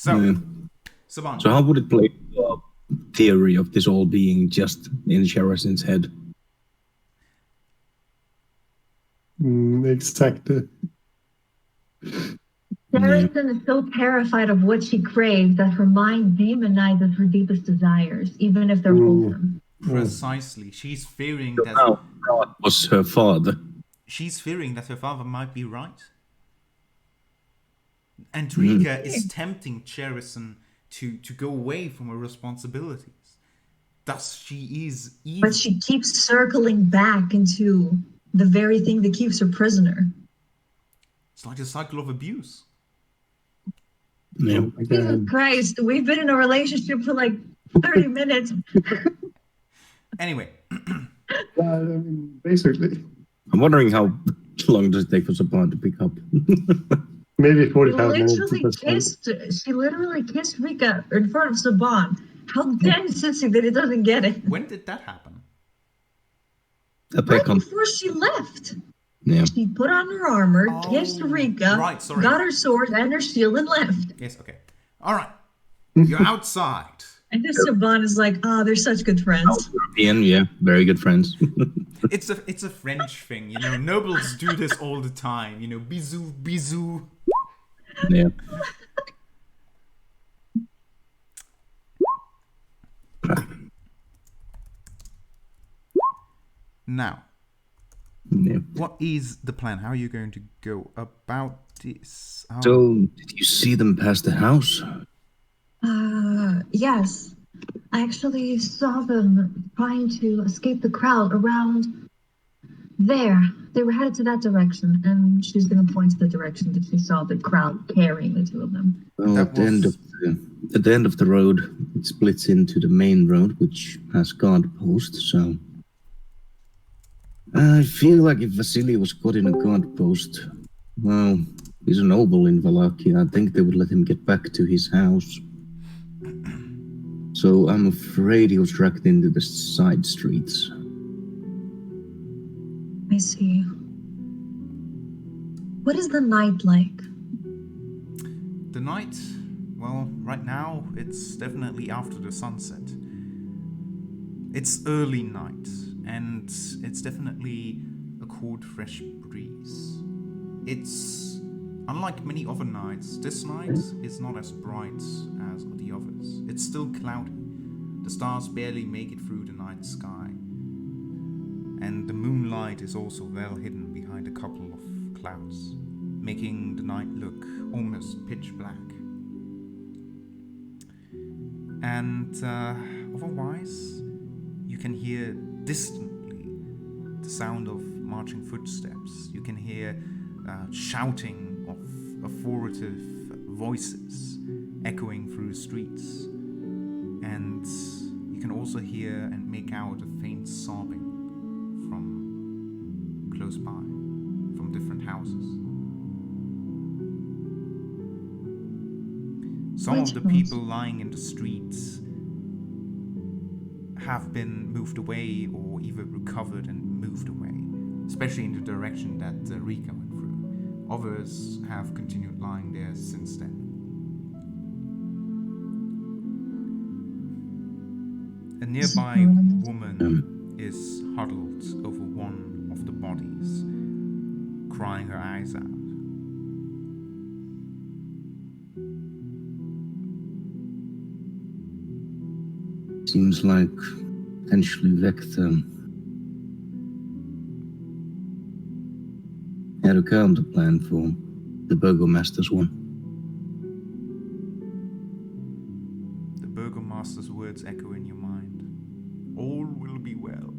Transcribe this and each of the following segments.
So, Saban. So how would it play the theory of this all being just in Sherazin's head? Exactly. Sherazin is so terrified of what she craves that her mind demonizes her deepest desires, even if they're wholesome. Precisely. She's fearing that God was her father. She's fearing that her father might be right. And Rika is tempting Sherazin to go away from her responsibilities. Thus, she is evil. But she keeps circling back into the very thing that keeps her prisoner. It's like a cycle of abuse. Yeah. Jesus Christ, we've been in a relationship for like 30 minutes. Anyway. Basically. I'm wondering how long does it take for Saban to pick up? Maybe 45 minutes. She literally kissed Rika in front of Saban. How dense is she that it doesn't get it? When did that happen? Right before she left. Yeah. She put on her armor, kissed Rika, got her sword and her shield, and left. Yes, okay. All right. You're outside. And this Saban is like, they're such good friends. European, yeah, very good friends. It's a French thing, you know. Nobles do this all the time, you know. Bisous, bisous. Yeah. Now, what is the plan? How are you going to go about this? So, did you see them pass the house? Yes. I actually saw them trying to escape the crowd around there. They were headed to that direction, and she's going to point to the direction that she saw the crowd carrying the two of them. Well, at the end of the road, it splits into the main road, which has guard posts, so... I feel like if Vasily was caught in a guard post, well, he's a noble in Wallachia. I think they would let him get back to his house. So I'm afraid he was dragged into the side streets. I see. What is the night like? The night? Well, right now, it's definitely after the sunset. It's early night, and it's definitely a cold, fresh breeze. It's unlike many other nights. This night is not as bright as the others. It's still cloudy. The stars barely make it through the night sky. And the moonlight is also well hidden behind a couple of clouds, making the night look almost pitch black. And otherwise, you can hear distantly the sound of marching footsteps. You can hear shouting of authoritative voices echoing through the streets. And you can also hear and make out a faint sobbing from close by, from different houses. Some of the people lying in the streets have been moved away or either recovered and moved away, especially in the direction that Rika went through. Others have continued lying there since then. A nearby woman is huddled over one of the bodies, crying her eyes out. Seems like potentially Vector had a counter plan for the Burgomaster's one. The Burgomaster's words echo in your mind. All will be well.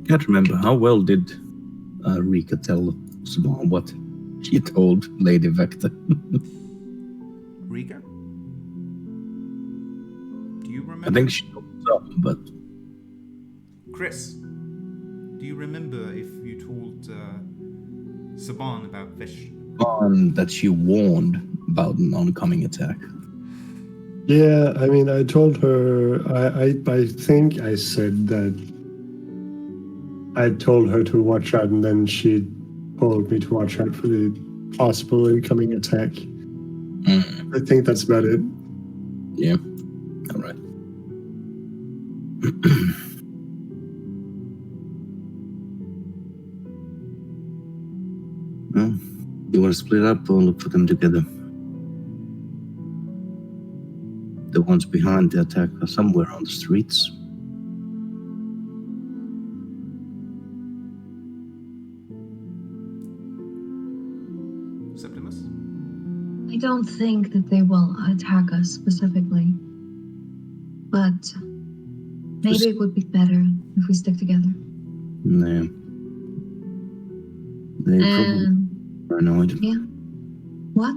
Can't remember, how well did Rika tell Saban what she told Lady Vector? Rika? Do you remember? I think she told some, but... Chris, do you remember if you told Saban about Vish? That she warned about an oncoming attack. Yeah, I mean, I told her, I think I said that I told her to watch out, and then she told me to watch out for the possible incoming attack. I think that's about it. Yeah. All right. Well, you want to split up or look for them together? The ones behind the attack are somewhere on the streets. Septimus? I don't think that they will attack us specifically. But maybe it would be better if we stick together. No. They probably And paranoid. yeah. What?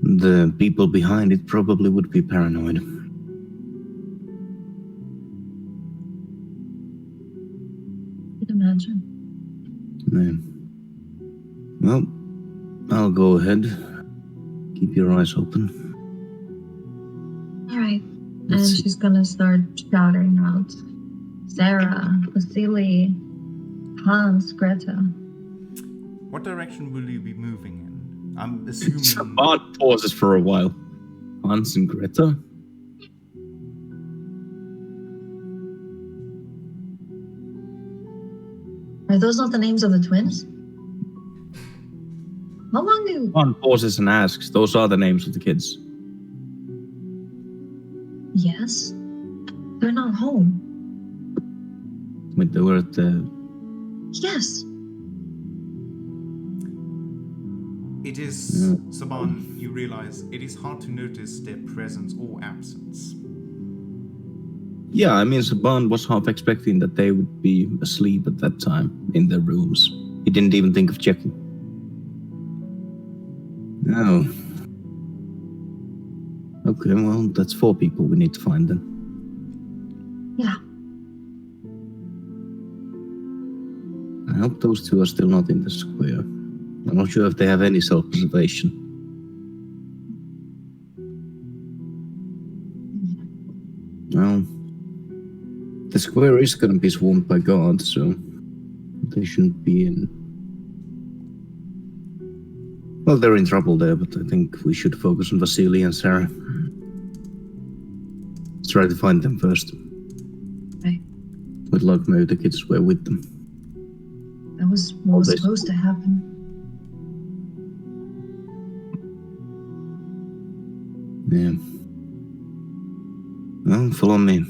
The people behind it probably would be paranoid. I can imagine. No. Well, I'll go ahead. Keep your eyes open. All right. Let's And see. she's gonna start shouting out Sarah, Vasily, Hans, Greta. What direction will you be moving in? I'm assuming... Saban pauses for a while. Hans and Greta? Are those not the names of the twins? How long do... Saban pauses and asks, those are the names of the kids. Yes. They're not home. Wait, they were at the... Yes. It is, Saban, you realize it is hard to notice their presence or absence. Yeah, I mean, Saban was half expecting that they would be asleep at that time in their rooms. He didn't even think of checking. Oh. Okay, well, that's 4 people we need to find then. Yeah. I hope those 2 are still not in the square. I'm not sure if they have any self-preservation. Well, the square is going to be swarmed by guards, so they shouldn't be in... Well, they're in trouble there, but I think we should focus on Vasily and Sarah. Let's try to find them first. Right. With luck, maybe the kids were with them. That was what was supposed to happen. Yeah. Well, follow me.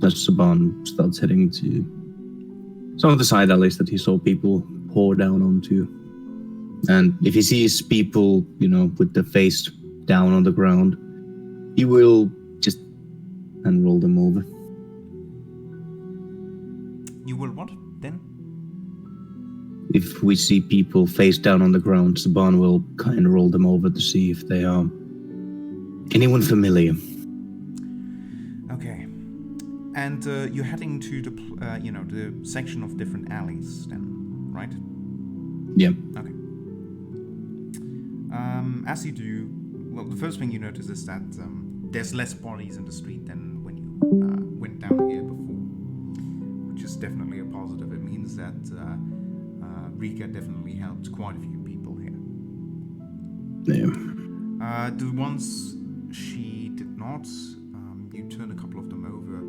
As Saban starts heading to some of the side alleys that he saw people pour down onto. And if he sees people, with their face down on the ground, he will just roll them over. You will what, then? If we see people face down on the ground, Saban will kind of roll them over to see if they are anyone familiar. Okay. And you're heading to the, the section of different alleys then, right? Yeah. Okay. As you do, well, the first thing you notice is that there's less bodies in the street than when you went down here before, which is definitely a positive. It means that Rika definitely helped quite a few people here. Yeah. The ones she did not, you turn a couple of them over,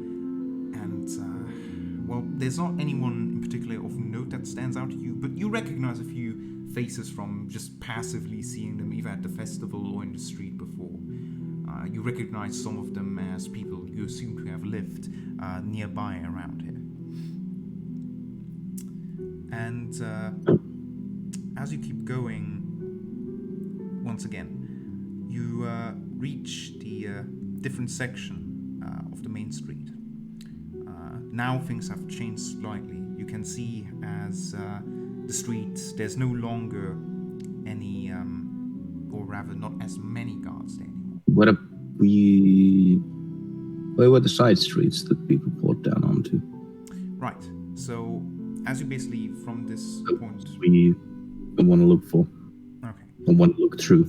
and well, there's not anyone in particular of note that stands out to you, but you recognize a few faces from just passively seeing them either at the festival or in the street before. You recognize some of them as people you assume to have lived nearby around here. And as you keep going, once again, you reach the different section of the main street. Now things have changed slightly. You can see as the street, there's no longer any, or rather not as many guards there anymore. Where were the side streets that people poured down onto? Right. So, as you basically, from this point... We want to look for. Okay. I want to look through.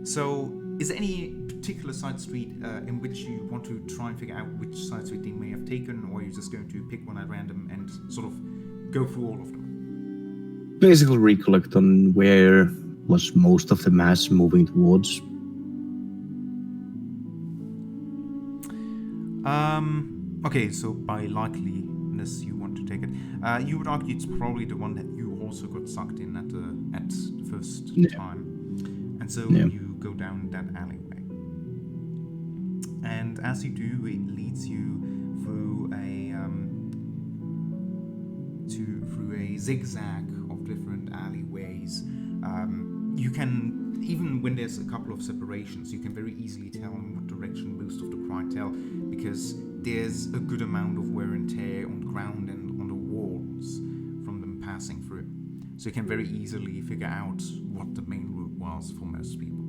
So, is there any particular side street in which you want to try and figure out which side street they may have taken, or are you just going to pick one at random and sort of go through all of them? Basically recollect on where was most of the mass moving towards. Okay, so by likeliness you want to take it. You would argue it's probably the one that you also got sucked in at the first time. And so you go down that alleyway. And as you do, it leads you through a zigzag of different alleyways. You can, even when there's a couple of separations, you can very easily tell in what direction most of the crowd tell, because there's a good amount of wear and tear on the ground and on the walls from them passing through. So you can very easily figure out what the main route was for most people.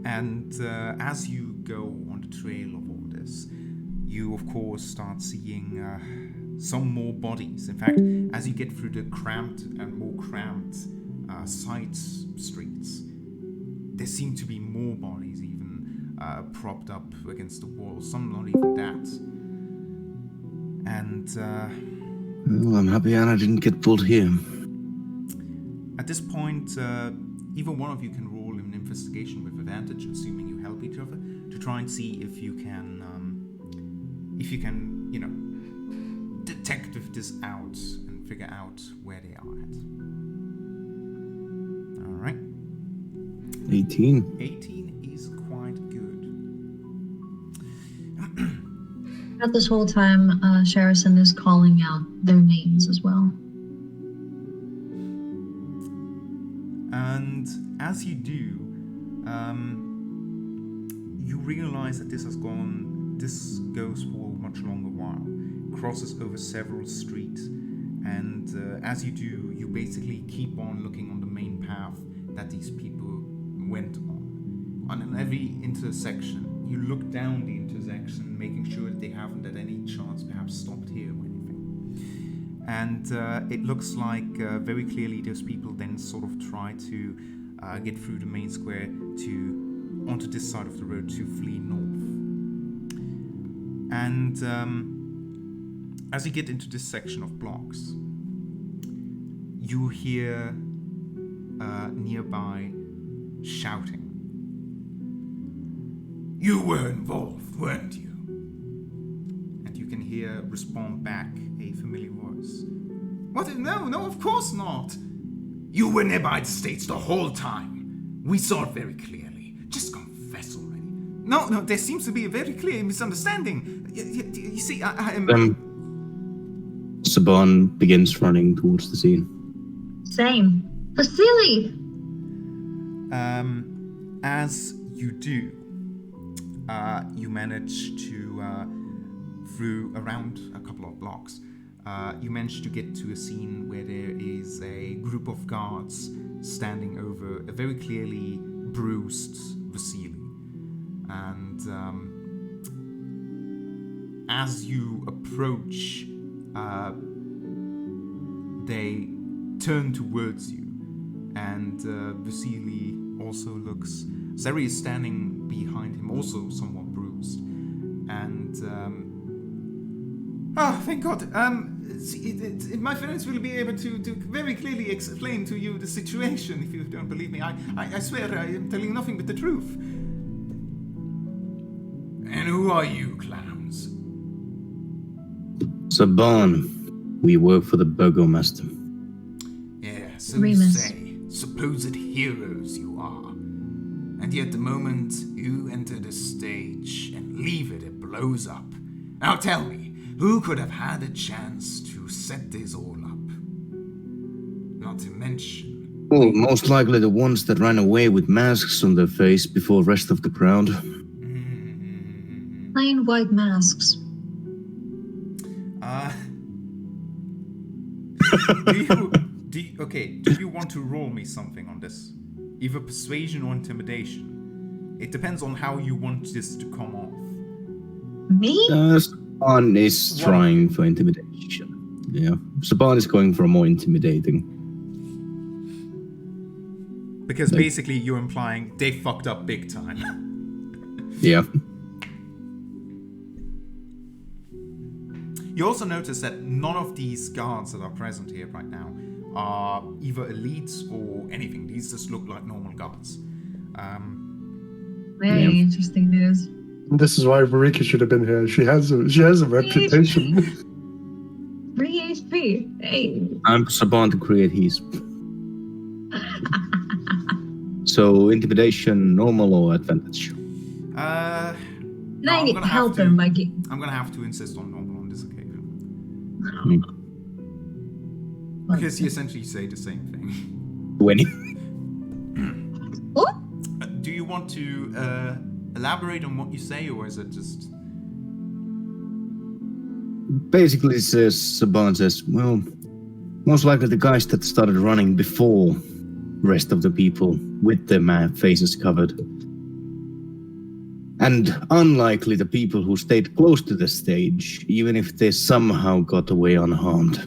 And as you go on the trail of all this, you of course start seeing some more bodies. In fact, as you get through the cramped and more cramped side streets, there seem to be more bodies even propped up against the wall, some not even that. And well, I'm happy Anna didn't get pulled here. At this point, either one of you can roll an investigation with advantage, assuming you help each other, to try and see if you can, you know, detective this out and figure out where they are at. All right. 18. 18 is quite good. At this whole time, Sherrison is calling out their names as well. And as you do, you realize that this goes for a much longer while. It crosses over several streets, and as you do, you basically keep on looking on the main path that these people went on. On every intersection, you look down the intersection, making sure that they haven't at any chance perhaps stopped here or anything. And it looks like very clearly those people then sort of try to get through the main square onto this side of the road to flee north. And as you get into this section of blocks, you hear nearby shouting. "You were involved, weren't you?" And you can hear respond back a familiar voice. "What? No, of course not. You were nearby the States the whole time. We saw it very clearly. Just confess already." No, there seems to be a very clear misunderstanding. You see, I am... Saban begins running towards the scene. Same. Vasily! As you do, you manage to, through around a couple of blocks, you manage to get to a scene where there is a group of guards standing over a very clearly bruised Vasily. And as you approach, they turn towards you, and Vasily also looks... Zeri is standing behind him, also somewhat bruised. And, thank God. My friends will be able to very clearly explain to you the situation if you don't believe me. I swear I am telling nothing but the truth. And who are you, clowns? Saban, we work for the Burgomaster. Yeah, so Remus. you say. Supposed heroes you are. And yet the moment you enter the stage and leave it, it blows up. Now tell me, who could have had a chance to set this all up? Not to mention... Well, most likely the ones that ran away with masks on their face before the rest of the crowd. Plain white masks. Do you want to roll me something on this? Either persuasion or intimidation. It depends on how you want this to come off. Me? Saban is trying for intimidation. Yeah, Saban is going for a more intimidating. Because basically you're implying they fucked up big time. Yeah. You also notice that none of these guards that are present here right now are either elites or anything. These just look like normal guards. Very interesting news. This is why Marika should have been here. She has a reputation. 3 HP. Hey. I'm Saban to create his. So, intimidation, normal or advantage? No, I I'm need gonna help have him, to. Mikey. I'm gonna have to insist on normal on this occasion Hmm. because you essentially say the same thing. 20. What? Do you want to elaborate on what you say, or is it just? Basically, Saban says, well, most likely the guys that started running before rest of the people with their faces covered. And unlikely the people who stayed close to the stage, even if they somehow got away unharmed.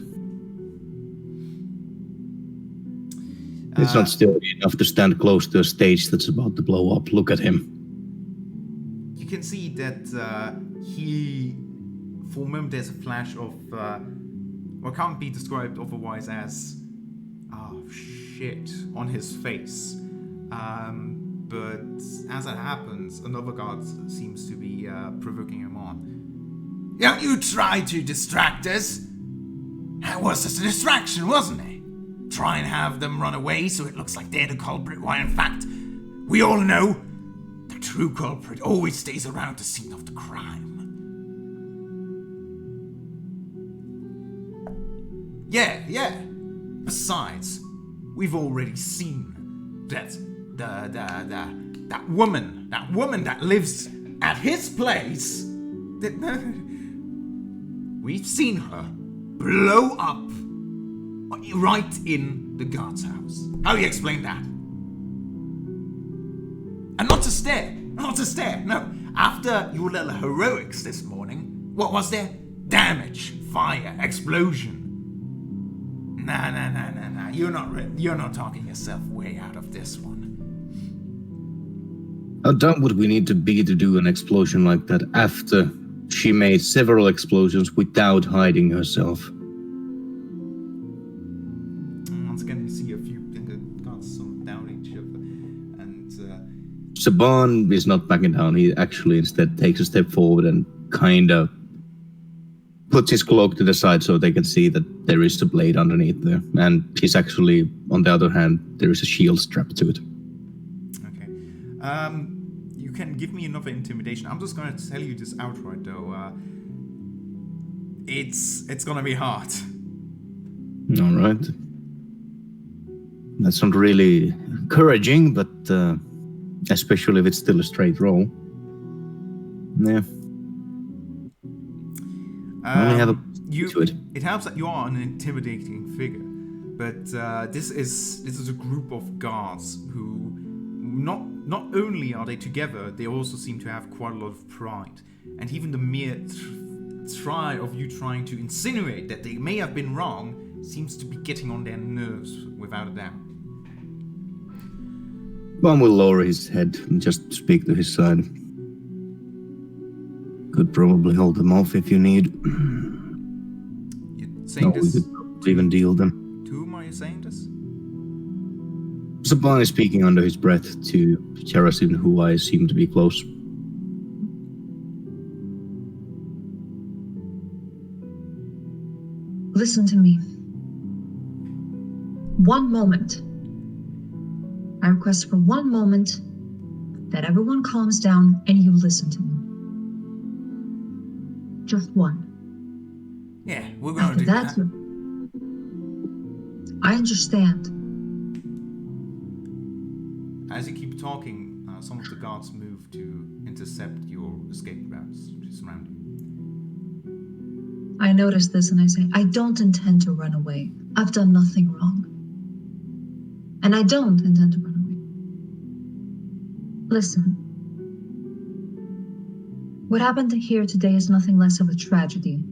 It's not still enough to stand close to a stage that's about to blow up. Look at him. You can see that he, for a moment, there's a flash of what can't be described otherwise as shit on his face. But as that happens, another guard seems to be provoking him on. Don't you try to distract us? That was just a distraction, wasn't it? Try and have them run away so it looks like they're the culprit, while in fact, we all know the true culprit always stays around the scene of the crime. Yeah. Besides, we've already seen that that woman that lives at his place, we've seen her blow up right in the guard's house. How do you explain that? And not to stare, no. After your little heroics this morning, what was there? Damage, fire, explosion. Nah. You're not talking yourself way out of this one. How dumb would we need to be to do an explosion like that after she made several explosions without hiding herself? Once again, you see a few guards sort of down each other, and Saban is not backing down. He actually instead takes a step forward and kind of puts his cloak to the side so they can see that there is a blade underneath there. And he's actually, on the other hand, there is a shield strapped to it. Okay. You can give me another intimidation. I'm just going to tell you this outright, though. It's going to be hard. All right. That's not really encouraging, but especially if it's still a straight roll. Yeah. I only have a to it. It helps that you are an intimidating figure, but this is a group of guards who not only are they together, they also seem to have quite a lot of pride, and even the mere try of you trying to insinuate that they may have been wrong seems to be getting on their nerves without a doubt. One will lower his head and just speak to his side. Could probably hold them off if you need. You're saying this? We could even deal them. To whom are you saying this? Saban is speaking under his breath to Cherasin, who I assume to be close. Listen to me. One moment. I request for one moment that everyone calms down and you listen to me. Just one. Yeah, we're going to do that. I understand. As you keep talking, some of the guards move to intercept your escape routes to surround you. I notice this and I say, I don't intend to run away. I've done nothing wrong. And I don't intend to run away. Listen. What happened here today is nothing less of a tragedy.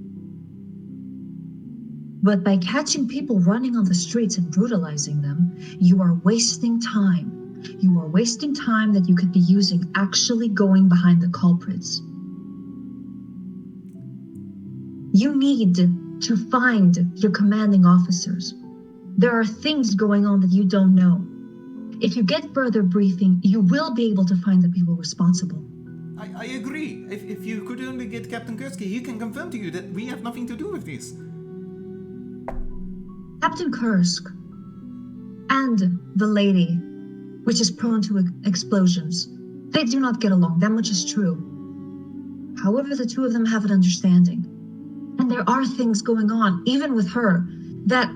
But by catching people running on the streets and brutalizing them, you are wasting time. You are wasting time that you could be using actually going behind the culprits. You need to find your commanding officers. There are things going on that you don't know. If you get further briefing, you will be able to find the people responsible. I agree. If you could only get Captain Kursky, he can confirm to you that we have nothing to do with this. Captain Kursk and the lady, which is prone to explosions, they do not get along. That much is true. However, the two of them have an understanding. And there are things going on, even with her, that...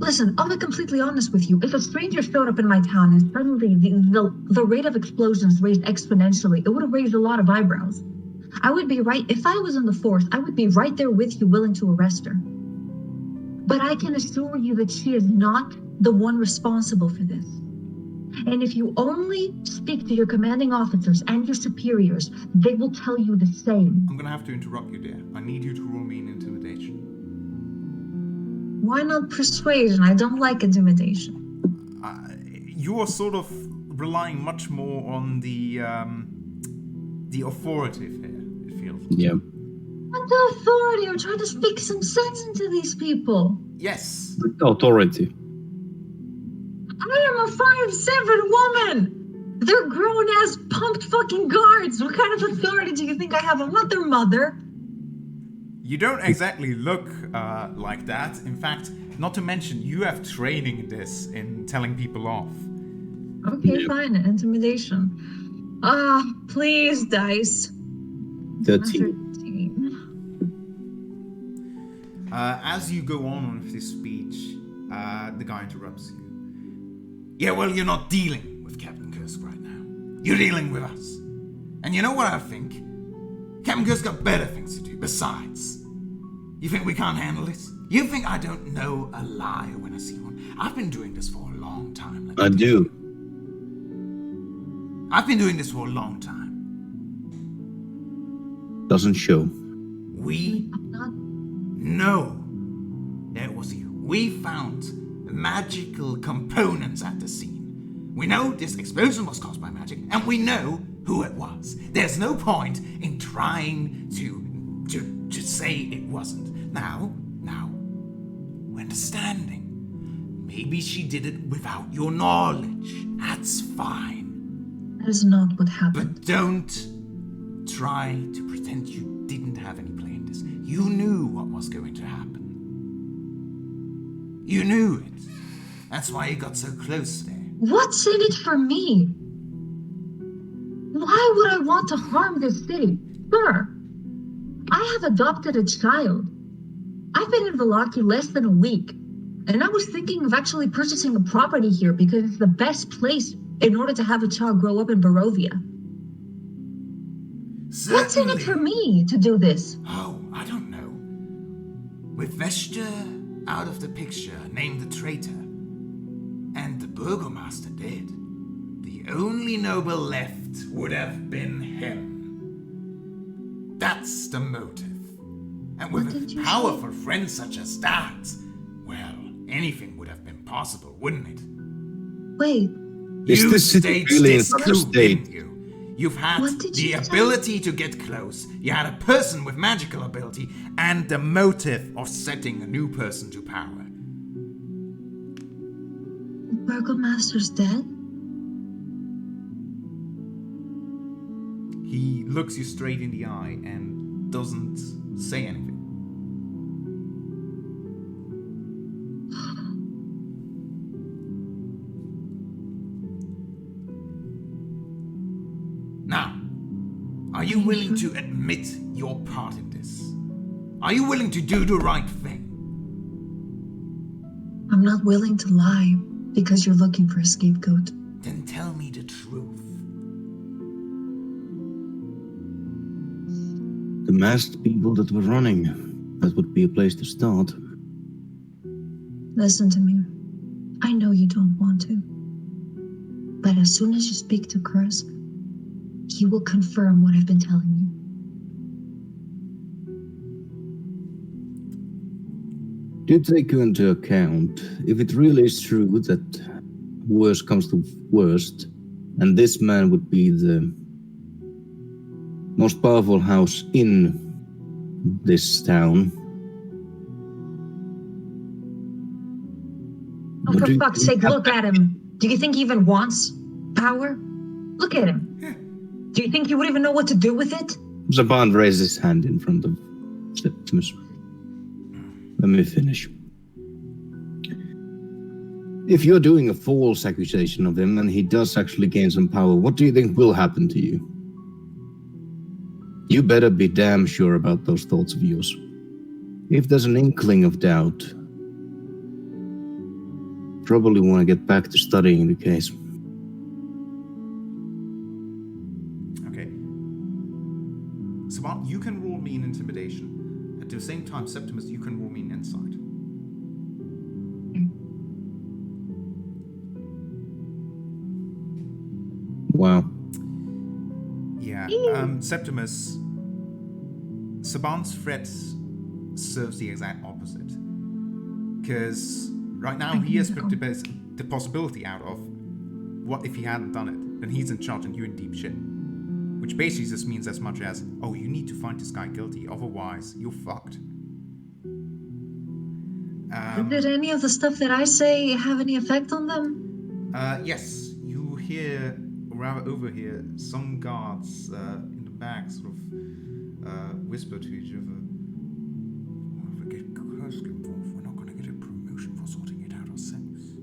Listen, I'll be completely honest with you. If a stranger showed up in my town and suddenly the rate of explosions raised exponentially, it would have raised a lot of eyebrows. I would be right... If I was in the force, I would be right there with you, willing to arrest her. But I can assure you that she is not the one responsible for this. And if you only speak to your commanding officers and your superiors, they will tell you the same. I'm gonna have to interrupt you there. I need you to roll me an intimidation. Why not persuasion? I don't like intimidation. You are sort of relying much more on the authoritative here, it feels. Yeah. What the authority? You're trying to speak some sense into these people. Yes. The authority. I am a 5'7" woman. They're grown-ass pumped fucking guards. What kind of authority do you think I have? I'm not their mother. You don't exactly look like that. In fact, not to mention, you have training in this, in telling people off. Okay, fine. Intimidation. Please, dice. 13. As you go on with this speech, the guy interrupts you. Yeah, well, you're not dealing with Captain Kursk right now. You're dealing with us. And you know what I think? Captain Kursk got better things to do besides. You think we can't handle this? You think I don't know a liar when I see one? I've been doing this for a long time. I do. I've been doing this for a long time. Doesn't show. We know that was you. We found magical components at the scene. We know this explosion was caused by magic, and we know who it was. There's no point in trying to say it wasn't. Now, we're understanding. Maybe she did it without your knowledge. That's fine. That is not what happened. But don't try to pretend you didn't have any play in this. You knew what was going to happen. You knew it. That's why you got so close there. What's in it for me? Why would I want to harm this city? Sir, I have adopted a child. I've been in Vallaki less than a week, and I was thinking of actually purchasing a property here because it's the best place in order to have a child grow up in Barovia. Certainly. What's in it for me to do this? Oh, I don't know. With Vesta out of the picture, named the traitor, and the burgomaster dead, the only noble left would have been him. That's the motive. And with a powerful friend such as that, well, anything would have been possible, wouldn't it? Wait. Is You this city staged really in this such a coup, state? didn't you? You've had What did the you say? ability to get close. You had a person with magical ability and the motive of setting a new person to power. The burgomaster's dead? He looks you straight in the eye and doesn't say anything. Now, are you willing to admit your part in this? Are you willing to do the right thing? I'm not willing to lie because you're looking for a scapegoat. Then tell me the truth. The masked people that were running. That would be a place to start. Listen to me. I know you don't want to. But as soon as you speak to Kursk, he will confirm what I've been telling you. Do take into account if it really is true that worst comes to worst, and this man would be the most powerful house in this town. Oh, for fuck's sake, look at him. Do you think he even wants power? Look at him. Do you think he would even know what to do with it? Zaban raised his hand in front of Septimus. Let me finish. If you're doing a false accusation of him and he does actually gain some power, what do you think will happen to you? You better be damn sure about those thoughts of yours. If there's an inkling of doubt, probably want to get back to studying the case. Okay. Saban, you can roll me in intimidation. At the same time, Septimus, you can roll me in insight. Wow. Yeah. Septimus, Saban's threat serves the exact opposite. Because right now he has put the possibility out of what if he hadn't done it? Then he's in charge and you're in deep shit. Which basically just means as much as, oh, you need to find this guy guilty, otherwise you're fucked. Did any of the stuff that I say have any effect on them? Yes, you hear, or rather overhear, some guards in the back sort of whisper to each other, "Well, if we get CoS involved, we're not going to get a promotion for sorting it out ourselves."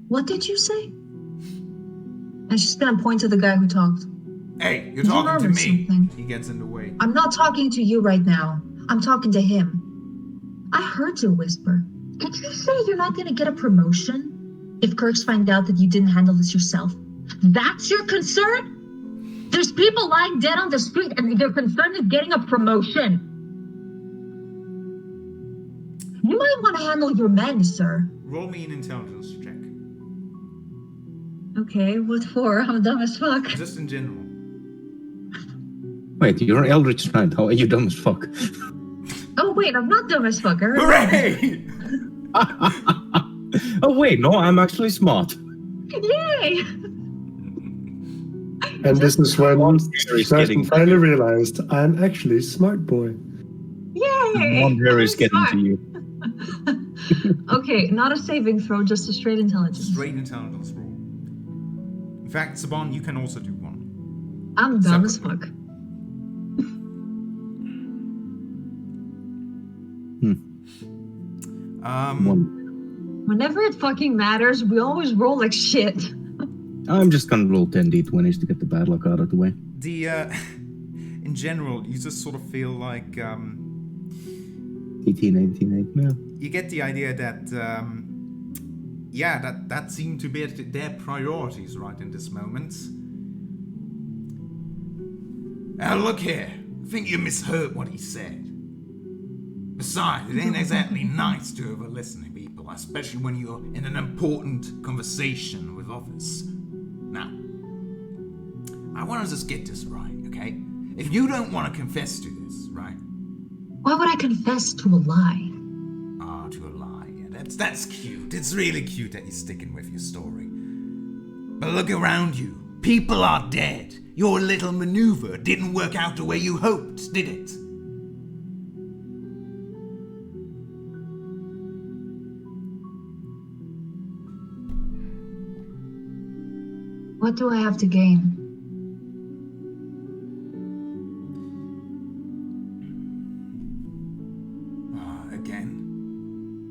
What did you say? And she's gonna point to the guy who talked. Hey, you're talking to me! Something. He gets in the way. I'm not talking to you right now. I'm talking to him. I heard you whisper. Did you say you're not gonna get a promotion if Kirks find out that you didn't handle this yourself? That's your concern? There's people lying dead on the street and your concern is getting a promotion. You might want to handle your men, sir. Roll me an intelligence check. Okay, what for? I'm dumb as fuck. Just in general. Wait, you're an Eldritch Knight. How are you dumb as fuck? Oh wait, I'm not dumb as fuck. Hooray! Oh wait, no, I'm actually smart. Yay! And this is when Harry's Certain getting- finally realized I'm actually smart boy. Yay! One Harry's getting Smart. to you. Okay, not a saving throw, just a straight intelligence. Straight intelligence roll. In fact, Saban, you can also do one. I'm dumb as Separately. fuck. One. Whenever it fucking matters, we always roll like shit. I'm just gonna roll 10 d20s to get the bad luck out of the way. In general, you just sort of feel like 18, 18, 8, no. you get the idea that that seemed to be their priorities right in this moment. Now look here, I think you misheard what he said. Besides, it ain't exactly nice to over listen to people, especially when you're in an important conversation with others. Now, I want to just get this right, okay? If you don't want to confess to this, right? Why would I confess to a lie? Ah, to a lie. Yeah, that's cute. It's really cute that you're sticking with your story. But look around you. People are dead. Your little maneuver didn't work out the way you hoped, did it? What do I have to gain?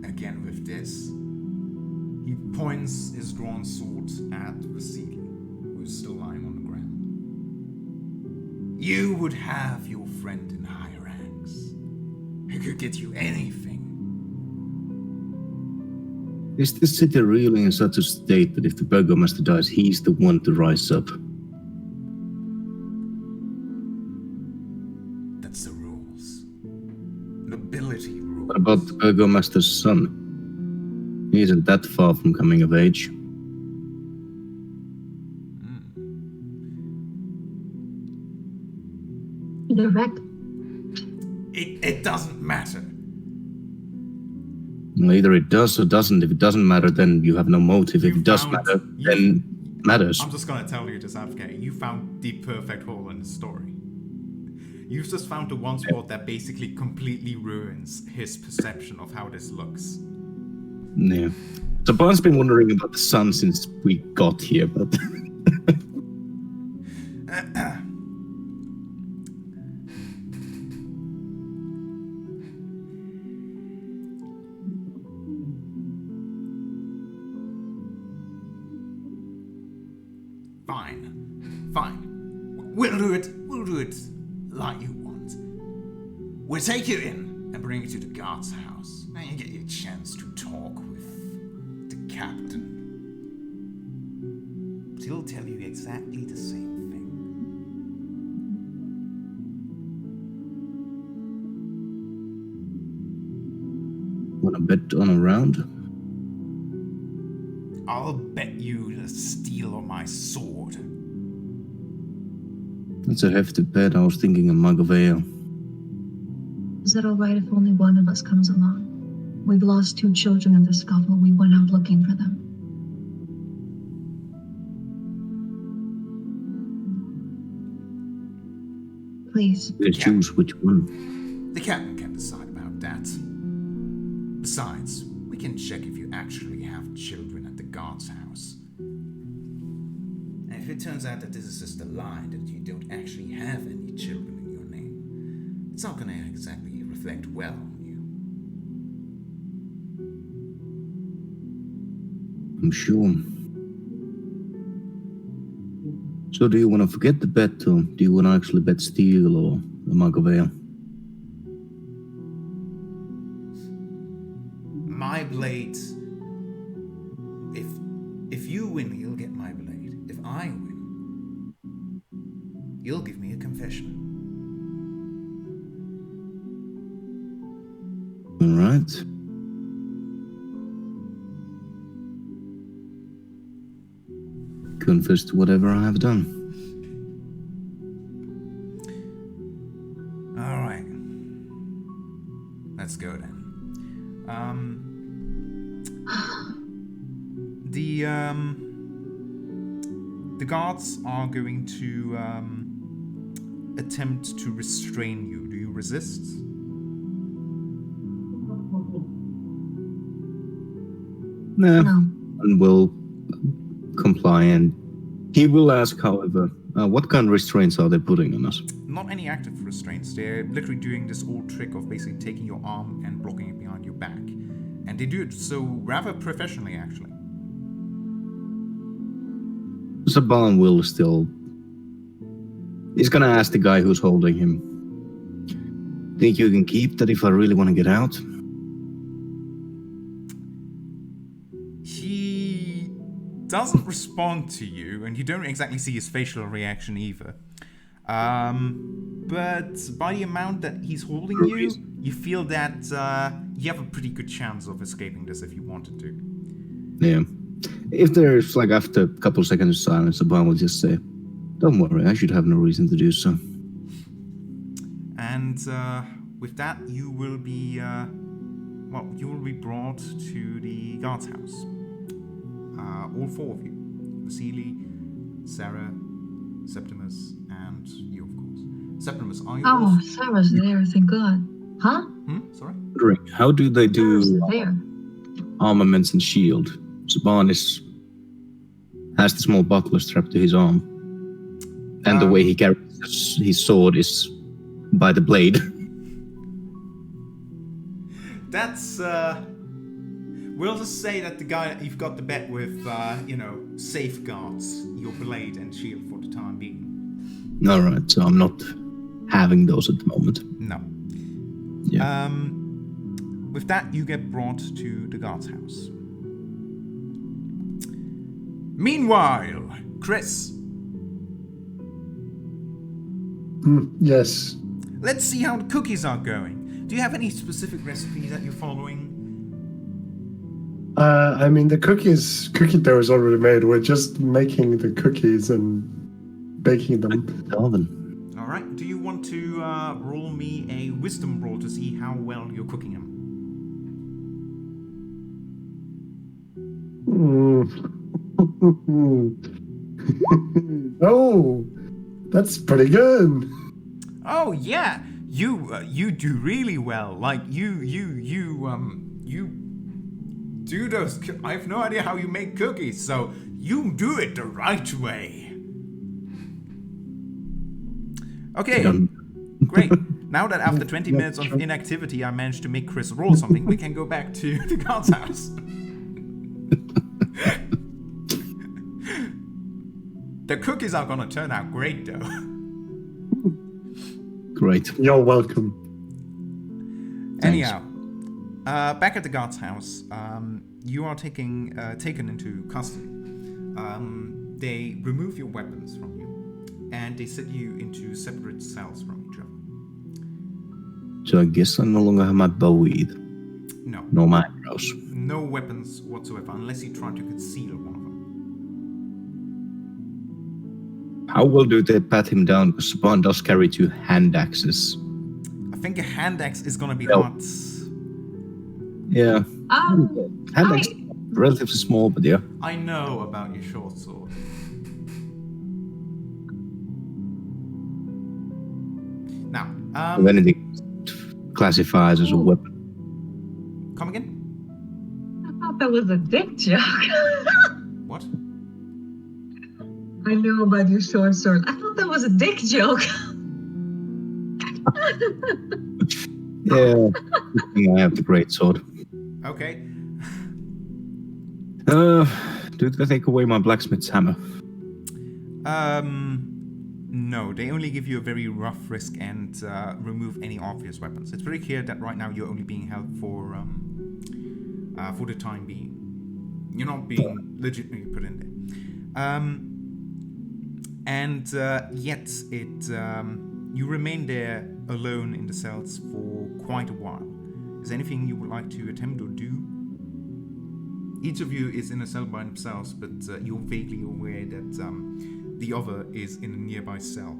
Again with this. He points his drawn sword at Vasily, who is still lying on the ground. You would have your friend in higher ranks, who could get you anything. Is this city really in such a state that if the burgomaster dies, he's the one to rise up? That's the rules. Nobility rules. What about the burgomaster's son? He isn't that far from coming of age. Direct. It doesn't matter. Well, either it does or doesn't. If it doesn't matter, then you have no motive. If it does matter, then matters. I'm just gonna tell you this, advocate. You found the perfect hole in the story. You've just found the one spot that basically completely ruins his perception of how this looks. Yeah. So Barnes been wondering about the sun since we got here, but Fine. We'll do it like you want. We'll take you in and bring you to the guard's house. And you get your chance to talk with the captain. He'll tell you exactly the same thing. wanna bet on a round? I'll bet you the steel of my sword. That's a hefty bet. I was thinking a mug of ale. Is that all right if only one of us comes along? We've lost 2 children in the scuffle. We went out looking for them. Please. You choose which one. The captain can decide about that. Besides, we can check if you actually have children at the guard's house. And if it turns out that this is just a lie, that you don't actually have any children in your name, it's not gonna exactly reflect well on you. I'm sure. So do you want to forget the bet, or do you want to actually bet steel or a mug of ale? My blade. If you win, you'll get my blade. If I win, you'll give me a confession. All right. Confess to whatever I have done. All right. Let's go then. The guards are going to attempt to restrain you. Do you resist? Nah. No. And will comply, and he will ask, however, what kind of restraints are they putting on us? Not any active restraints. They're literally doing this old trick of basically taking your arm and blocking it behind your back. And they do it so rather professionally, actually. Saban will still... He's gonna ask the guy who's holding him, think you can keep that if I really want to get out? He doesn't respond to you, and you don't exactly see his facial reaction either. But by the amount that he's holding you, you feel that you have a pretty good chance of escaping this if you wanted to. Yeah. If there's, like, after a couple of seconds of silence, Saban will just say, don't worry, I should have no reason to do so. And with that, you will be brought to the guard's house. All 4 of you. Vasily, Sarah, Septimus, and you, of course. Septimus, are you... Oh, Sarah's there, thank God. Huh? Sorry? How do they Sarah's do there. armaments and shield? Saban has the small buckler strapped to his arm. And the way he carries his sword is by the blade. That's, we'll just say that the guy that you've got the bet with, safeguards your blade and shield for the time being. Alright, so I'm not having those at the moment. No. Yeah. With that, you get brought to the guard's house. Meanwhile, Chris. Yes. Let's see how the cookies are going. Do you have any specific recipes that you're following? I mean, the cookie dough is already made. We're just making the cookies and baking them. Oven. All right. Do you want to roll me a wisdom roll to see how well you're cooking them? Oh, that's pretty good. Oh yeah, you do really well. Like you do those. I have no idea how you make cookies, so you do it the right way. Okay, great. Now that after 20 minutes of inactivity I managed to make Chris roll something, we can go back to the guard's house. The cookies are gonna turn out great though. Great. You're welcome. Anyhow, back at the guard's house, you are taken into custody. They remove your weapons from you, and they set you into separate cells from each other. So I guess I no longer have my bow either. No. No my arrows. No weapons whatsoever, unless you try to conceal one of them. How well do they pat him down? Because Saban does carry 2 hand axes. I think a hand axe is gonna be No. hard. Yeah. Hand axe relatively small, but yeah. I know about your short sword. Now, If anything classifies as a weapon. come again? I thought that was a dick joke. What? I know about your short sword. I thought that was a dick joke. Yeah. I have the great sword. Okay. Do they take away my blacksmith's hammer? No, they only give you a very rough risk and remove any obvious weapons. It's very clear that right now you're only being held for the time being. You're not being legitimately put in there. Yet you remain there alone in the cells for quite a while. Is there anything you would like to attempt or do? Each of you is in a cell by themselves, but you're vaguely aware that the other is in a nearby cell.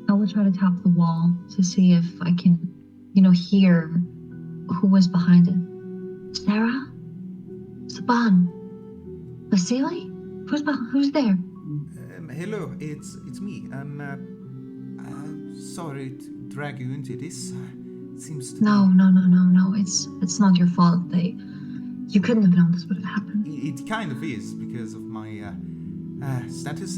I will try to tap the wall to see if I can, hear who was behind it. Sarah? Saban? Vasily? Who's there? Hello, it's me. I'm sorry to drag you into this. It seems to No. It's not your fault. You couldn't have known this would have happened. It kind of is because of my status.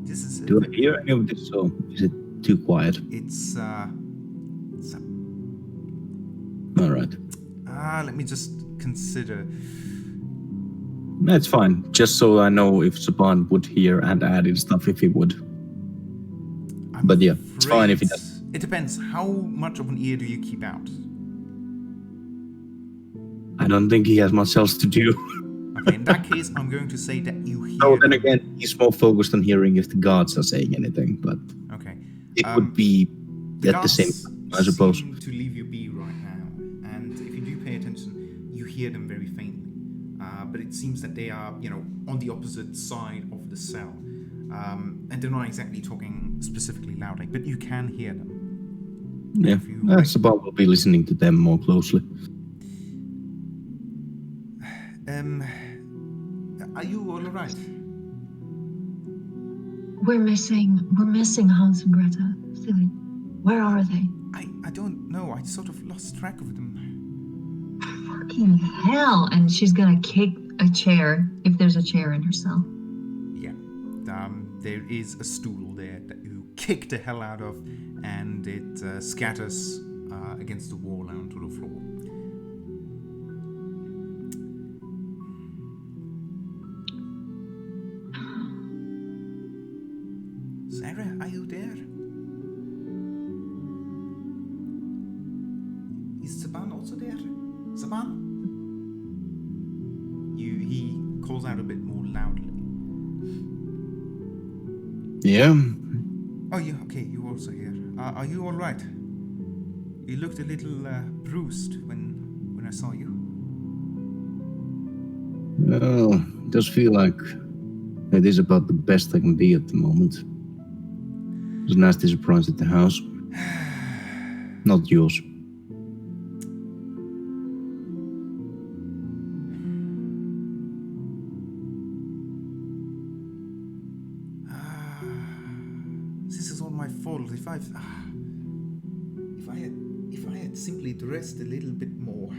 This is. Do I hear any of this, or is it too quiet? It's All right. let me just consider. That's fine. Just so I know if Saban would hear and add in stuff if he would. But yeah, it's fine if he does. It depends. How much of an ear do you keep out? I don't think he has much else to do. Okay, in that case, I'm going to say that you hear. Oh, then again, he's more focused on hearing if the guards are saying anything, but Okay. it would be at the same guards time, I suppose. seem to leave you be right now, and if you do pay attention, you hear them very faintly. But it seems that they are, on the opposite side of the cell, and they're not exactly talking specifically loudly, but you can hear them. Yeah, If you- Saban will be listening to them more closely. Are you all right? We're missing Hans and Greta. Silly. Where are they? I don't know. I sort of lost track of them. Fucking hell. And she's gonna kick a chair if there's a chair in her cell. Yeah. There is a stool there that you kick the hell out of, and it scatters against the wall and onto the floor. Sarah, are you there? Is Saban also there? Saban? He calls out a bit more loudly. Yeah, Oh, okay, you also here. Are you all right? You looked a little bruised when I saw you. well, it does feel like it is about the best I can be at the moment. It was a nasty surprise at the house. Not yours. all my fault. If I had simply dressed a little bit more,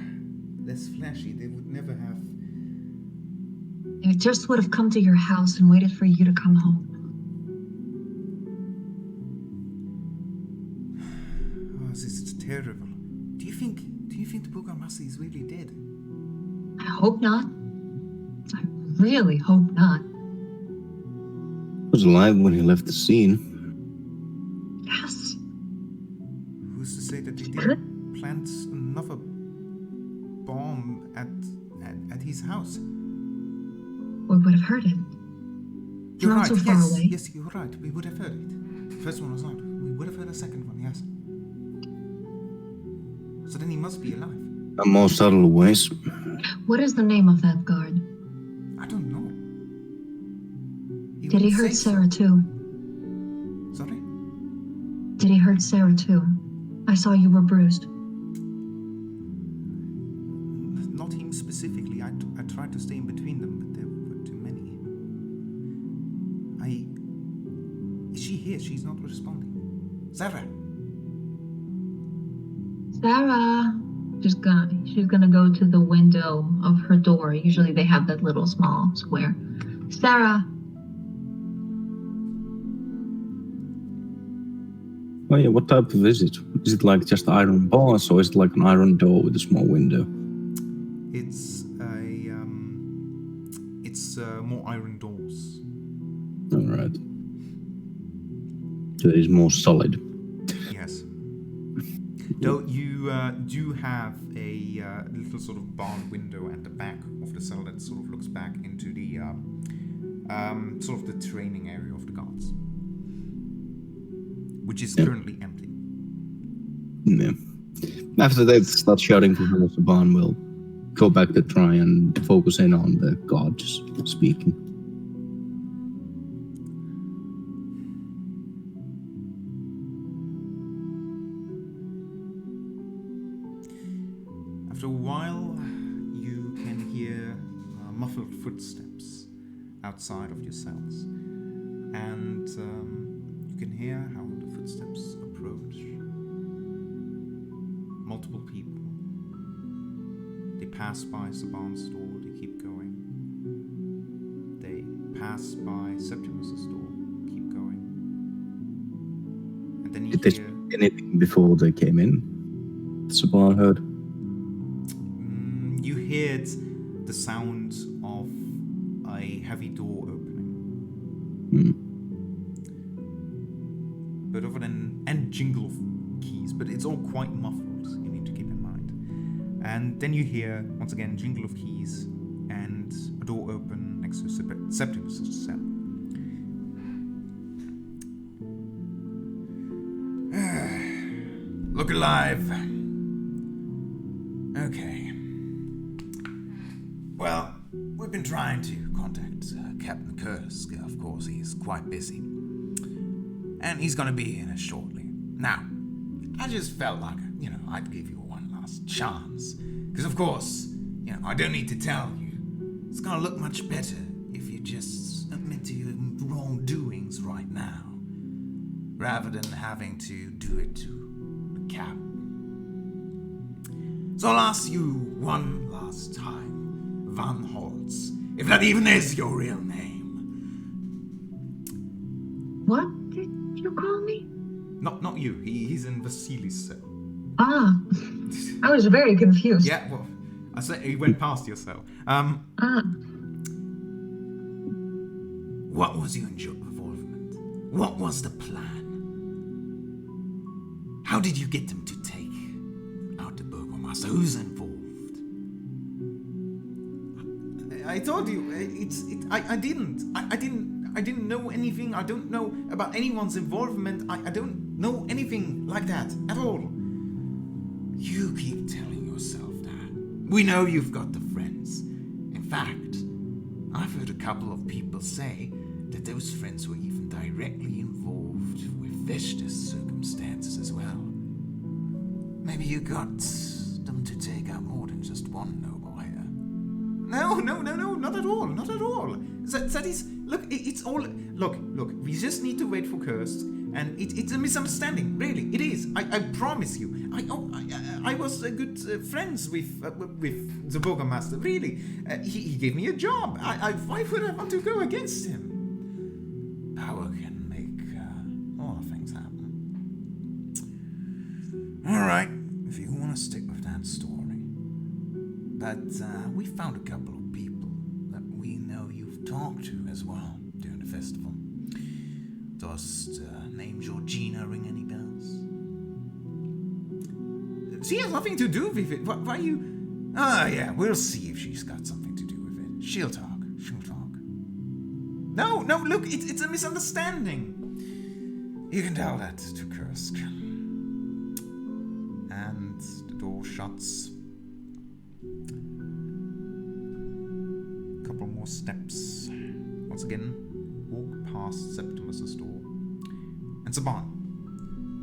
less flashy, they would never have. I just would have come to your house and waited for you to come home. Oh, this is terrible. Do you think the Burgomasi is really dead? I hope not. I really hope not. He was alive when he left the scene. Yes. Who's to say that they Good. didn't plant another bomb at his house? We would have heard it. You're Not right. so far away. Yes, you're right. We would have heard it. The first one was not. We would have heard the second one. Yes. So then he must be alive. In more subtle ways. What is the name of that guard? I don't know. Did he wouldn't hurt say so. Sarah too? Sorry? Did he hurt Sarah too? I saw you were bruised. Not him specifically. I tried to stay in between them, but there were too many. Is she here? She's not responding. Sarah! Sarah! She's gonna go to the window of her door. Usually they have that little small square. Sarah! Oh yeah, what type of is it? Is it like just iron bars or is it like an iron door with a small window? It's more iron doors. Alright. So it is more solid. Yes. Though you do have a little sort of barn window at the back of the cell that sort of looks back into the sort of the training area of the guards, which is currently empty. Yeah. After they start shouting for help, the barn will go back to try and focus in on the gods speaking. After a while, you can hear muffled footsteps outside of your cells, and you can hear how the footsteps approach. Multiple people. They pass by Saban's door, they keep going. They pass by Septimus's door, keep going. And then you Did they hear... speak anything before they came in? Saban heard. You heard the sound of a heavy door opening. But other than... and jingle of keys, but it's all quite muffled, you need to keep in mind. And then you hear, once again, jingle of keys and a door open next to Septimus' cell. Look alive. Okay. Well, we've been trying to contact Captain CoS. Of course, he's quite busy. And he's gonna be in shortly. Now, I just felt like, I'd give you one last chance. Because, of course, I don't need to tell you. It's gonna look much better if you just admit to your wrongdoings right now. Rather than having to do it to the cap. So I'll ask you one last time, Van Holtz, if that even is your real name. What did you call me? Not you. He's in Vasily's cell. Ah, I was very confused. Yeah, well, I said he went past your cell. What was your involvement? What was the plan? How did you get them to take out the Burgomaster? Who's involved? I told you, I didn't know anything. I don't know about anyone's involvement. I don't know anything like that at all. You keep telling yourself that. We know you've got the friends. In fact, I've heard a couple of people say that those friends were even directly involved with Veshta's circumstances as well. Maybe you got them to take out more than just one noble here. No, not at all, not at all. That is Look, it's all... Look, we just need to wait for CoS, and it's a misunderstanding, really, it is. I promise you. I was good friends with the Burgomaster, really. He gave me a job. Why would I want to go against him? Power can make a lot of things happen. Alright, if you want to stick with that story. But we found a couple of people that we know you've talked to as well during the festival. Does the name Georgina ring any bells? She has nothing to do with it. Why you... yeah, we'll see if she's got something to do with it. She'll talk. No, look, it's a misunderstanding. You can tell that to Kursk. And the door shuts. Couple more steps. Once again, walk past Septimus's door. And Saban,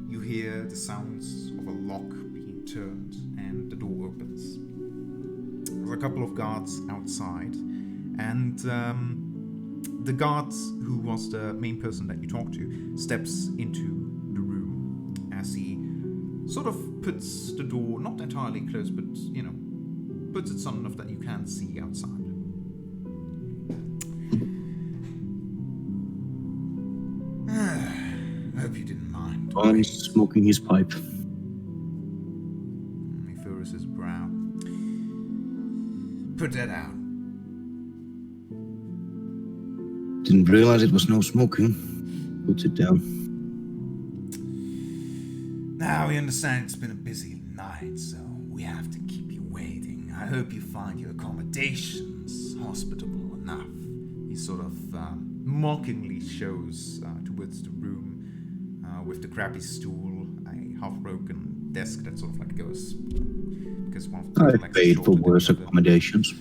you hear the sounds of a lock being turned and the door opens. There's a couple of guards outside, and the guard who was the main person that you talked to steps into the room as he sort of puts the door not entirely closed, but puts it some enough that you can see outside. I hope you didn't mind. I'm smoking his pipe. He furrows his brow. Put that out. Didn't realize it was no smoking. Puts it down. Now we understand it's been a busy night, so we have to keep you waiting. I hope you find your accommodations hospitable enough. He sort of mockingly shows towards the room with the crappy stool, a half-broken desk that sort of like goes because one of the I paid for worse accommodations.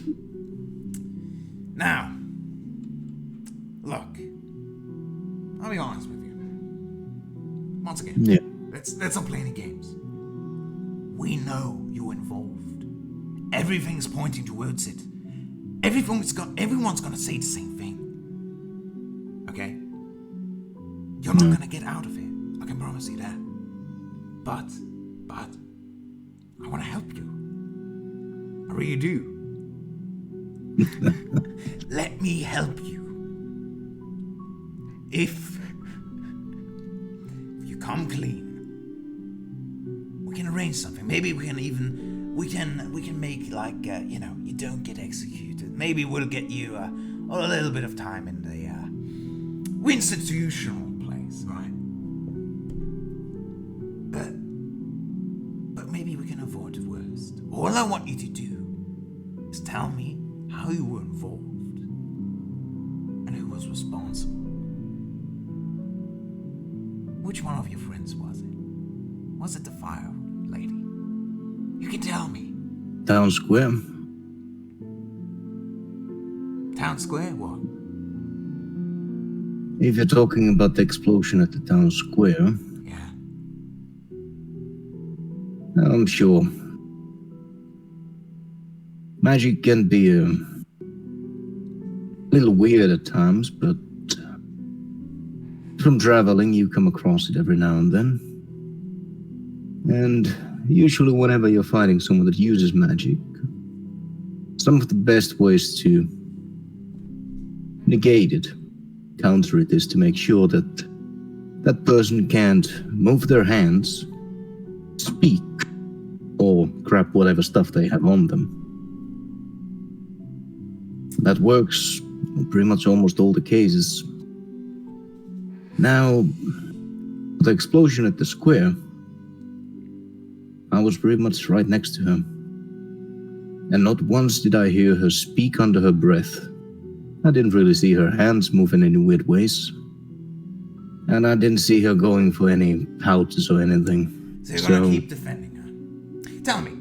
Now, look, I'll be honest with you. Once again, Yeah. let's not play any games. We know you're involved. Everything's pointing towards it. Everyone's gonna say the same thing. Okay? You're not gonna get out of it. I can promise you that. But I wanna help you. I really do. Let me help you. If you come clean, we can arrange something. Maybe we can make like you don't get executed. Maybe we'll get you a little bit of time in the institutional place, right? But maybe we can avoid the worst. All I want you to do is tell me how you were involved and who was responsible. Which one of your friends was it? Was it the fire lady? You can tell me. Town Square. Town Square? What? If you're talking about the explosion at the town square, Yeah. I'm sure. Magic can be a little weird at times, but from traveling you come across it every now and then. And usually whenever you're fighting someone that uses magic, some of the best ways to negate it, counter it, is to make sure that that person can't move their hands, speak, or grab whatever stuff they have on them. That works in pretty much almost all the cases. Now, the explosion at the square, I was pretty much right next to her. And not once did I hear her speak under her breath. I didn't really see her hands move in any weird ways. And I didn't see her going for any pouches or anything. So you're gonna keep defending her. Tell me,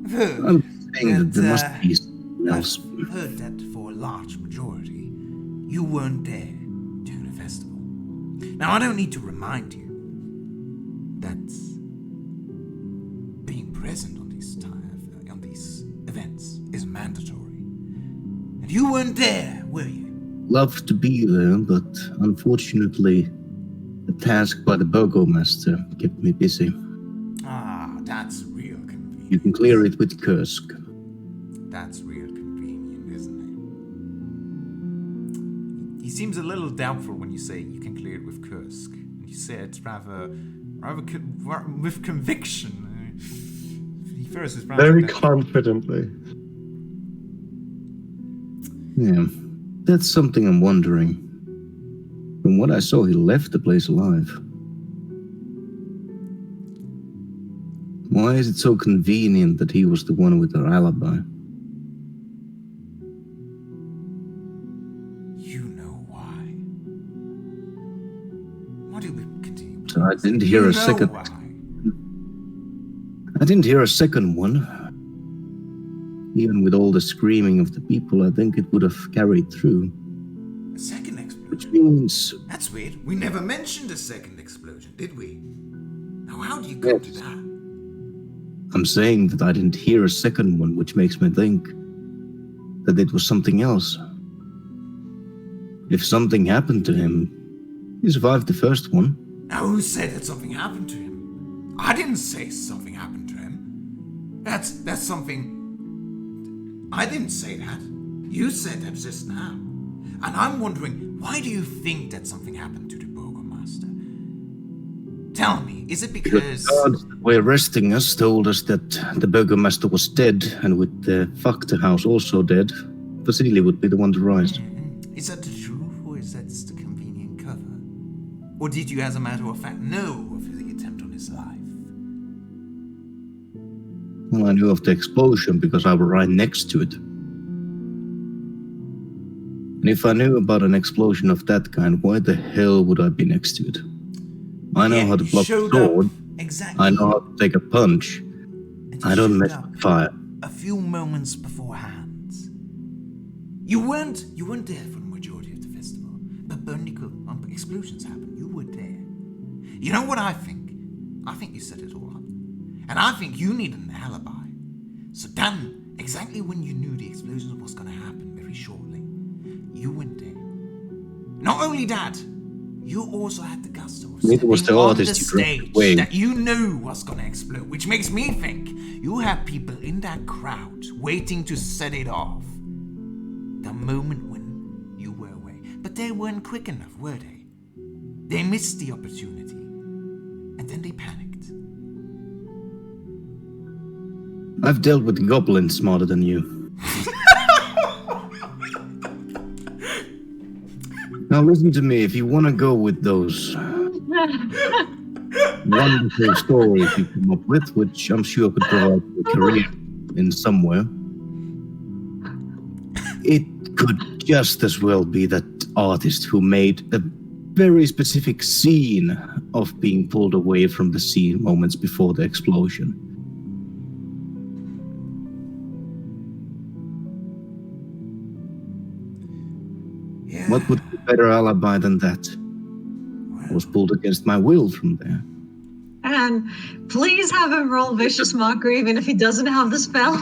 I've heard I'm saying that there must be something else. I've heard that for a large majority, you weren't there during the festival. Now, I don't need to remind you that being present on these events is mandatory. And you weren't there, were you? Love to be there, but unfortunately, the task by the burgomaster kept me busy. Ah, that's real convenient. You can clear it with Kursk. That's real convenient, isn't it? He seems a little doubtful when you say you can clear it with Kursk. And you say it rather with conviction. He first is rather Very doubtful. confidently. Yeah, that's something I'm wondering. From what I saw, he left the place alive. Why is it so convenient that he was the one with our alibi? You know why. Why do we continue? So I didn't hear a second. Why. I didn't hear a second one. Even with all the screaming of the people, I think it would have carried through. A second explosion? Which means... That's weird. We never mentioned a second explosion, did we? Now how do you come to that? I'm saying that I didn't hear a second one, which makes me think that it was something else. If something happened to him, he survived the first one. Now who said that something happened to him? I didn't say something happened to him. That's something... I didn't say that. You said that just now. And I'm wondering, why do you think that something happened to the burgomaster? Tell me, is it because... The guards that were arresting us told us that the burgomaster was dead, and with the Fakta house also dead, Vasily would be the one to rise. Is that the truth, or is that just a convenient cover? Or did you, as a matter of fact, know of the attempt on his life? Well, I knew of the explosion because I was right next to it. And if I knew about an explosion of that kind, why the hell would I be next to it? I know how to block a sword. Exactly. I know how to take a punch. I don't mess with fire. A few moments beforehand. You weren't there for the majority of the festival. But explosions happened. You were there. You know what I think? I think you set it all up. And I think you need an alibi. So then, exactly when you knew the explosion was going to happen very shortly, you went there. Not only that, you also had the gusto of It was the on the artist you stage away. that you knew was going to explode, which makes me think you have people in that crowd waiting to set it off the moment when you were away. But they weren't quick enough, were they? They missed the opportunity, and then they panicked. I've dealt with goblins smarter than you. Now listen to me, if you want to go with those wonderful stories you come up with, which I'm sure could provide a career in somewhere, it could just as well be that artist who made a very specific scene of being pulled away from the scene moments before the explosion. Yeah. What would be a better alibi than that? I was pulled against my will from there. And please have him roll vicious mockery even if he doesn't have the spell.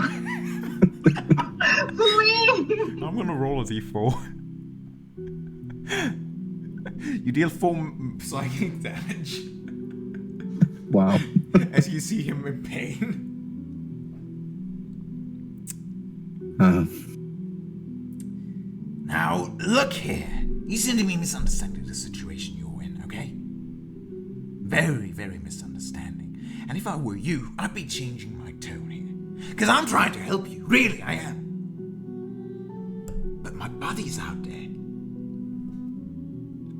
Please. I'm gonna roll a d4. You deal 4 psychic damage Wow. as you see him in pain. Now, look here. You seem to be misunderstanding the situation you're in, okay? Very, very misunderstanding. And if I were you, I'd be changing my tone here. Because I'm trying to help you. Really, I am. But my buddies out there,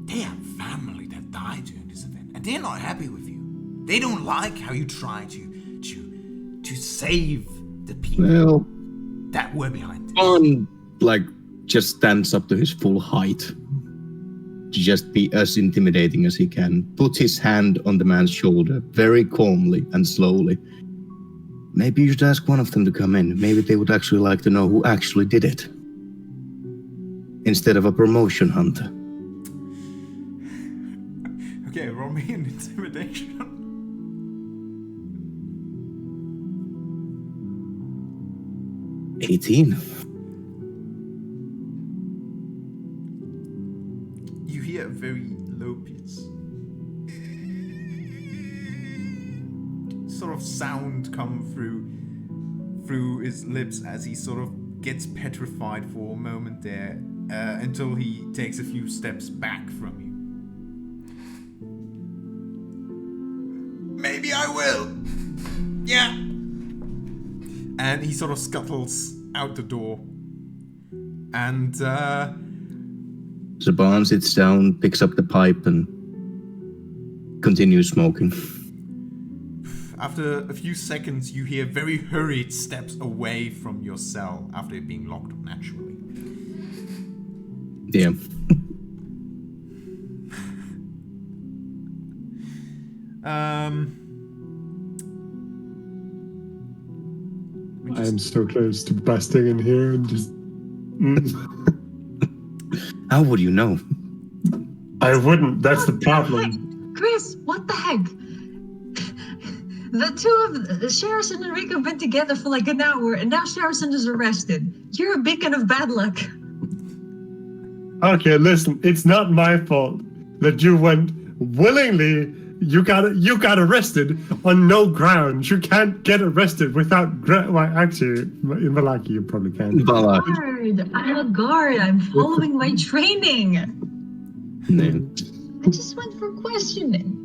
they have family that died during this event. And they're not happy with you. They don't like how you try to save the people Well, that were behind this. Bond, just stands up to his full height. To just be as intimidating as he can. Puts his hand on the man's shoulder, very calmly and slowly. Maybe you should ask one of them to come in. Maybe they would actually like to know who actually did it. Instead of a promotion hunter. Okay, roll me an intimidation. 18. you hear a very low pitch sort of sound come through his lips as he sort of gets petrified for a moment there, until he takes a few steps back from you. Maybe I will. Yeah. And he sort of scuttles out the door. And Saban sits down, picks up the pipe, and continues smoking. after a few seconds, you hear very hurried steps away from your cell after it being locked naturally. Yeah. I am so close to busting in here and just. How would you know? I wouldn't. That's the problem. Heck? Chris, what the heck? The two of Sherrison and Rico have been together for like an hour, and now Sherrison is arrested. You're a beacon of bad luck. Okay, listen. It's not my fault that you went willingly. You got arrested on no grounds. You can't get arrested without. Well, actually, in Valaki, you probably can. Valaki. Guard. I'm a guard. I'm following my training. No. I just went for questioning.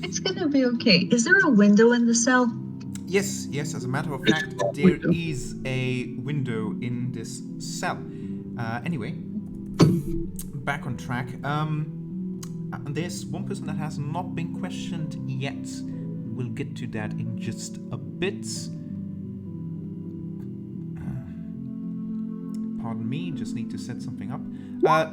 It's gonna be okay. Is there a window in the cell? Yes, as a matter of fact, there is a window in this cell. Anyway, back on track. There's one person that has not been questioned yet. We'll get to that in just a bit. Pardon me, just need to set something up.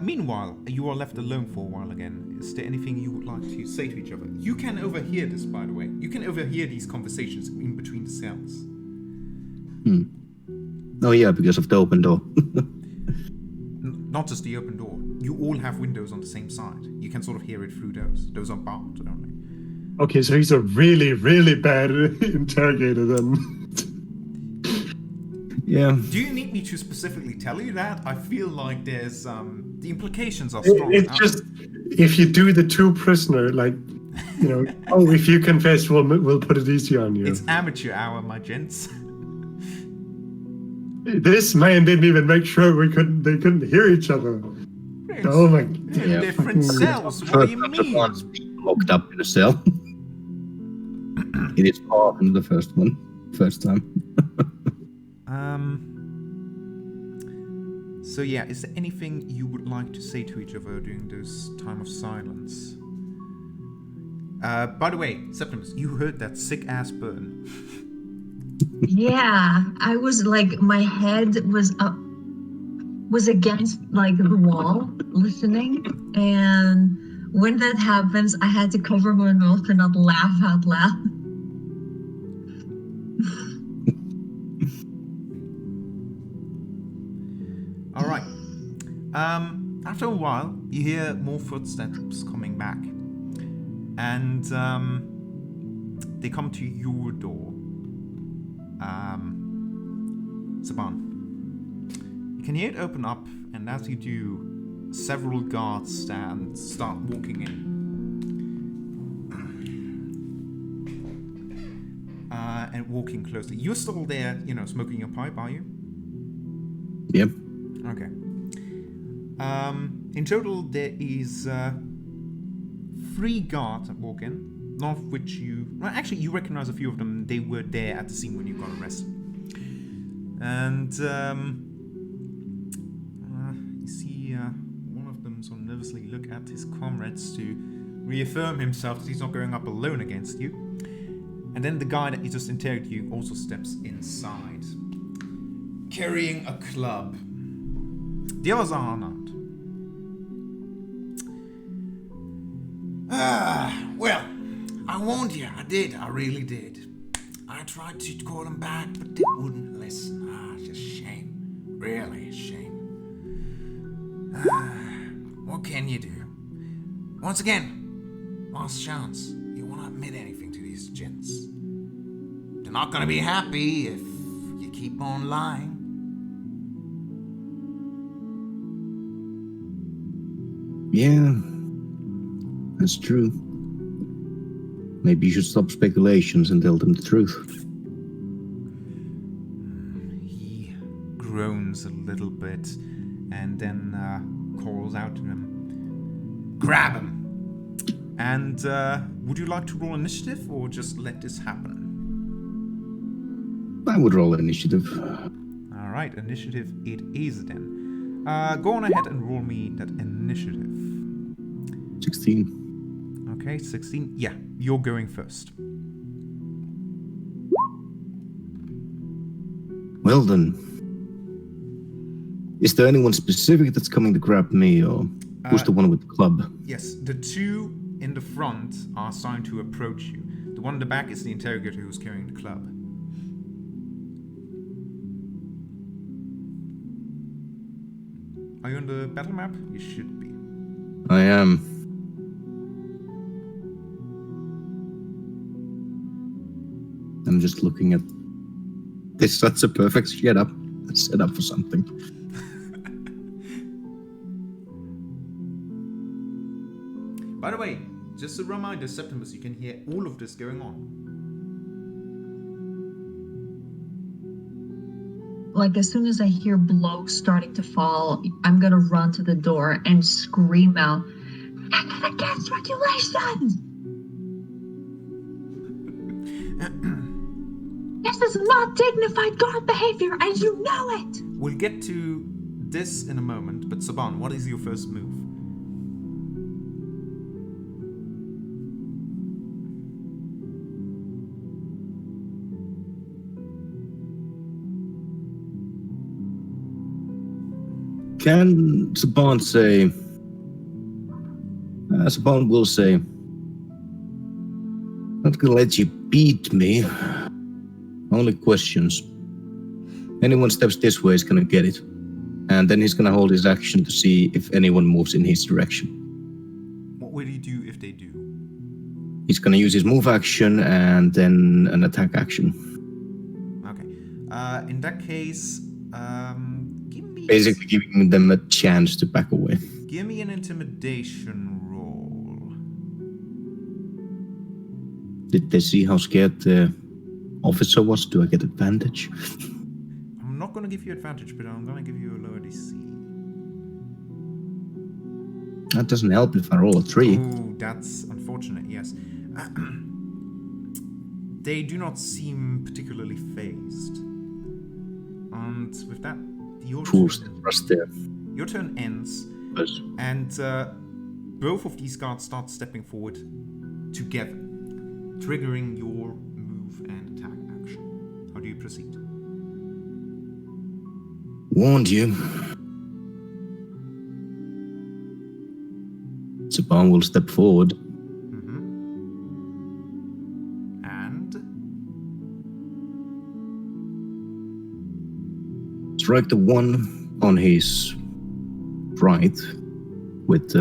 Meanwhile, you are left alone for a while again. Is there anything you would like to say to each other? You can overhear this, by the way. You can overhear these conversations in between the cells. Oh yeah, because of the open door. Not just the open door. You all have windows on the same side. You can sort of hear it through those. Those are barred only. Okay, so he's a really, really bad interrogator then. Yeah. Do you need me to specifically tell you that? I feel like there's the implications are strong. It's just if you do the two prisoner, like, you know, oh, if you confess, we'll put it easy on you. It's amateur hour, my gents. This man didn't even make sure they couldn't hear each other. Oh my! They're different cells. What do you mean? One's locked up in a cell. It is far from the first time. So yeah, is there anything you would like to say to each other during this time of silence? By the way, Septimus, you heard that sick ass burn. Yeah, I was like, my head was against like the wall, listening, and when that happens, I had to cover my mouth and not laugh out loud. All right. After a while, you hear more footsteps coming back, and they come to your door. Saban. You can hear it open up, and as you do, several guards start walking in. And walking closely. You're still there, smoking your pipe, are you? Yep. Okay. In total, there is 3 guards that walk in, none of which you recognize a few of them. They were there at the scene when you got arrested. And you see one of them sort of nervously look at his comrades to reaffirm himself that he's not going up alone against you. And then the guy that you just interrogated you also steps inside, carrying a club. The others are unarmed. Well, I warned you. I did. I really did. I tried to call them back, but they wouldn't listen. Just shame. Really a shame. What can you do? Once again, last chance. You want to admit anything to these gents. They're not going to be happy if you keep on lying. Yeah, that's true. Maybe you should stop speculations and tell them the truth. He groans a little bit and then calls out to him, "Grab him!" And would you like to roll initiative or just let this happen? I would roll initiative. Alright, initiative it is then. Go on ahead and roll me that initiative. 16. Okay, 16. Yeah, you're going first. Well then. Is there anyone specific that's coming to grab me, or who's the one with the club? Yes, the two in the front are starting to approach you. The one in the back is the interrogator who's carrying the club. Are you on the battle map? You should be. I am. I'm just looking at this. That's a perfect setup. That's set up for something. By the way, just a reminder, Septimus, you can hear all of this going on. Like, as soon as I hear blows starting to fall, I'm gonna run to the door and scream out, "This is against regulations! This is not dignified guard behavior, and you know it!" We'll get to this in a moment, but Saban, what is your first move? Can Saban say... Saban will say, "Not gonna let you beat me. Only questions. Anyone steps this way is gonna get it." And then he's gonna hold his action to see if anyone moves in his direction. What will you do if they do? He's gonna use his move action and then an attack action. Okay. In that case, give me... Basically giving them a chance to back away. Give me an intimidation roll. Did they see how scared the officer was? Do I get advantage? I'm not going to give you advantage, but I'm going to give you a lower DC. That doesn't help if I roll a 3. Oh, that's unfortunate, yes. They do not seem particularly phased. And with that, your turn ends, Yes. and both of these guards start stepping forward together, triggering your move and attack action. How do you proceed? Warned you. Saban will step forward. And Strike the one on his right with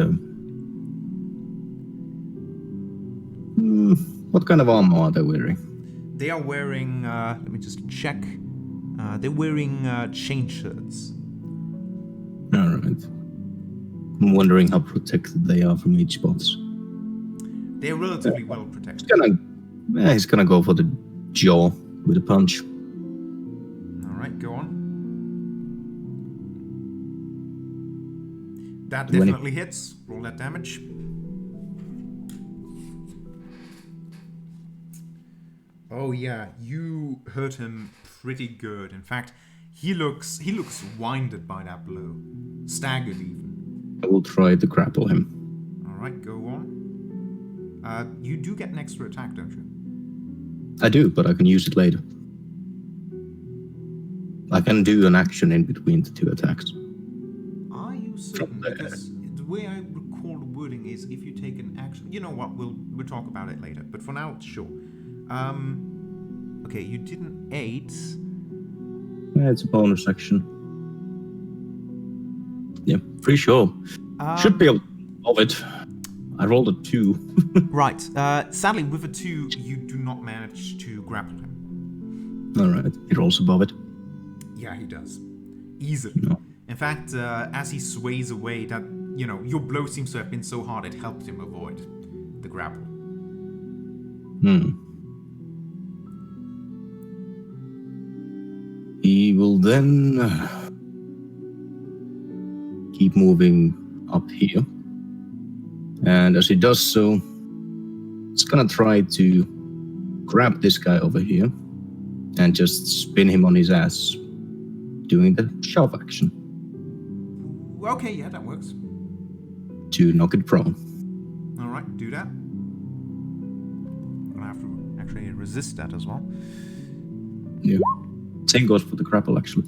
what kind of armor are they wearing? they are wearing, let me just check. They're wearing chain shirts. Alright. I'm wondering how protected they are from each boss. They're relatively well protected. He's gonna go for the jaw with a punch. Alright, go on. That Do any- definitely hits. Roll that damage. Oh yeah, you hurt him pretty good. In fact, he looks winded by that blow. Staggered even. I will try to grapple him. Alright, go on. You do get an extra attack, don't you? I do, but I can use it later. I can do an action in between the two attacks. Are you certain? Because the way I recall the wording is if you take an action. You know what? We'll talk about it later. But for now, sure. Okay, you did an 8. Yeah, it's a bonus action. Yeah, pretty sure. Should be able to solve it. I rolled a 2. Right. Sadly, with a 2, you do not manage to grapple him. Alright, he rolls above it. Yeah, he does. Easily. No. In fact, as he sways away, that your blow seems to have been so hard it helped him avoid the grapple. He will then keep moving up here. And as he does so, it's gonna try to grab this guy over here and just spin him on his ass, doing the shove action Okay, yeah, that works. to knock it prone. All right, do that. I'll have to actually resist that as well. Yeah. Same goes for the grapple, actually.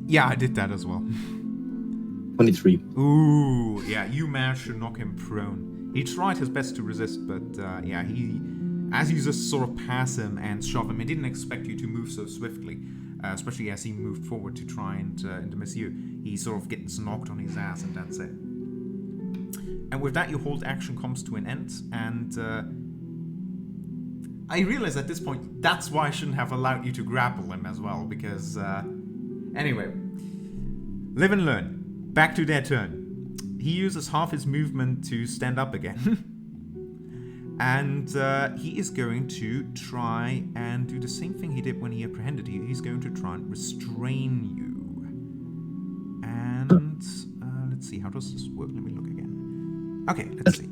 Yeah, I did that as well. 23. Ooh, yeah, you managed to knock him prone. He tried his best to resist, but as you just sort of pass him and shove him, he didn't expect you to move so swiftly, especially as he moved forward to try and miss you. He sort of gets knocked on his ass, and that's it. And with that, your hold action comes to an end, and I realize at this point, that's why I shouldn't have allowed you to grapple him as well, because, anyway. Live and learn. Back to their turn. He uses half his movement to stand up again. And he is going to try and do the same thing he did when he apprehended you. He's going to try and restrain you. And let's see, how does this work? Let me look again. Okay, let's see.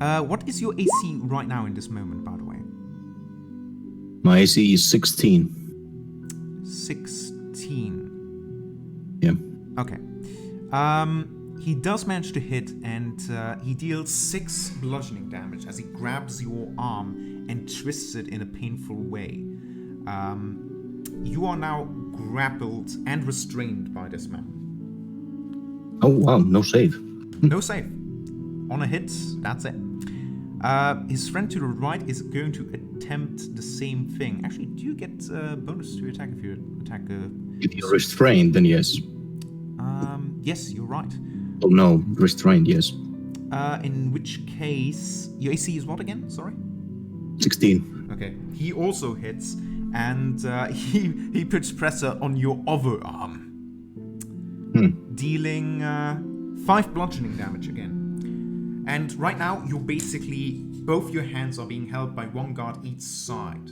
What is your AC right now in this moment, by the way? My AC is 16. 16. Yeah. Okay. He does manage to hit, and he deals 6 bludgeoning damage as he grabs your arm and twists it in a painful way. You are now grappled and restrained by this man. Oh, wow. No save. No save. On a hit, that's it. His friend to the right is going to attempt the same thing. Actually, do you get a bonus to attack if you attack a... If you're restrained, then yes. Yes, you're right. Oh, no. Restrained, yes. In which case... Your AC is what again? Sorry? 16. Okay. He also hits, and he puts pressure on your other arm. Dealing 5 bludgeoning damage again. And right now, you're basically... Both your hands are being held by one guard each side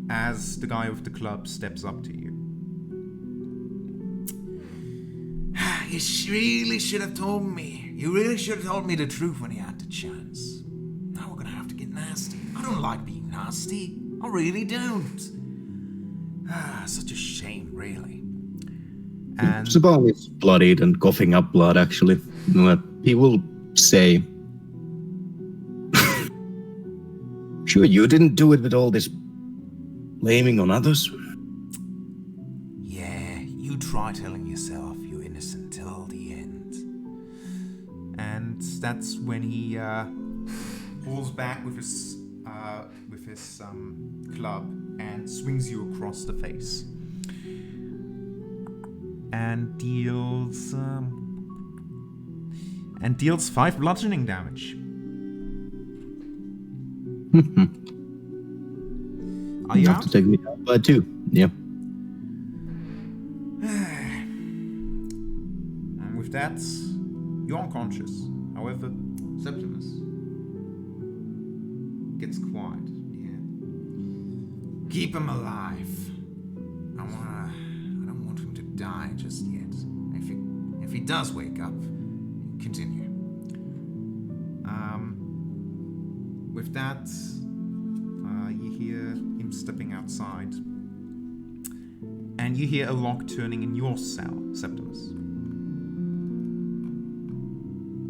as the guy with the club steps up to you. You really should have told me. You really should have told me the truth when you had the chance. Now we're gonna have to get nasty. I don't like being nasty. I really don't. Such a shame, really. And Saban is bloodied and coughing up blood, actually. He will say, sure, you didn't do it with all this blaming on others? Yeah, you try telling yourself you're innocent till the end. And that's when he pulls back with his club and swings you across the face. And deals 5 bludgeoning damage. Are you You out? have to take me out by 2. Yeah. And with that, you're unconscious. However, Septimus gets quiet. Yeah. Keep him alive. I don't want him to die just yet. If he does wake up, continue. With that, you hear him stepping outside, and you hear a lock turning in your cell, Septimus.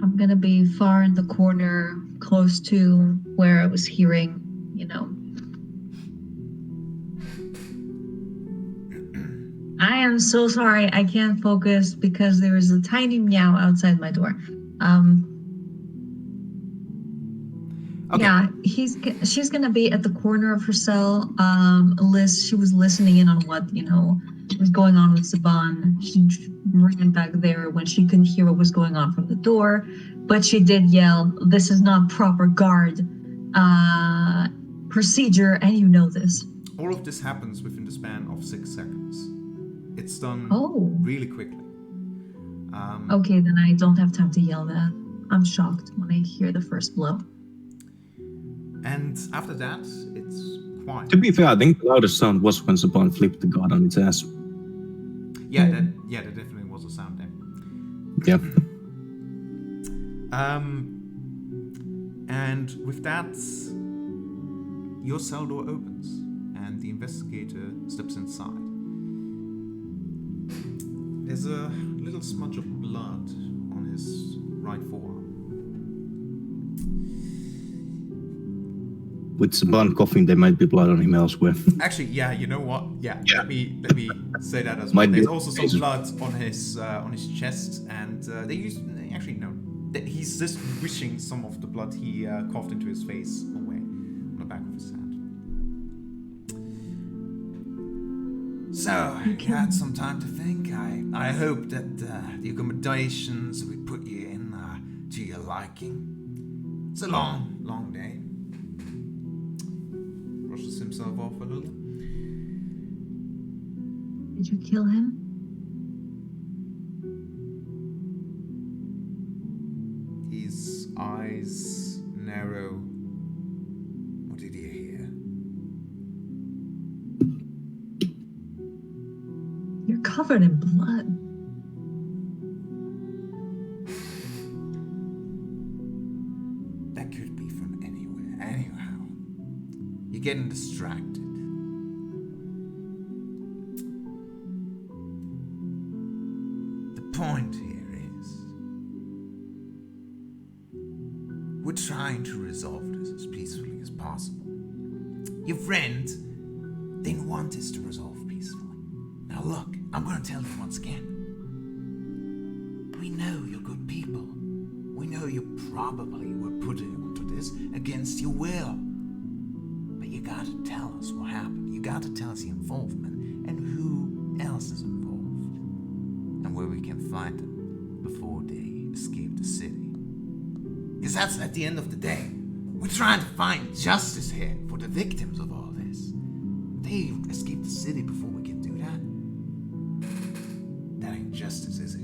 I'm gonna be far in the corner, close to where I was hearing, I am so sorry, I can't focus because there is a tiny meow outside my door. Okay. Yeah, she's gonna be at the corner of her cell. She was listening in on what was going on with Saban. She ran back there when she couldn't hear what was going on from the door, but she did yell, "This is not proper guard procedure," and you know this. All of this happens within the span of 6 seconds. It's done Oh. really quickly. Okay, then I don't have time to yell that. I'm shocked when I hear the first blow. And after that, it's quiet. To be fair, I think the loudest sound was when Saban flipped the guard on its ass. Yeah, that definitely was a sound there. Yeah. And with that, your cell door opens, and the investigator steps inside. There's a little smudge of blood on his right forearm. With Saban coughing, there might be blood on him elsewhere. Actually, yeah, you know what? Yeah, Yeah. let me say that as well. Might be. There's also some blood on his chest, and he's just wishing some of the blood he coughed into his face away on the back of his hand. So, you had some time to think. I hope that the accommodations we put you in are to your liking. It's a long, long day. Brushes himself off a little. Did you kill him? His eyes narrow. What did you hear? You're covered in blood. That could be from anywhere. Anyhow, you're getting distracted. The point here is, we're trying to resolve this as peacefully as possible. Your friend didn't want this to resolve peacefully. Now look, I'm gonna tell you once again. We know you're good people. We know you probably were put into this against your will. But you gotta tell us what happened. You gotta tell us the involvement and who else is involved. And where we can find them before they escape the city. Because that's at the end of the day. We're trying to find justice here for the victims of all this. They escape the city before we can do that. That ain't justice, is it?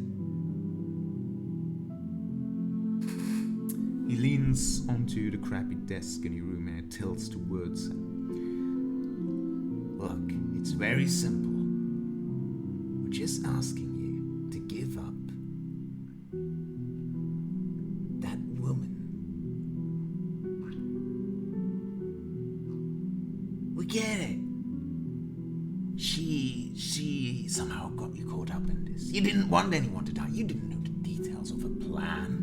He leans onto the crappy desk in your room and tilts towards him. Look, it's very simple. We're just asking you to give up that woman. We get it. She somehow got you caught up in this. You didn't want anyone to die. You didn't know the details of a plan.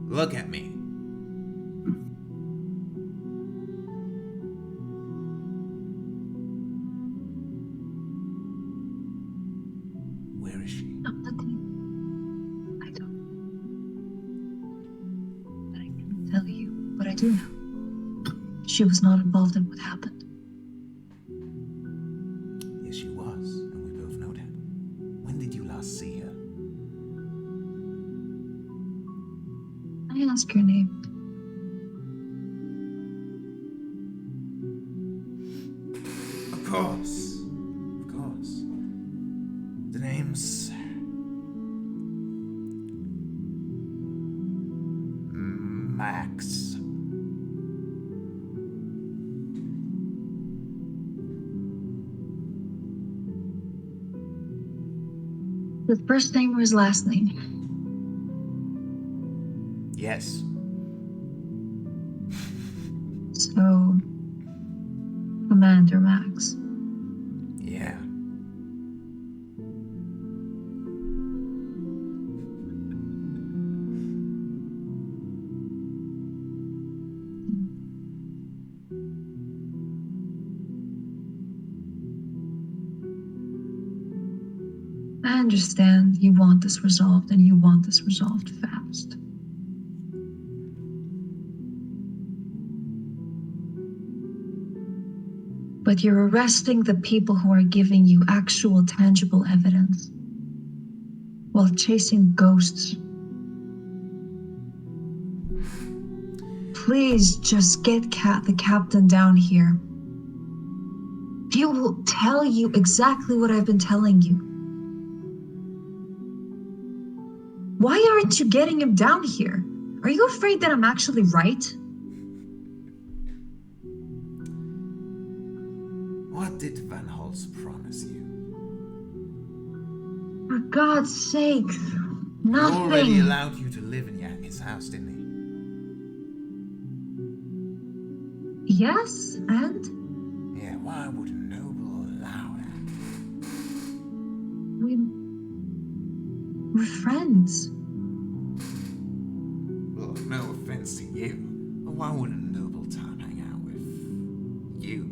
Look at me. Where is she? I'm looking. I don't. But I can't tell you. But I do know. She was not involved in what happened. Yes, she was, and we both know that. When did you last see her? I ask your name. Of course. The name's Max. The first name or his last name? Yes. So, Commander Max. Yeah. I understand you want this resolved and you want this resolved fast. But you're arresting the people who are giving you actual tangible evidence while chasing ghosts. Please just get the captain down here He will tell you exactly what I've been telling you. Why aren't you getting him down here? Are you afraid that I'm actually right? What did Van Holst promise you? For God's sake, He already nothing. allowed you to live in his house, didn't Yes, and? he? Yeah, why would a noble allow that? We're friends. Well, no offense to you, but why would a noble type hang out with you?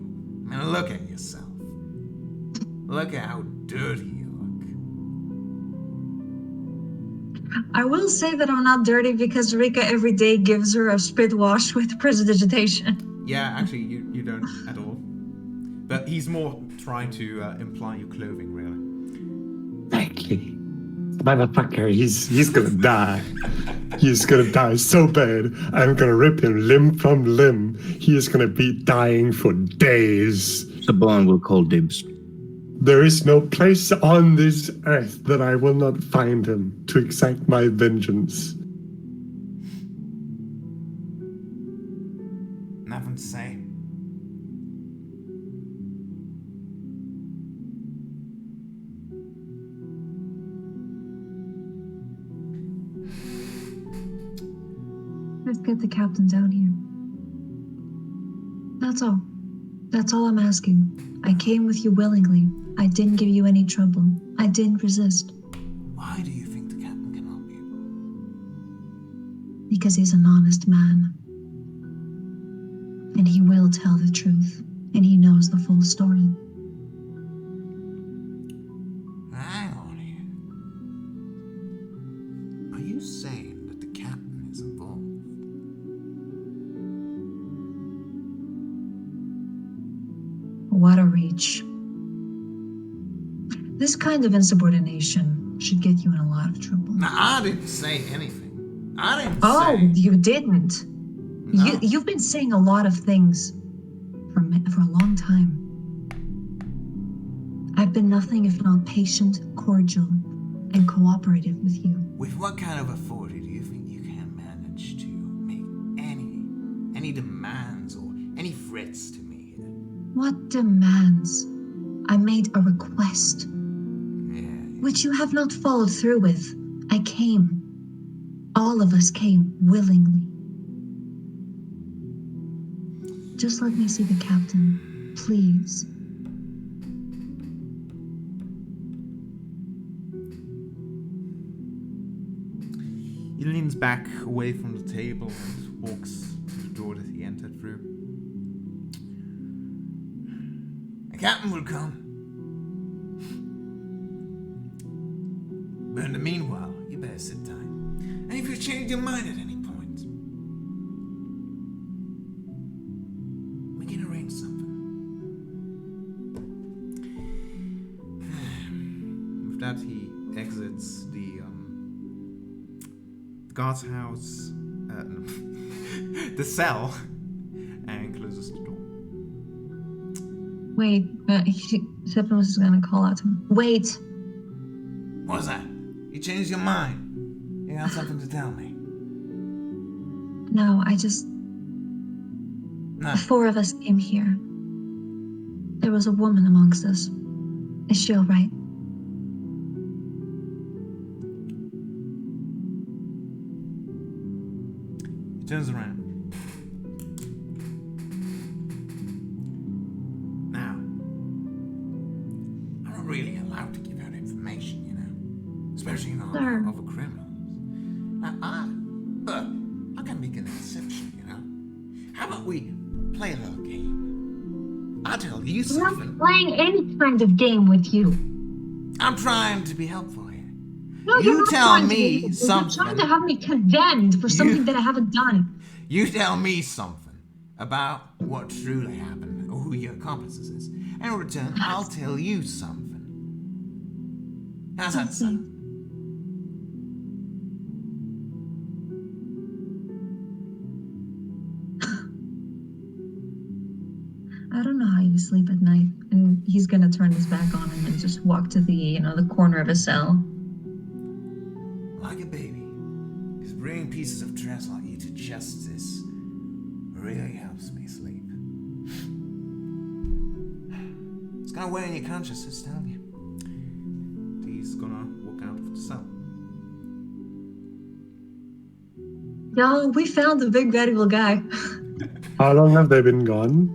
I mean, look at yourself. Look at how dirty you look. I will say that I'm not dirty because Rika every day gives her a spit wash with prestidigitation. Yeah, actually, you don't at all. But he's more trying to imply your clothing, really. Exactly. Motherfucker, he's gonna die. He's gonna die so bad. I'm gonna rip him limb from limb. He is gonna be dying for days. Saban will call dibs. There is no place on this earth that I will not find him to exact my vengeance. Nothing to say. Let's get the captain down here. That's all. That's all I'm asking. I came with you willingly. I didn't give you any trouble. I didn't resist. Why do you think the captain can help you? Because he's an honest man. And he will tell the truth. And he knows the full story. Hang on here. Are you saying that the captain is involved? What a reach. This kind of insubordination should get you in a lot of trouble. Now, I didn't say anything. I didn't Oh, say... you didn't. No. You've been saying a lot of things for a long time. I've been nothing if not patient, cordial, and cooperative with you. With what kind of authority do you think you can manage to make any demands or any threats to me? What demands? I made a request, Yeah. which you have not followed through with. I came. All of us came willingly. Just let me see the captain, please. He leans back away from the table and walks to the door that he entered through. The captain will come. But in the meanwhile, you better sit tight. And if you change your mind at any point, we can arrange something. With that, he exits the guard's house, no, the cell, and closes the door. Wait, Septimus is gonna call out to him. Wait! What was that? You changed your mind. You got something to tell me. No, I just... No. The four of us came here. There was a woman amongst us. Is she all right? He turns around. Now, I'm not really allowed to give out information, you know, especially not Sir. over criminals. Now, look, I can make an exception, you know. How about we play a little game? I'll tell you I'm not something. playing any kind of game with you. I'm trying to be helpful here. No, You you're not tell trying to me be- something. You're trying to have me condemned for something that I haven't done. You tell me something about what truly happened or who your accomplices is. And in return, I'll tell you something. How's that sound? I don't know how you sleep at night, and he's gonna turn his back on him and just walk to the the corner of his cell. Like a baby. Just bringing pieces of trash like you to justice really helps me sleep. It's gonna weigh on your consciousness, telling you. He's gonna walk out of the cell. Y'all, we found the big bad evil guy. How long have they been gone,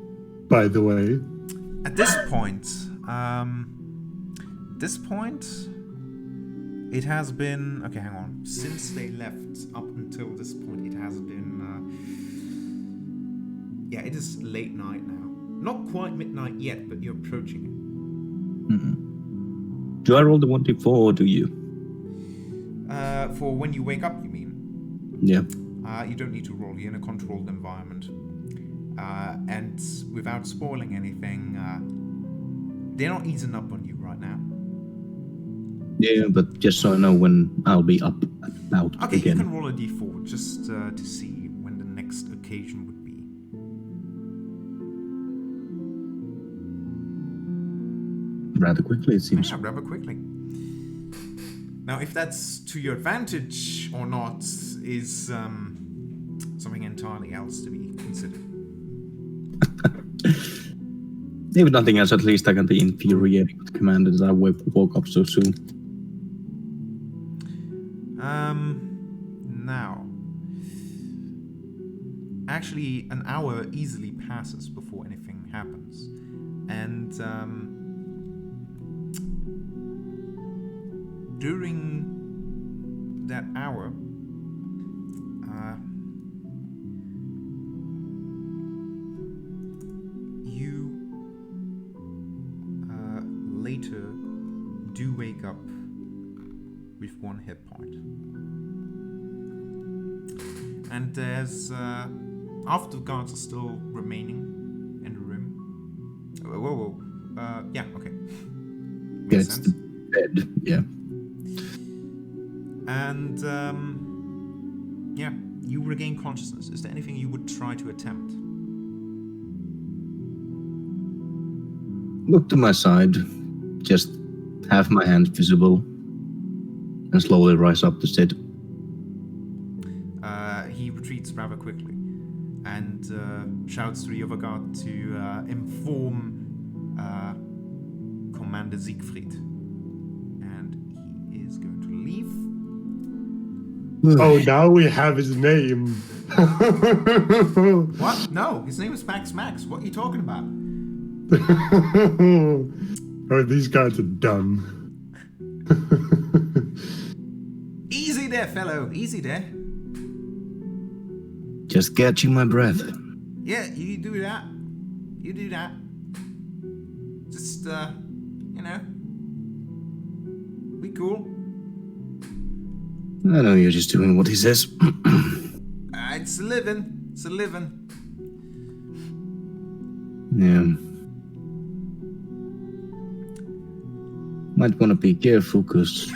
by the way? At this point, it has been... Okay, hang on. Since they left up until this point, it has been... yeah, it is late night now. Not quite midnight yet, but you're approaching it. Mm-hmm. Do I roll the 1d4 or do you? For when you wake up, you mean? Yeah. You don't need to roll. You're in a controlled environment. And without spoiling anything, they're not easing up on you right now. Yeah, but just so I know when I'll be up and about Okay, again. you can roll a d4 just to see when the next occasion would be. Rather quickly, it seems. Yeah, rather quickly. Now, if that's to your advantage or not is something entirely else to be considered. If nothing else, at least I can be infuriating with Commander that I woke up so soon. Now, actually, an hour easily passes before anything happens, and during that hour, you later do wake up with 1 hit point. And there's after the guards are still remaining in the room. Whoa. Yeah, okay. Yeah, Makes it's sense. the bed, yeah. And yeah, you regain consciousness. Is there anything you would try to attempt? Look to my side, just have my hands visible, and slowly rise up to sit. He retreats rather quickly and shouts to the other guard to inform Commander Siegfried. And he is going to leave. Oh, now we have his name. What? No, his name is Max Max. What are you talking about? Oh, these guys are dumb. Easy there, fellow. Easy there. Just catching my breath. Yeah, you do that. You do that. Just, be cool. I know you're just doing what he says. It's a living. It's a living. Yeah. Might want to be careful, because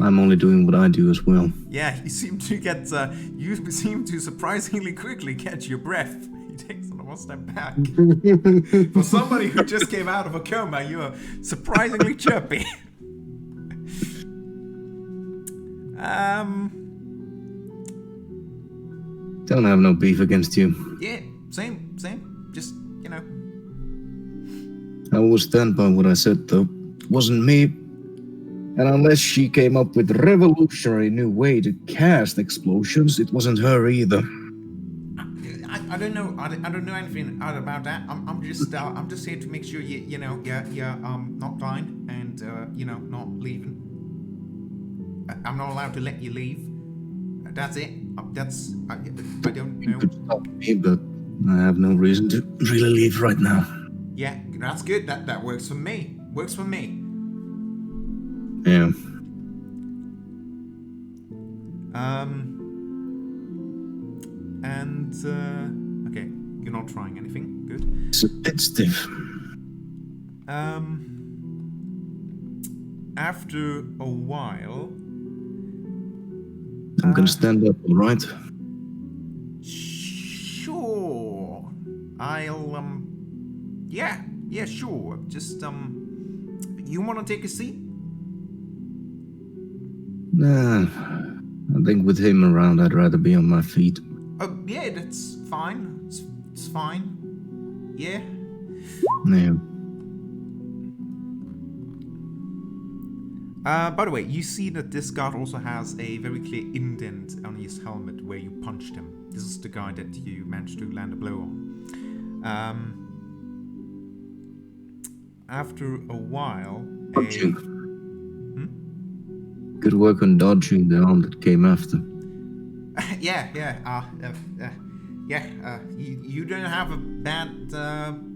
I'm only doing what I do as well. Yeah, you seem to surprisingly quickly catch your breath. He takes another step back. For somebody who just came out of a coma, you are surprisingly chirpy. Don't have no beef against you. Yeah, same. Just, I will stand by what I said, though. Wasn't me. And unless she came up with a revolutionary new way to cast explosions, it wasn't her either. I don't know. I don't know anything about that. I'm just here to make sure you're not dying and not leaving. I'm not allowed to let you leave. That's it. I don't know. You could stop me, but I have no reason to really leave right now. Yeah, that's good. That works for me. Works for me. Yeah. Okay, you're not trying anything. Good. It's a bit stiff. After a while, I'm gonna stand up, all right? sure. I'll yeah, Yeah, sure. Just, you want to take a seat? Nah, I think with him around, I'd rather be on my feet. Oh, yeah, that's fine. It's fine. Yeah. Yeah. By the way, you see that this guard also has a very clear indent on his helmet where you punched him. This is the guy that you managed to land a blow on. After a while, Dodging. Good work on dodging the arm that came after. You don't have a bad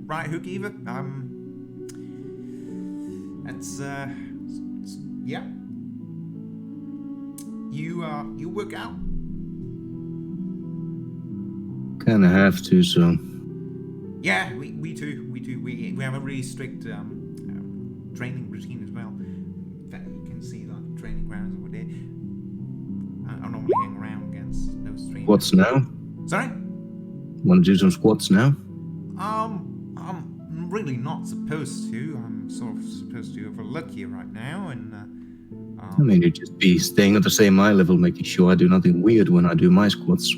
right hook either. That's yeah. You work out. Kinda have to, so. Yeah, we too. We have a really strict training routine as well. In fact, you can see the training grounds over there. I normally hang around against those trainers. Squats now? Sorry? Want to do some squats now? I'm really not supposed to. I'm sort of supposed to overlook you right now, and I mean, you'd just be staying at the same eye level, making sure I do nothing weird when I do my squats.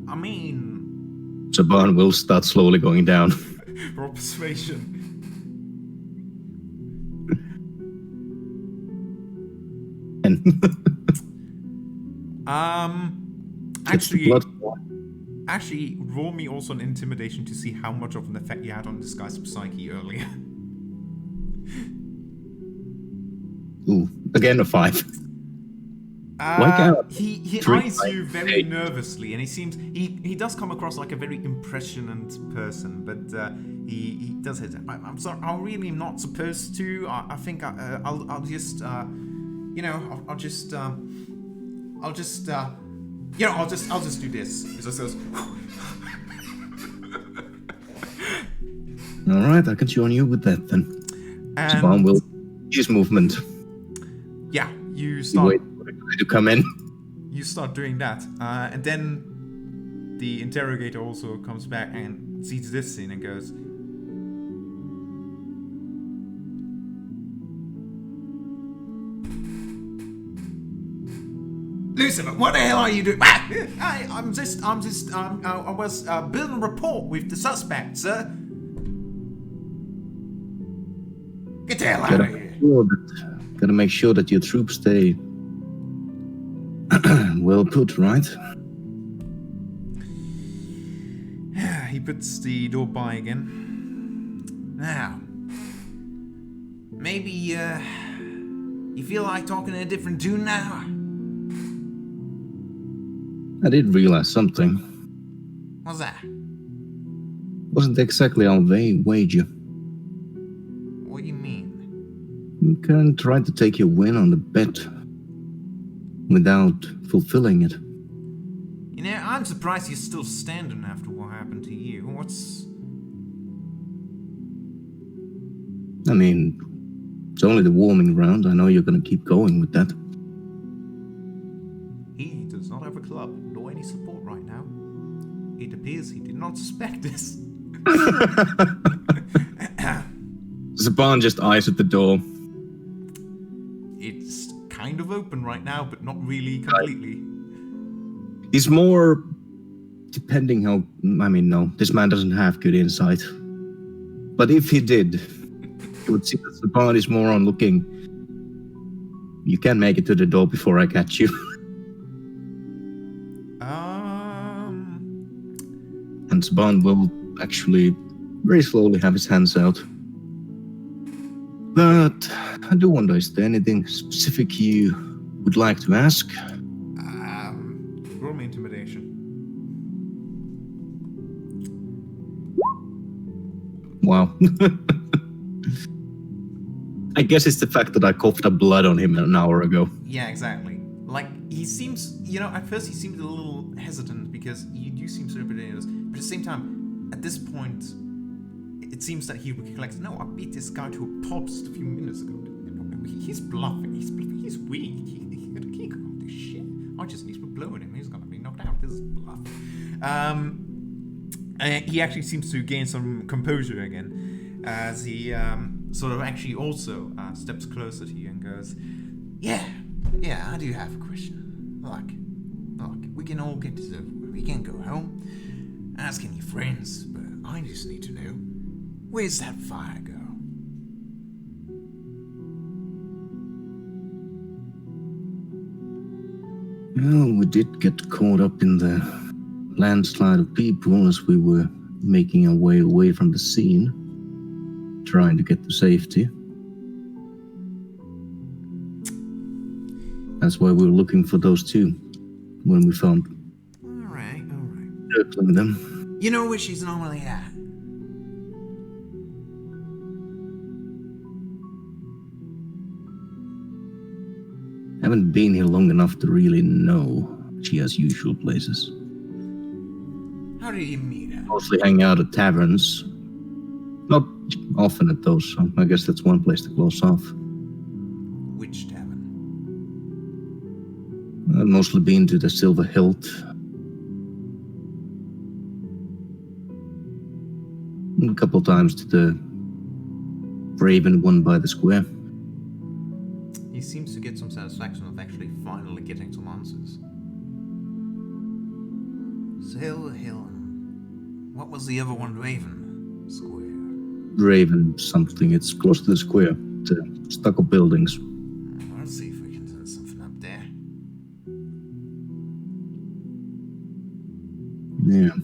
I mean, Saban will start slowly going down. raw persuasion. And actually, roll me also an intimidation to see how much of an effect you had on this guy's psyche earlier. Ooh, again a 5. He eyes you very nervously, and he does come across like a very impressionant person, but he does hesitate. I'm sorry, I really am not supposed to. I think I'll just I'll just do this. It just goes. All right, I can join you with that then. Saban will use movement. Yeah, you start. Wait for the guy to come in. You start doing that, and then the interrogator also comes back and sees this scene and goes, "Lucifer, what the hell are you doing?" I was building a rapport with the suspect, sir. Get the hell out of here. Gotta make sure that your troops stay well put, right? He puts the door by again. Now, maybe you feel like talking in a different tune now? I did realize something. What's that? Wasn't exactly our wager. What do you mean? You can't try to take your win on the bet without fulfilling it. You know, I'm surprised you're still standing after what happened to you. I mean, it's only the warming round. I know you're gonna keep going with that. He does not have a club, nor any support right now. It appears he did not suspect this. Saban just eyes at the door. It's kind of open right now, but not really completely. He's more... Depending how... I mean, no, this man doesn't have good insight. But if he did, you would see that Saban is more on looking... You can make it to the door before I catch you. And Saban will actually very slowly have his hands out. But I do wonder, is there anything specific you would like to ask? Roll me intimidation. Wow. I guess it's the fact that I coughed up blood on him an hour ago. Yeah, exactly. Like, he seems, at first he seemed a little hesitant because you do seem so ridiculous. But at the same time, at this point, it seems that he recollects, no, I beat this guy to a pulp just a few minutes ago. He's bluffing. He's weak. He can't do shit. I just need to blow at him. He's gonna be knocked out. This is bluff. He actually seems to gain some composure again. as he sort of actually also steps closer to you and goes, yeah, I do have a question. Look, we can all get this over with. We can go home, ask any friends, but I just need to know, where's that fire girl? Well, we did get caught up in the landslide of people as we were making our way away from the scene, trying to get to safety. That's why we were looking for those two when we found All right. circling them. You know where she's normally at? Haven't been here long enough to really know. She has usual places. How did you meet her? Mostly hang out at taverns. Not often at those, so I guess that's one place to close off. Which tavern? I've mostly been to the Silver Hilt. A couple times to the Raven one by the square. He seems to get some satisfaction of actually finally getting some answers. Silver Hill. What was the other one? Raven Square. Raven something. It's close to the square. The stucco buildings. Let's see if we can do something up there. Yeah.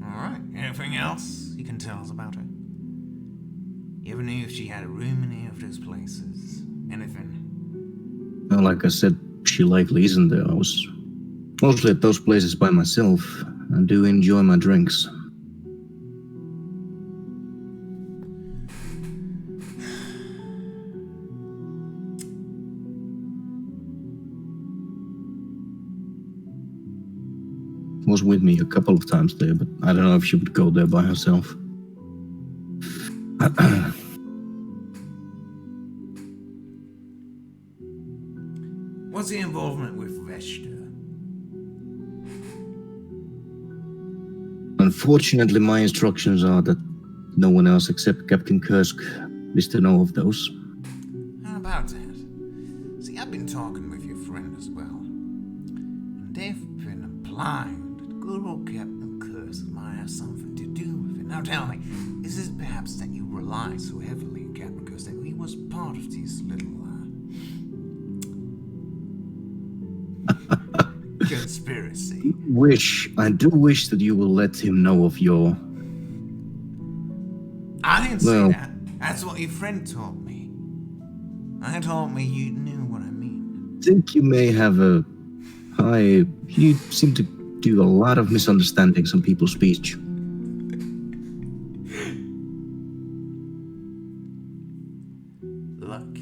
Alright, anything else you can tell us about her? You ever knew if she had a room in any of those places? Anything? Well, like I said, she likely isn't there. I was mostly at those places by myself. I do enjoy my drinks. Was with me a couple of times there, but I don't know if she would go there by herself. What's the involvement with Vesta? Unfortunately, my instructions are that no one else except Captain Kursk is to know of those. How about that? See, I've been talking with your friend as well. And they've been implying that good old Captain Kursk might have something to do with it. Now tell me, is it perhaps that you rely so heavily on Captain Kursk that he was part of these little conspiracy? I do wish that you will let him know of your... I didn't say that. That's what your friend told me. I told me you knew what I mean. I think you may have a high... You seem to do a lot of misunderstandings on people's speech. Look,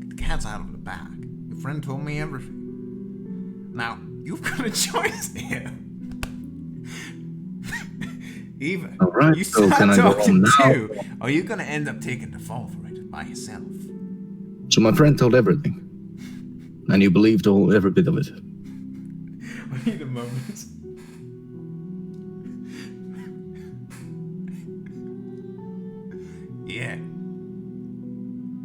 the cat's out of the bag. Your friend told me everything. Now, you've got a choice here. Either Alright, you so start can I go talking home too, or you're gonna end up taking the fall for it by yourself. So my friend told everything. And you believed every bit of it. Wait a moment. Yeah.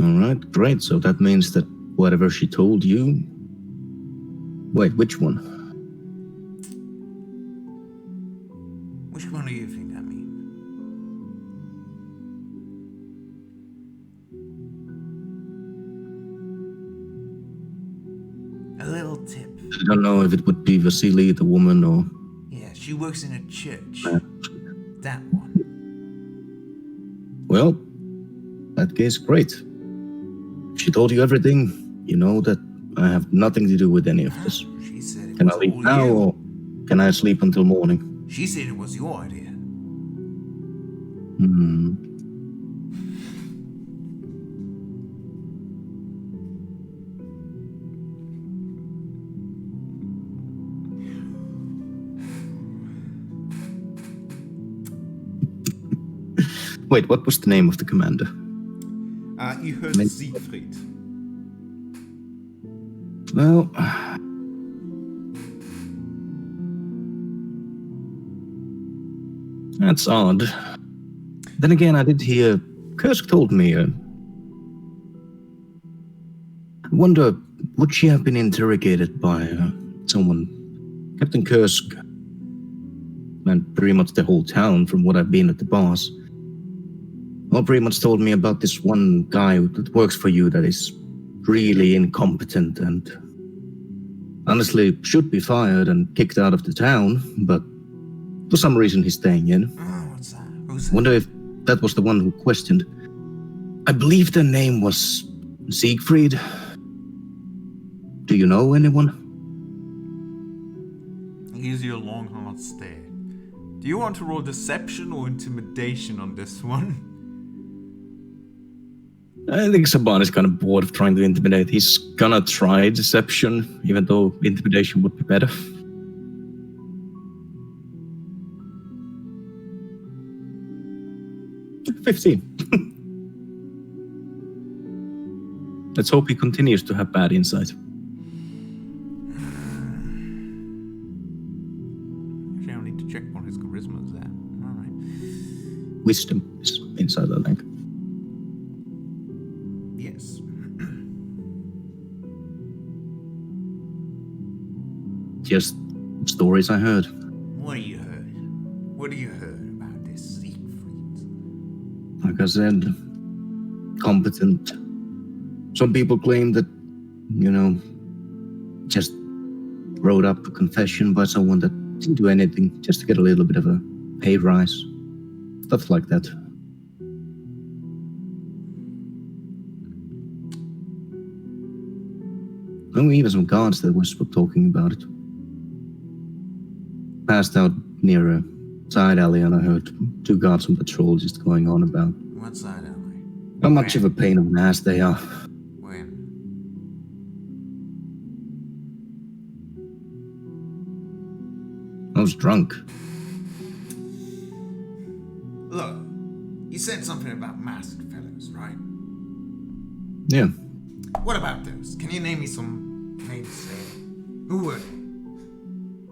Alright, great. So that means that whatever she told you... Wait, which one? Which one do you think I mean? A little tip. I don't know if it would be Vasily, the woman, or... Yeah, she works in a church. Uh, That one. Well, that case, great. If she told you everything, you know that I have nothing to do with any of this. She said it Can I was leave all now, you. or can I sleep until morning? She said it was your idea. Hmm. Wait, what was the name of the commander? You heard Men- Siegfried. Well, That's odd. Then again, I did hear Kursk told me. I wonder, would she have been interrogated by someone? Captain Kursk, and pretty much the whole town from what I've been at the bars. Well, pretty much told me about this one guy that works for you that is really incompetent and honestly should be fired and kicked out of the town, but for some reason he's staying in. Oh, what's that? Who's that? Wonder if that was the one who questioned. I believe the name was Siegfried. Do you know anyone? He gives you a long, hard stare. Do you want to roll deception or intimidation on this one? I think Saban is kind of bored of trying to intimidate. He's gonna try deception, even though intimidation would be better. $15. Let's hope he continues to have bad insight. Actually, I'll need to check what his charisma is at. Alright. Wisdom is inside, I think. Yes. Just stories I heard. What have you heard? What have you heard about this Siegfried? Like I said, competent. Some people claim that, just wrote up a confession by someone that didn't do anything just to get a little bit of a pay rise. Stuff like that. There were even some guards that were talking about it. Passed out near a side alley and I heard 2 guards on patrol just going on about What side alley? how much of a pain in the ass they are. When? I was drunk. Look, you said something about masked fellows, right? Yeah. What about those? Can you name me some names there? Who were they?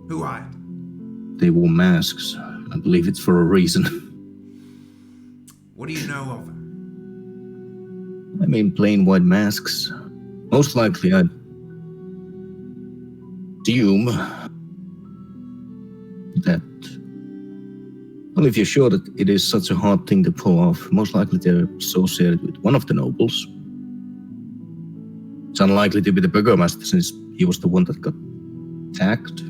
Who are they? They wore masks. I believe it's for a reason. What do you know of them? I mean, plain white masks. Most likely, I'd assume that. Well, if you're sure that it is such a hard thing to pull off, most likely they're associated with one of the nobles. It's unlikely to be the burgomaster since he was the one that got attacked.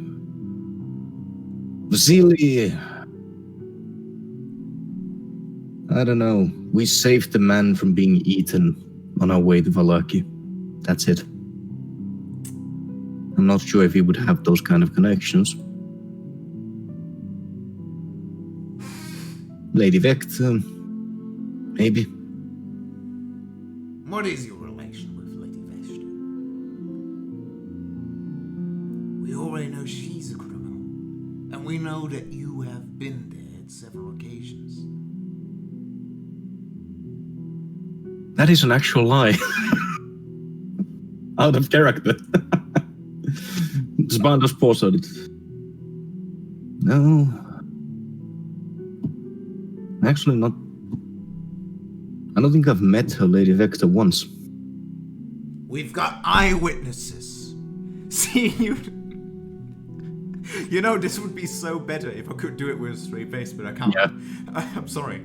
Vasily, I don't know. We saved the man from being eaten on our way to Valaki. That's it. I'm not sure if he would have those kind of connections. Lady Vector, maybe. What is your relation with Lady Vesta? We already know she's a criminal, and we know that you have been there at several occasions. That is an actual lie. Out of character. Span just paused on it. No. Actually not. I don't think I've met her, Lady Vector, once. We've got eyewitnesses. See, you know, this would be so better if I could do it with a straight face, but I can't. Yeah. I'm sorry.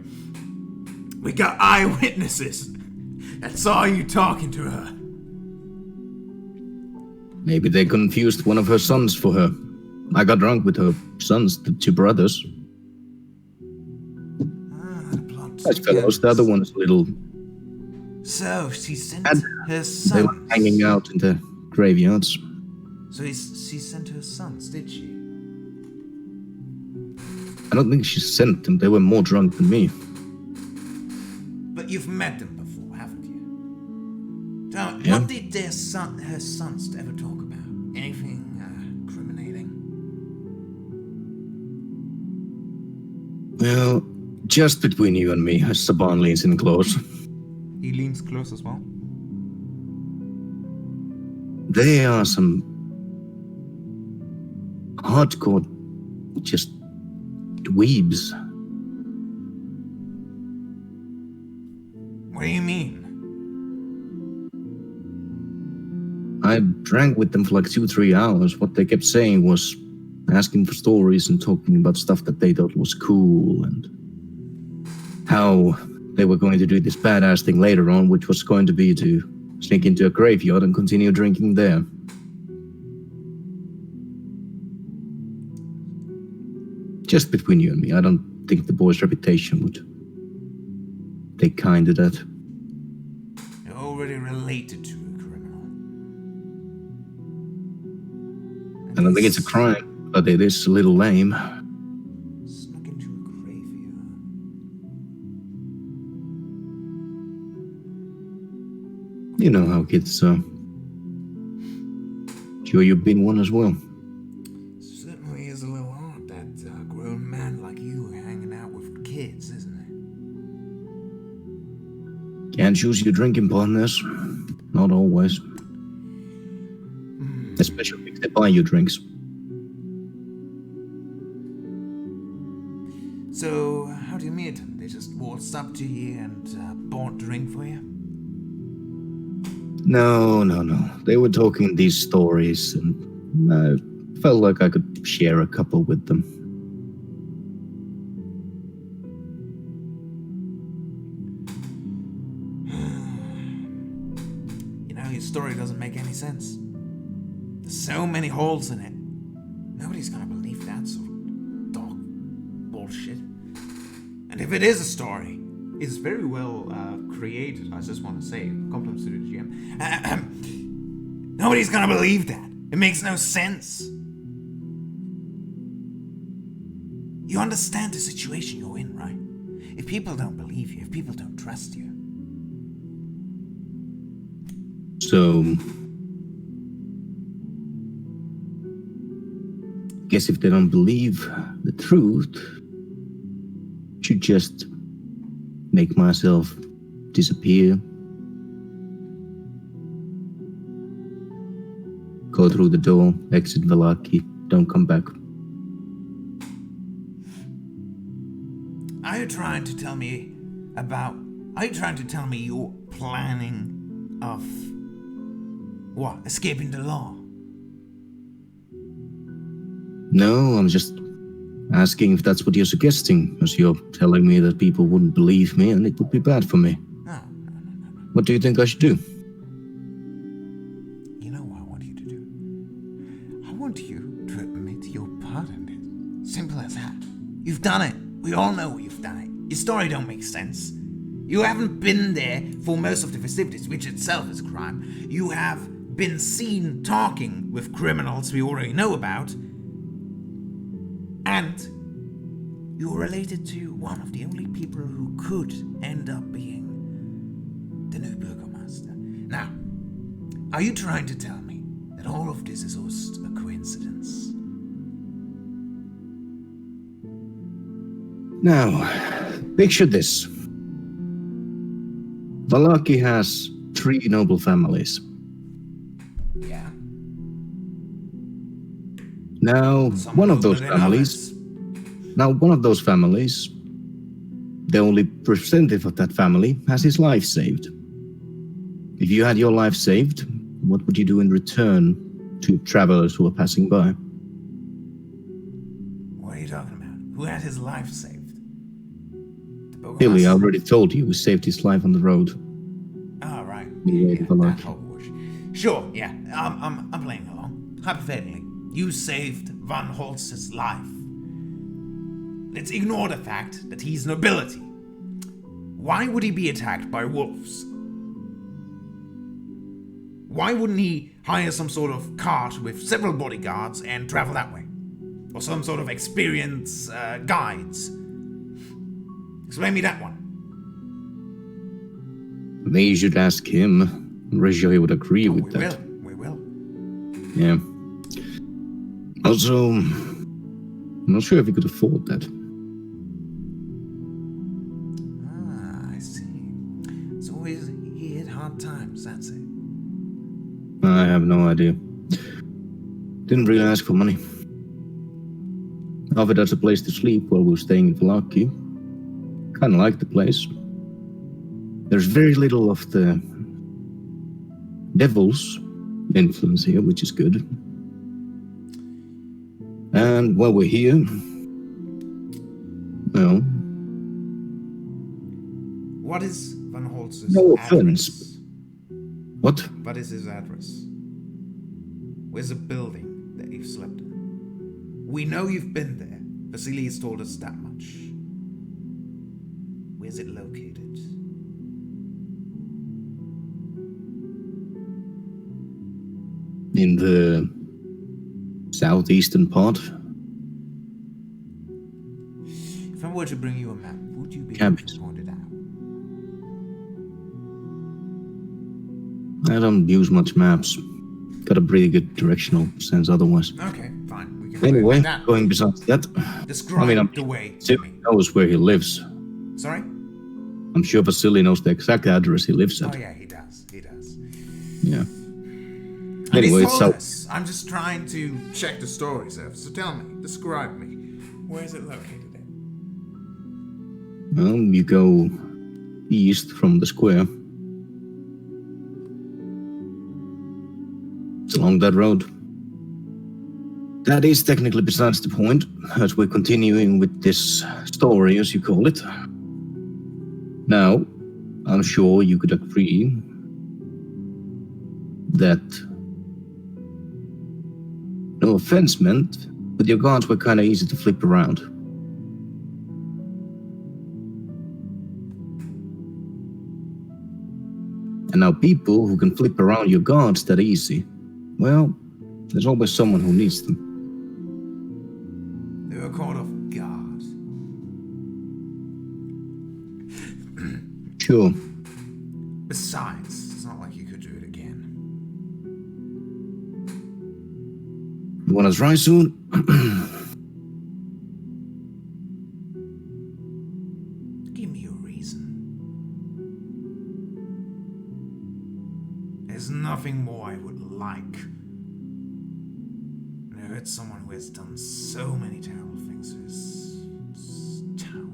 We got eyewitnesses that saw you talking to her. Maybe they confused one of her sons for her. I got drunk with her sons, the 2 brothers. The plot Nice fellows. The other one is a little. So she sent And her They sons. were hanging out in the graveyards. So she sent her sons, did she? I don't think she sent them. They were more drunk than me. But you've met them before, haven't you? So, Yeah. what did her sons ever talk about? Anything incriminating? Well, just between you and me, as Saban leans in close. He leans close as well. They are some hardcore, just dweebs. What do you mean? I drank with them for like 2-3 hours. What they kept saying was asking for stories and talking about stuff that they thought was cool and how they were going to do this badass thing later on, which was going to be to sneak into a graveyard and continue drinking there. Just between you and me, I don't think the boy's reputation would take kind to that. You're already related to a criminal. I don't think it's a crime, but it is a little lame. Snuck into a graveyard. You know how kids are. Sure, you've been one as well. Certainly is a little odd that a grown man like you hanging out with kids, isn't it? Can't choose your drinking partners. Not always. Especially if they buy you drinks. So, how do you meet them? They just waltzed up to you and bought a drink for you? No. They were talking these stories, and I felt like I could share a couple with them. You know, your story doesn't make any sense. There's so many holes in it. Nobody's gonna believe that sort of dog bullshit. And if it is a story, it's very well created. I just want to say, compliments to the GM. Nobody's gonna believe that. It makes no sense. You understand the situation you're in, right? If people don't believe you, if people don't trust you. So, guess if they don't believe the truth, should just make myself disappear. Go through the door, exit Vallaki, don't come back. Are you trying to tell me you're planning of what? Escaping the law? No, I'm just asking if that's what you're suggesting, as you're telling me that people wouldn't believe me and it would be bad for me. No. What do you think I should do? You know what I want you to do? I want you to admit your part in it. Simple as that. You've done it. We all know you've done it. Your story don't make sense. You haven't been there for most of the festivities, which itself is a crime. You have been seen talking with criminals we already know about. And you're related to one of the only people who could end up being the new Burgomaster. Now, are you trying to tell me that all of this is just a coincidence? Now, picture this. Vallaki has 3 noble families. Yeah. Now, one of those families, the only representative of that family, has his life saved. If you had your life saved, what would you do in return to travelers who are passing by? What are you talking about? Who had his life saved? Billy, I already told you, we saved his life on the road. Oh, right. Yeah, that whole bush. Sure, yeah. I'm playing along. Hypothetically, you saved Van Holz's life. Let's ignore the fact that he's nobility. Why would he be attacked by wolves? Why wouldn't he hire some sort of cart with several bodyguards and travel that way? Or some sort of experienced guides? Explain me that one. Maybe you should ask him. I'm sure he would agree with that. We will. Yeah. Also, I'm not sure if he could afford that. I see. So he hit hard times, that's it. I have no idea. Didn't really ask for money. Offered us a place to sleep while we were staying in Vallaki. Kinda liked the place. There's very little of the devil's influence here, which is good. And while we're here, well, What is Van Holtz's No address? offense. What? What is his address? Where's the building that you've slept in? We know you've been there. Vasily has told us that much. Where's it located? In the southeastern part. If I were to bring you a map, would you be able Cabbage. to point it out? I don't use much maps. Got a pretty good directional sense otherwise. Okay, fine. We can Anyway, that. going besides that, Describe I'm the way to Vasily me. knows where he lives. Sorry? I'm sure Vasily knows the exact address he lives Oh at. yeah, he does. He does. Yeah. And Anyway, he's it's told south. us. I'm just trying to check the stories there. So tell me, describe me. Where is it located at? Well, you go east from the square. It's along that road. That is technically besides the point, as we're continuing with this story, as you call it. Now, I'm sure you could agree that, no offense meant, but your guards were kind of easy to flip around. And now people who can flip around your guards that easy, well, there's always someone who needs them. They were called off guard. Sure. Besides, it's not like you could do it again. You want to try soon? Give me a reason. There's nothing more I would like. I heard someone who has done so many terrible things to this town.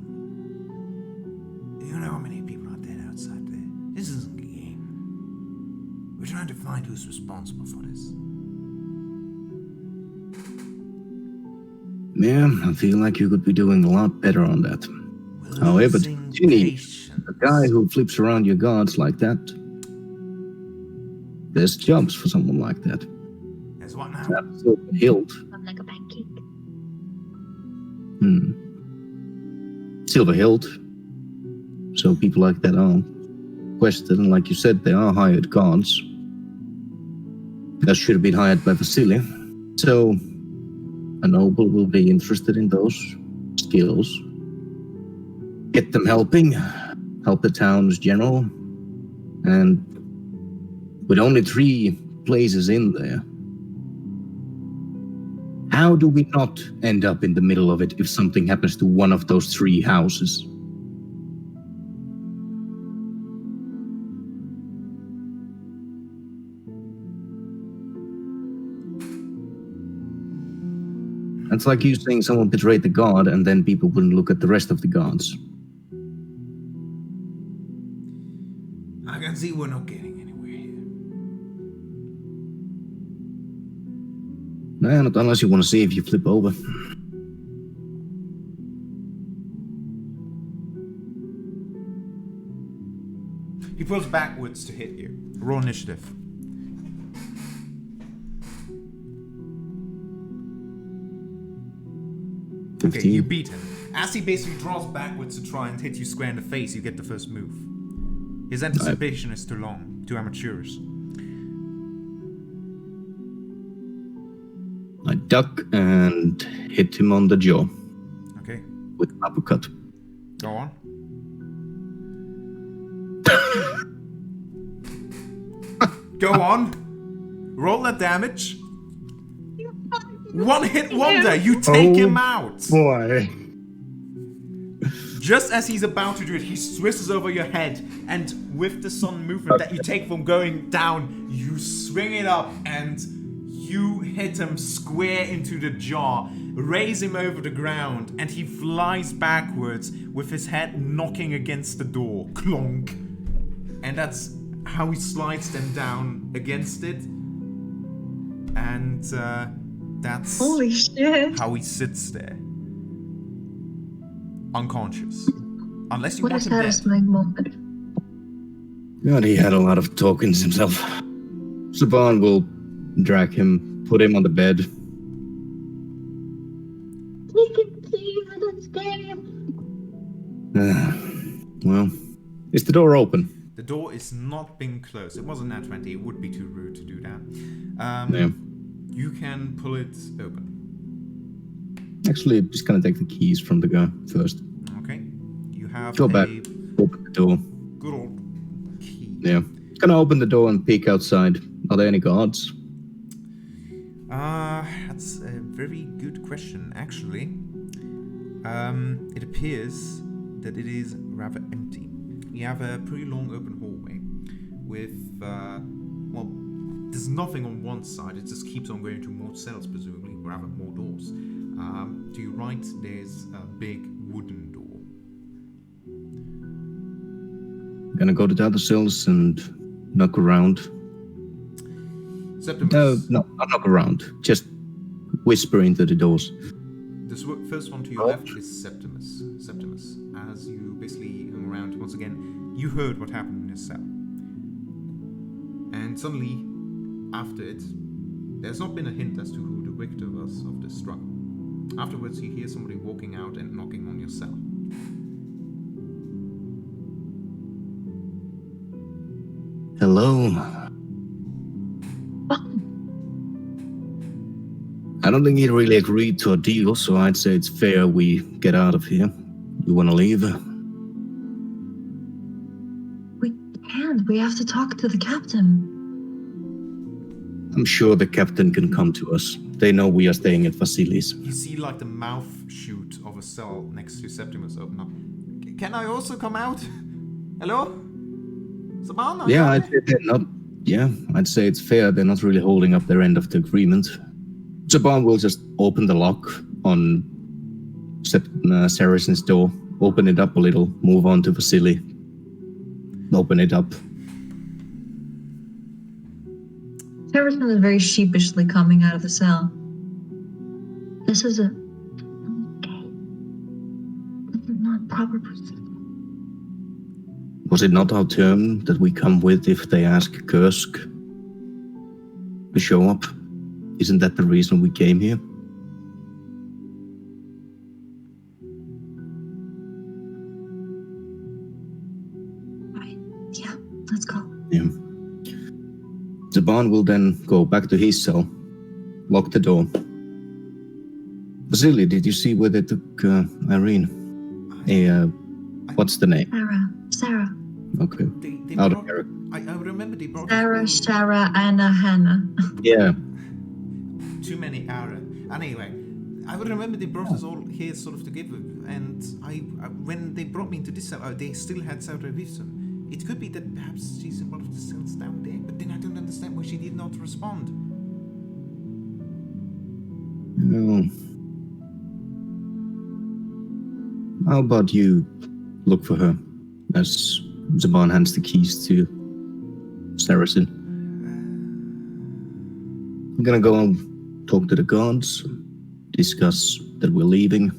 You know how many people are dead outside there? This isn't a game. We're trying to find who's responsible for this. Yeah, I feel like you could be doing a lot better on that. We're However, losing Ginny, patience. a guy who flips around your guards like that, there's jobs for someone like that. There's what now? That's so hilt. Like a pancake. Silver hilt. So people like that are quested, and like you said, they are hired guards. That should have been hired by Vasily. So a noble will be interested in those skills. Get them helping, help the town's general, and with only 3 places in there, how do we not end up in the middle of it if something happens to one of those 3 houses? It's like you saying someone betrayed the guard and then people wouldn't look at the rest of the guards. I can see we're not getting anywhere here. Nah, not unless you want to see if you flip over. He pulls backwards to hit you. Roll initiative. Okay, you beat him. As he basically draws backwards to try and hit you square in the face, you get the first move. His anticipation is too long, too amateurish. I duck and hit him on the jaw Okay, with an uppercut. go on. Go on. Roll that damage. One hit wonder. You take him out. Boy. Just as he's about to do it, he swishes over your head, and with the sun movement that you take from going down, you swing it up and you hit him square into the jaw, raise him over the ground, and he flies backwards with his head knocking against the door. Clonk. And that's how he slides them down against it. And that's Holy shit. how he sits there. Unconscious. Unless you What a want him dead. satisfying moment. God, he had a lot of tokens himself. Saban will drag him, put him on the bed. We can see this game. Well, is the door open? The door is not being closed. It wasn't nat 20. It would be too rude to do that. Yeah. You can pull it open. Actually, just gonna take the keys from the guy first. Okay. You have Go a back. Open the door. good old key. Yeah. Gonna open the door and peek outside. Are there any guards? That's a very good question, actually. It appears that it is rather empty. You have a pretty long open hallway with, well, there's nothing on one side. It just keeps on going to more cells, presumably, rather more doors. To your right, there's a big wooden door. Gonna go to the other cells and knock around. Septimus. No, not knock around. Just whisper into the doors. The first one to your left is Septimus. Septimus, as you basically hung around once again, you heard what happened in his cell. And suddenly, after it, there's not been a hint as to who the victor was of this struggle. Afterwards, you hear somebody walking out and knocking on your cell. Hello. I don't think he really agreed to a deal, so I'd say it's fair we get out of here. You wanna leave? We can't. We have to talk to the captain. I'm sure the captain can come to us. They know we are staying at Vasilis. You see, like, the mouth chute of a cell next to Septimus open up. Can I also come out? Hello? Saban? Yeah, I'd say they're not. Yeah, I'd say it's fair. They're not really holding up their end of the agreement. Saban will just open the lock on Saracen's door, open it up a little, move on to Vasily, open it up. Harrison is very sheepishly coming out of the cell. This is a... Okay. This is not proper procedure. Was it not our term that we come with if they ask Kursk to show up? Isn't that the reason we came here? Right. Yeah, let's go. Yeah. Zaban will then go back to his cell, lock the door. Vasily, did you see where they took Irene? What's the name? Sarah. Okay. They Out brought, of character. I remember they brought Sarah, Anna, Hannah. Yeah. too many Ara. Anyway, I would remember they brought us all here sort of together, and I when they brought me into this cell, they still had Sarah with them. It could be that perhaps she's in one of the cells down there, but then I don't understand why she did not respond. Oh. How about you look for her as Zaban hands the keys to Saracen? I'm gonna go and talk to the guards, discuss that we're leaving.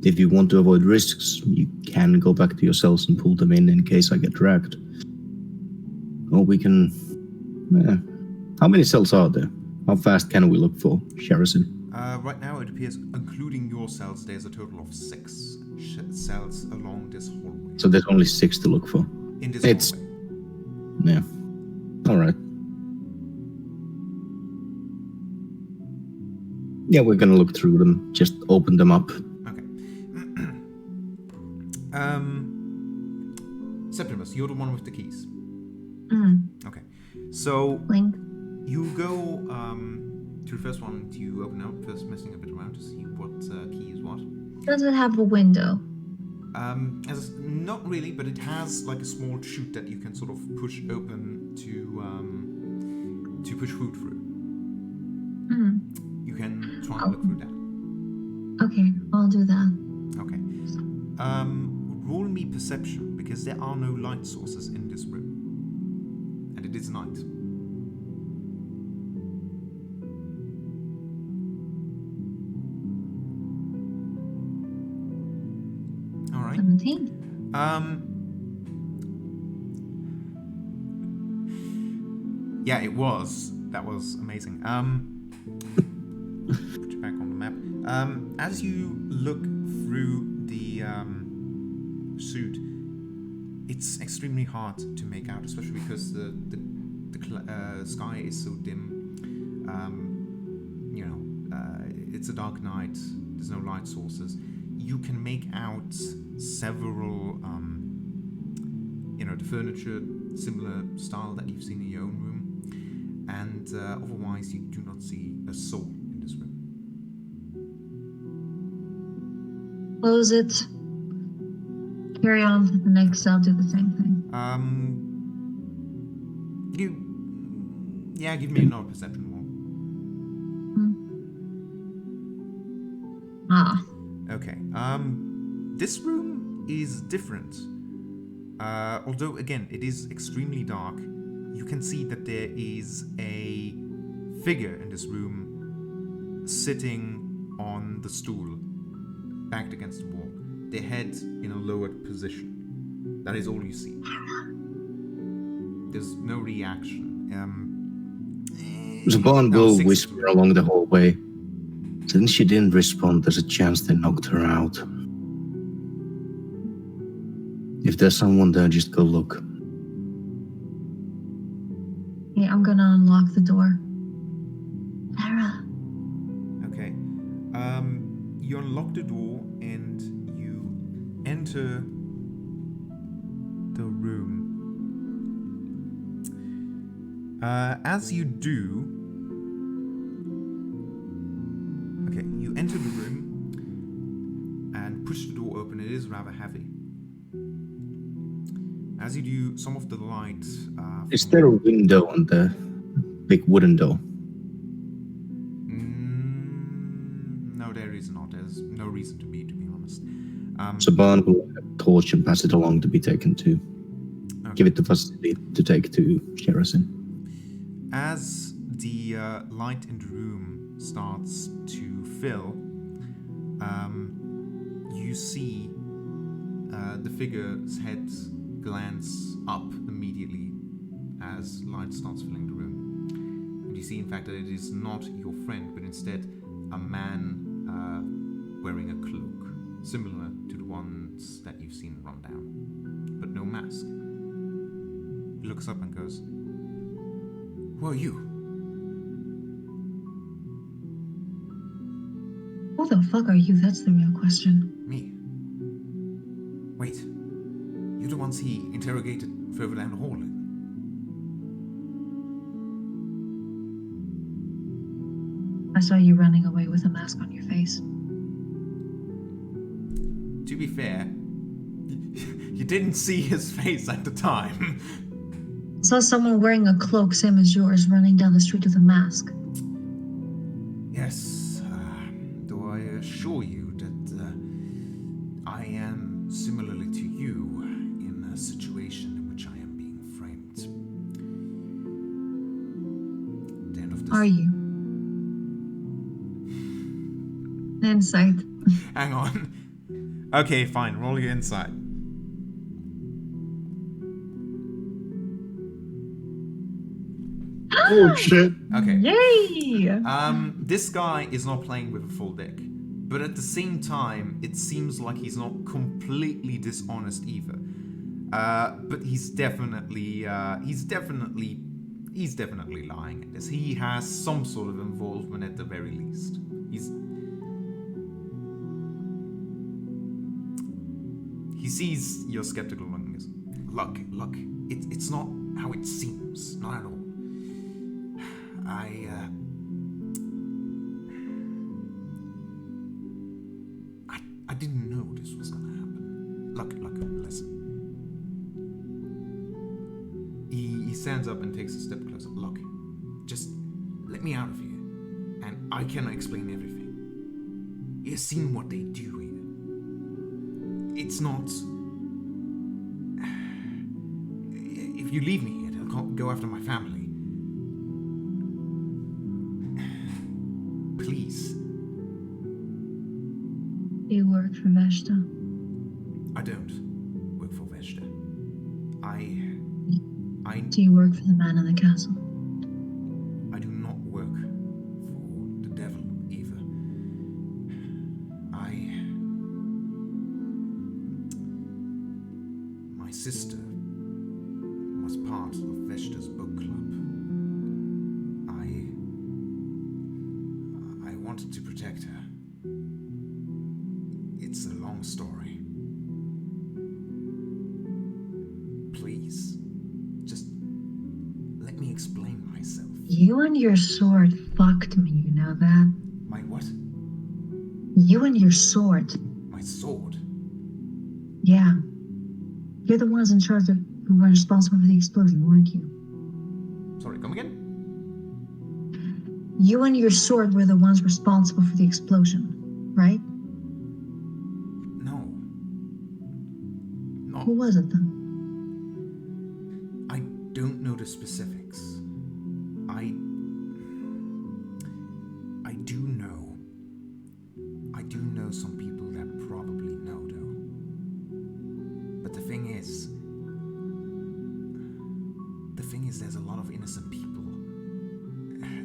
If you want to avoid risks, you can go back to your cells and pull them in case I get dragged. Or we can... how many cells are there? How fast can we look for Sharison? Right now, it appears, including your cells, there's a total of 6 cells along this hallway. So there's only 6 to look for. In this It's- hallway. Yeah. Alright. Yeah, we're gonna look through them. Just open them up. Okay. Septimus, you're the one with the keys. Okay. So Link. you go to the first one you open up, first messing a bit around to see what key is what. Does it have a window? Not really, but it has like a small chute that you can sort of push open to push food through. You can try and look through that. Okay, I'll do that. Okay. Roll me perception, because there are no light sources in this room. And it is night. Alright. 17. Yeah, it was. That was amazing. Put you back on the map. As you look through the suit, it's extremely hard to make out, especially because the sky is so dim. It's a dark night. There's no light sources. You can make out several, the furniture, similar style that you've seen in your own room. And otherwise, you do not see a soul in this room. Close it. Carry on to the next cell, do the same thing. Give me another perception roll. Okay. This room is different. Although, again, it is extremely dark, you can see that there is a figure in this room sitting on the stool, backed against the wall, their head in a lowered position. That is all you see. There's no reaction. Zabon will whisper along the hallway. Since she didn't respond, there's a chance they knocked her out. If there's someone there, just go look. Okay, I'm gonna unlock the door. Sarah. Okay. You unlock the door and you enter the room. As you do, you enter the room and push the door open. It is rather heavy. As you do, some of the light... Is there a window on the big wooden door? No, there is not. There's no reason to be honest. Saban will have a torch and pass it along to be taken to. Okay. Give it to Vasily to take to Sherasin. As the light in the room starts to fill, you see the figure's head glance up immediately as light starts filling the room. And you see, in fact, that it is not your friend, but instead a man wearing a cloak, similar to the ones that you've seen run down, but no mask. He looks up and goes, "Who are you?" Who the fuck are you? That's the real question. Me. Wait, you're the ones he interrogated further down the hall. I saw you running away with a mask on your face. To be fair, you didn't see his face at the time. I saw someone wearing a cloak same as yours running down the street with a mask. Yes, though I assure you that I am similarly to you in a situation in which I am being framed. At the end of this... Are you? Insight. Hang on. Okay, fine. Roll your insight. Oh shit. Okay. Yay! This guy is not playing with a full deck, but at the same time, it seems like he's not completely dishonest either. But he's definitely lying in this. He has some sort of involvement at the very least. He sees your skeptical look and goes, Look, it's not how it seems, not at all. I didn't know this was gonna happen. Look, listen. He stands up and takes a step closer. Look, just let me out of here, and I can explain everything. You've seen what they do here. It's not. If you leave me here, they'll go after my family. Please. You work for Vesta. I don't work for Vesta. I Do you work for the man in the castle? do not work for the devil either. My sister was part of Vesta's book club. I wanted to protect her. It's a long story. Please, just let me explain myself. You and your sword fucked me, you know that? My what? You and your sword. My sword? Yeah. You're the ones in charge of who were responsible for the explosion, weren't you? Sorry, come again? You and your sword were the ones responsible for the explosion, right? No. Who was it then? I don't know the specifics. I do know some people that probably know though. But the thing is there's a lot of innocent people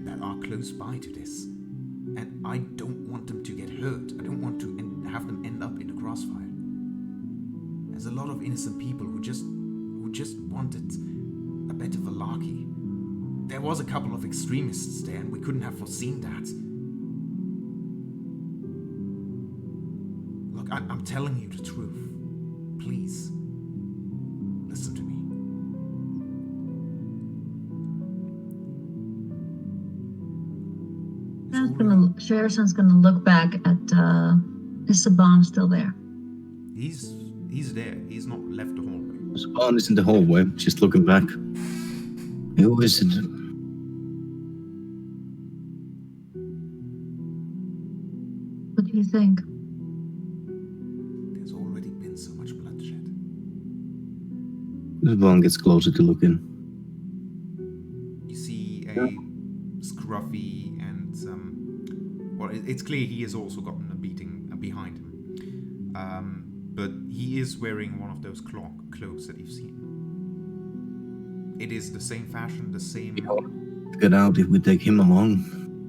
that are close by to this. And I don't want them to get hurt. I don't want to have them end up in the crossfire. There's a lot of innocent people who just wanted a better Valaki. There was a couple of extremists there, and we couldn't have foreseen that. Look, I'm telling you the truth. Please, listen to me. Sherrison's gonna look back at, is Saban still there? He's there. He's not left the hallway. Spawn is in the hallway, just looking back. Who is it? What do you think? There's already been so much bloodshed. Spawn gets closer to looking. You see a scruffy and it's clear he has also gotten a beating behind him. But he is wearing one of those cloaks that you've seen. It is the same fashion, the same. Get out if we take him along.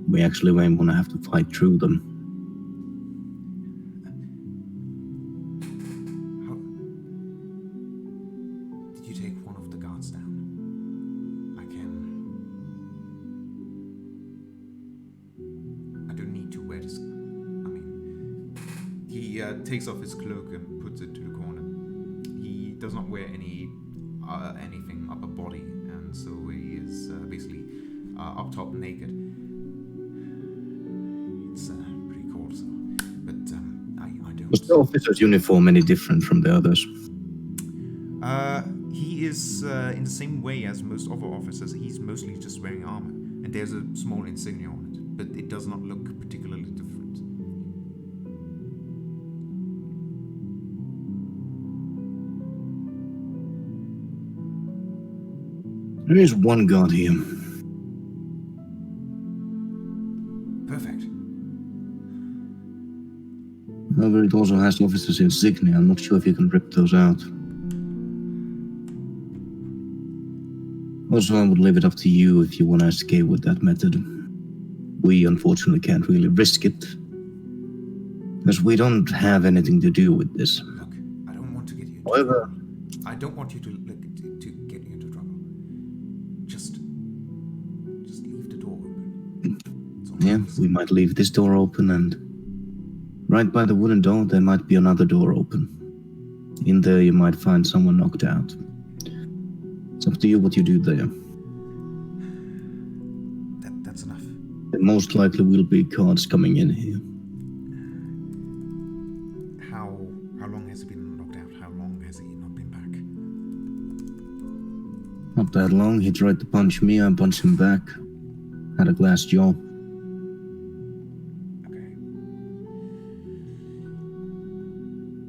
We actually won't want to have to fight through them. How did you take one of the guards down? I don't need to wear this. He takes off his cloak and puts it to the corner. He does not wear anything upper body, and so he is basically up top naked. It's pretty cold, so. But I don't. Was the officer's uniform any different from the others? He is in the same way as most other officers. He's mostly just wearing armor, and there's a small insignia on it, but it does not look particularly different. There is one guard here. Perfect. However, it also has officer's insignia. I'm not sure if you can rip those out. Also, I would leave it up to you if you want to escape with that method. We unfortunately can't really risk it, because we don't have anything to do with this. Look, I don't want to get you into However, trouble. I don't want you to get you into trouble. Just leave the door open. It's all yeah, right. we might leave this door open, and right by the wooden door there might be another door open. In there you might find someone knocked out. It's up to you what you do there. That's enough. There most likely will be guards coming in here. How long has he been knocked out? How long has he not been back? Not that long. He tried to punch me, I punched him back. Had a glass jaw. Okay.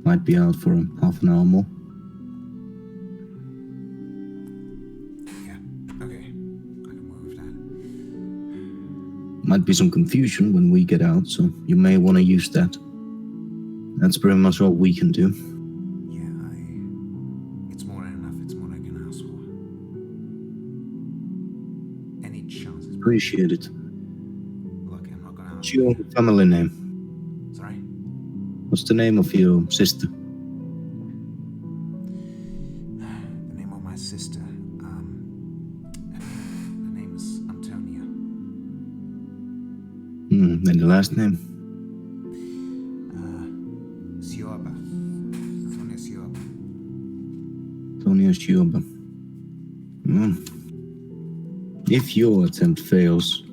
Might be out for half an hour more. Yeah, okay. I can work with that. Might be some confusion when we get out, so you may want to use that. That's pretty much all we can do. Yeah, it's more than enough. It's more than I can ask for. Any chances? Appreciate it. Look, I'm not gonna ask What's your you. family name? Sorry? What's the name of your sister? The name of my sister, her name is Antonia. And the last name? Sioba. Antonia Sioba. Tonya Shioba. If your attempt fails,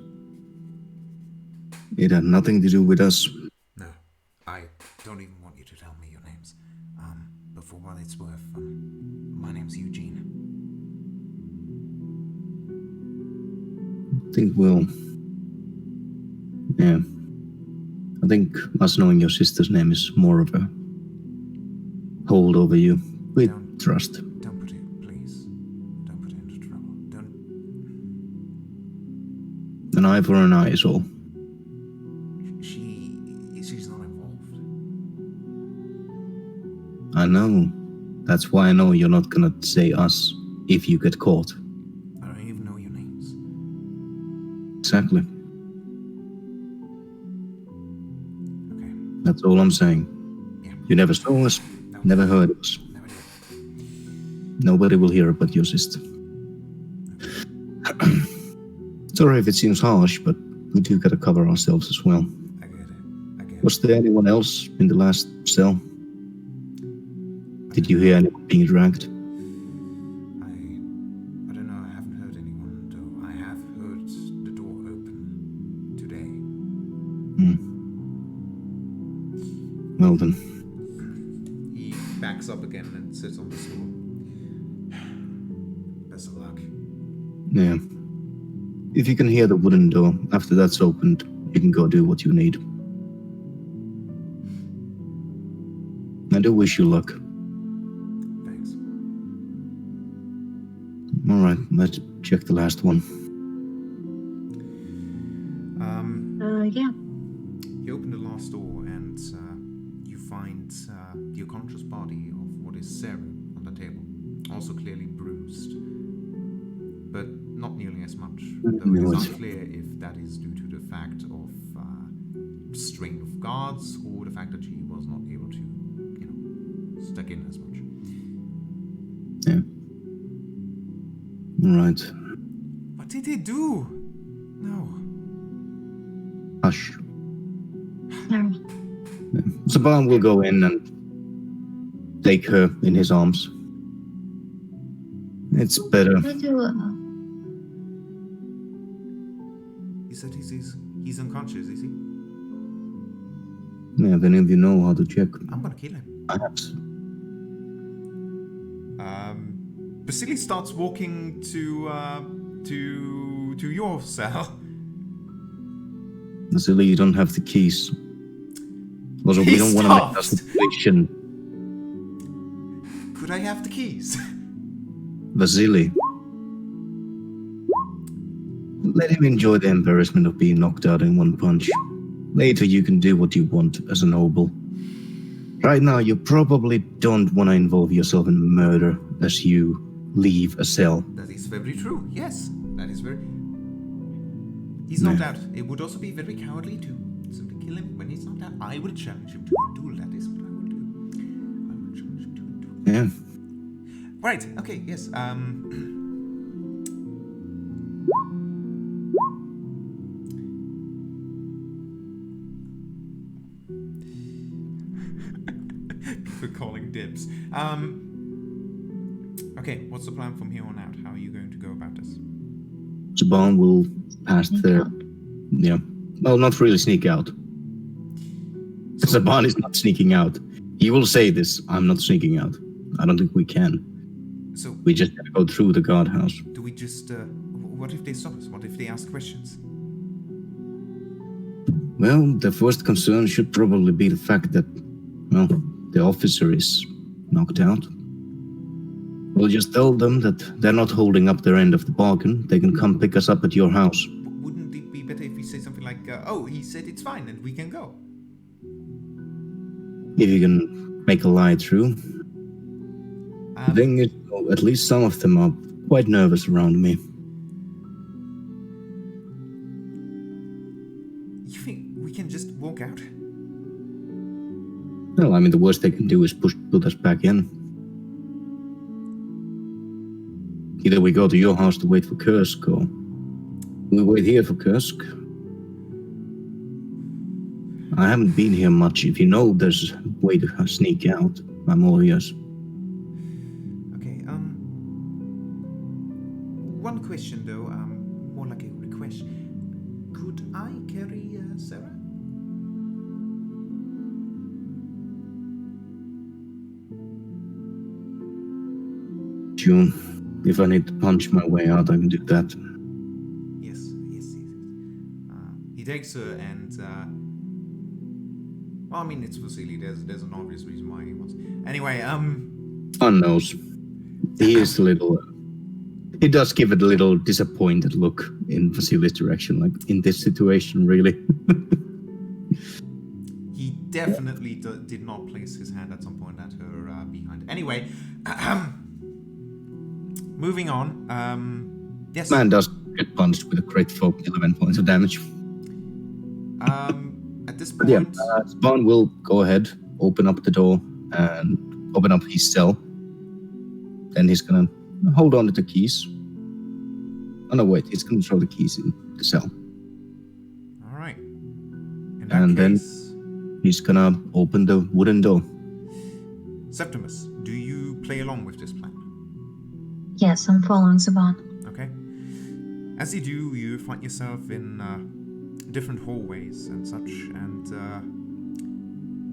it had nothing to do with us. No, I don't even want you to tell me your names. But for what it's worth, my name's Eugene. I think we'll... Yeah. I think us knowing your sister's name is more of a hold over you. We trust. Don't put it, please. Don't put it into trouble. Don't. An eye for an eye is all. She's not involved. I know. That's why I know you're not gonna say us if you get caught. I don't even know your names. Exactly. Okay. That's all I'm saying. Yeah. You never saw us, No. never heard of us. Never did. Nobody will hear about your sister. Sorry if it seems harsh, but we do gotta cover ourselves as well. I get it. Was there anyone else in the last cell? Did you hear anyone being dragged? I don't know. I haven't heard anyone, though. I have heard the door open today. Well then, He backs up again and sits on the stool. Best of luck. yeah. If you can hear the wooden door after that's opened, you can go do what you need. I do wish you luck. Thanks. Alright, let's check the last one. Yeah. You open the last door and you find the unconscious body of what is Sarah on the table, also clearly bruised, but not nearly as much, though it is unclear if that is due to the fact of strain of guards or the fact that she was not able to, stuck in as much. Yeah. Alright. What did they do? No. Hush. Sarah. Saban will go in and take her in his arms. It's better. Can I do He said he's unconscious, is he? Yeah, if any of you know how to check. I'm gonna kill him. Perhaps. Basili starts walking to your cell. Vasily, you don't have the keys. Also, we He don't want to make a stopped. situation. Could I have the keys? Vasily. Let him enjoy the embarrassment of being knocked out in one punch. Later you can do what you want as a noble. Right now you probably don't want to involve yourself in murder as you leave a cell. That is very true. Yes, that is very. He's knocked out. It would also be very cowardly to simply kill him when he's knocked out. I will challenge him to a duel. That is what I will do. I will challenge him to a duel. Yeah. Right. Okay. Yes. People calling dibs. Okay. What's the plan from here on out? How are you going to go about this? Saban will pass Sneak the... out. Yeah. Well, not really sneak out. So- Saban is not sneaking out. He will say this, I'm not sneaking out. I don't think we can. So We just gotta go through the guardhouse. do we just? What if they stop us? What if they ask questions? Well, the first concern should probably be the fact that, well, the officer is knocked out. We'll just tell them that they're not holding up their end of the bargain. They can come pick us up at your house. Wouldn't it be better if we say something like, oh, he said it's fine and we can go? If you can make a lie through. The thing is, at least some of them are quite nervous around me. You think we can just walk out? Well, I mean, the worst they can do is put us back in. Either we go to your house to wait for Kursk, or we wait here for Kursk. I haven't been here much. If you know there's a way to sneak out, I'm all ears. Okay, one question though, more like a request. Could I carry Sarah? Sure. If I need to punch my way out, I can do that. Yes. He takes her and, well, I mean, it's Vasily. There's an obvious reason why he wants. Anyway, Fun knows. He is a little. He does give it a little disappointed look in Vasily's direction, like in this situation, really. He definitely did not place his hand at some point at her behind. Anyway, moving on. Yes. Man does get punched with a crit for 11 points of damage. At this But point, yeah, Spawn will go ahead, open up the door, and open up his cell. Then he's gonna hold on to the keys. Oh no, wait, he's gonna throw the keys in the cell. all right. In that And then case, he's gonna open the wooden door. Septimus, do you play along with this plan? Yes, I'm following Saban. Okay. As you do, you find yourself in different hallways and such, and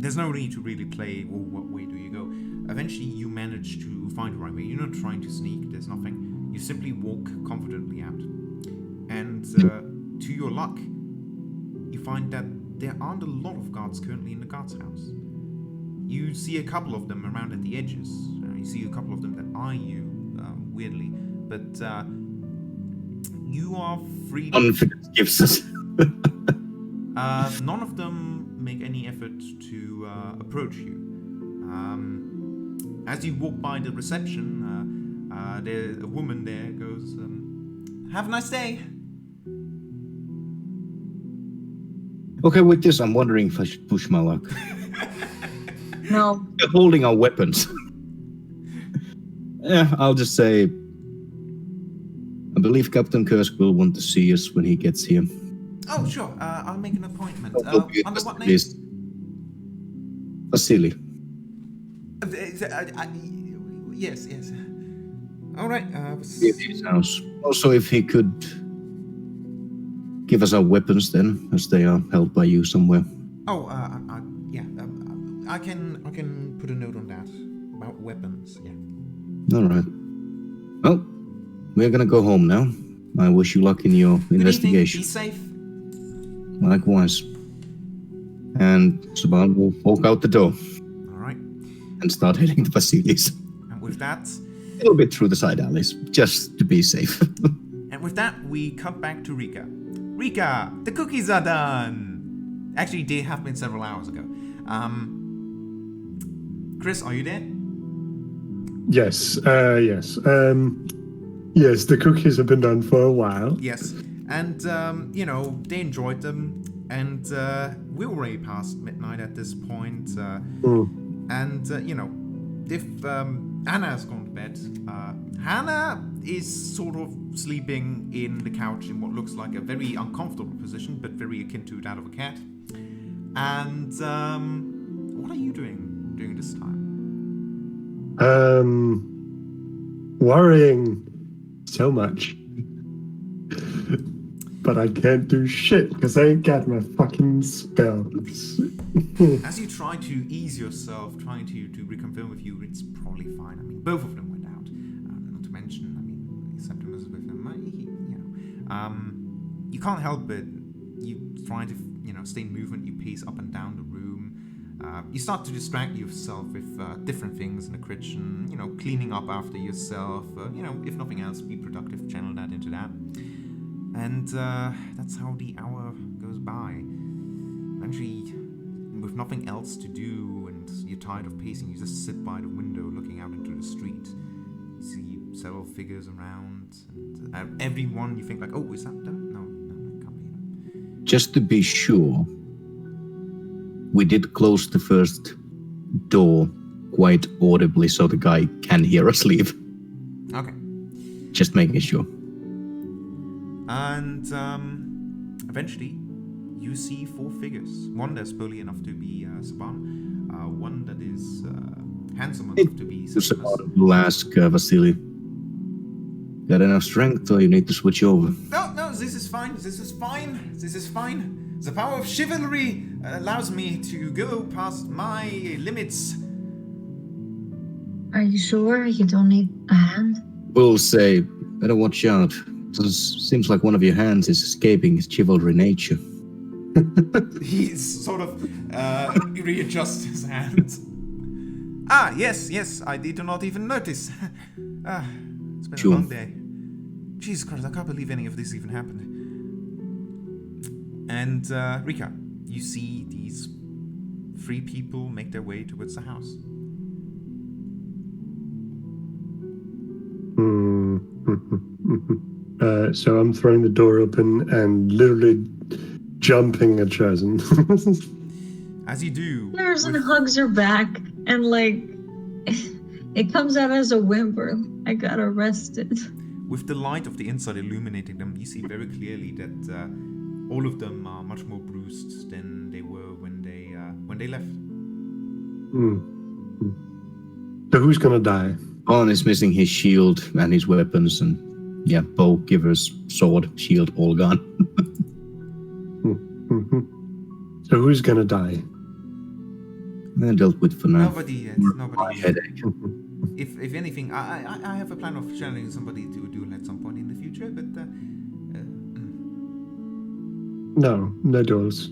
there's no need to really play, well, what way do you go? Eventually, you manage to find the right way. You're not trying to sneak, there's nothing. You simply walk confidently out. And to your luck, you find that there aren't a lot of guards currently in the guard's house. You see a couple of them around at the edges. You see a couple of them that eye you, weirdly. But you are free. Confidence gives us. None of them make any effort to approach you. As you walk by the reception, there's a woman there goes, "Have a nice day." Okay, with this, I'm wondering if I should push my luck. No. They're holding our weapons. Yeah, I'll just say, I believe Captain Kursk will want to see us when he gets here. Oh, sure. I'll make an appointment. Under what name? Please. Vasily. Yes. All right. His house. Also, if he could give us our weapons then, as they are held by you somewhere. Oh, yeah. I can put a note on that about weapons. Yeah. All right. Well, we're gonna go home now. I wish you luck in your Good investigation. evening. Be safe. Likewise. And Saban will walk out the door All right. and start heading to Vasily's. And with that, A little bit through the side alleys, just to be safe. we cut back to Rika. Rika, the cookies are done. Actually, they have been several hours ago. Chris, are you there? Yes, yes. Yes, the cookies have been done for a while. Yes. And, they enjoyed them. And we're already past midnight at this point. And, if Anna's gone to bed, Hannah is sort of sleeping in the couch in what looks like a very uncomfortable position, but very akin to that of a cat. And what are you doing during this time? Worrying so much. But I can't do shit because I ain't got my fucking spells. As you try to ease yourself, trying to reconfirm with you, it's probably fine. I mean, both of them went out. Not to mention, Septimus with him. You can't help but you try to, stay in movement. You pace up and down the room. you start to distract yourself with different things in the kitchen, cleaning up after yourself, if nothing else, be productive, channel that into that. And that's how the hour goes by. Eventually, with nothing else to do and you're tired of pacing, you just sit by the window looking out into the street. You see several figures around, and everyone you think like, oh, is that them? No, it can't be them. Just to be sure, we did close the first door quite audibly so the guy can hear us leave. Okay. Just making sure. And eventually, you see 4 figures. One that's burly enough to be Saban. One that is handsome enough to be Septimus. We'll ask Vasily. Got enough strength, or you need to switch over? No, this is fine. The power of chivalry allows me to go past my limits. Are you sure you don't need a hand? We'll say, better watch out. Seems like one of your hands is escaping its chivalry nature. He's sort of readjusts his hands. Yes, I did not even notice. It's been Sure. a long day. Jesus Christ, I can't believe any of this even happened. And Rika, you see these 3 people make their way towards the house. So I'm throwing the door open and literally jumping at Chosen. As you do, Chosen hugs her back and it comes out as a whimper. I got arrested. with the light of the inside illuminating them, you see very clearly that all of them are much more bruised than they were when they left. So who's gonna die? Vaughn is missing his shield and his weapons, and bow, givers, sword, shield, all gone. So who's gonna die? They're dealt with for now. Nobody yet. My Nobody yet. headache. If anything, I have a plan of channeling somebody to duel at some point in the future, but No duels.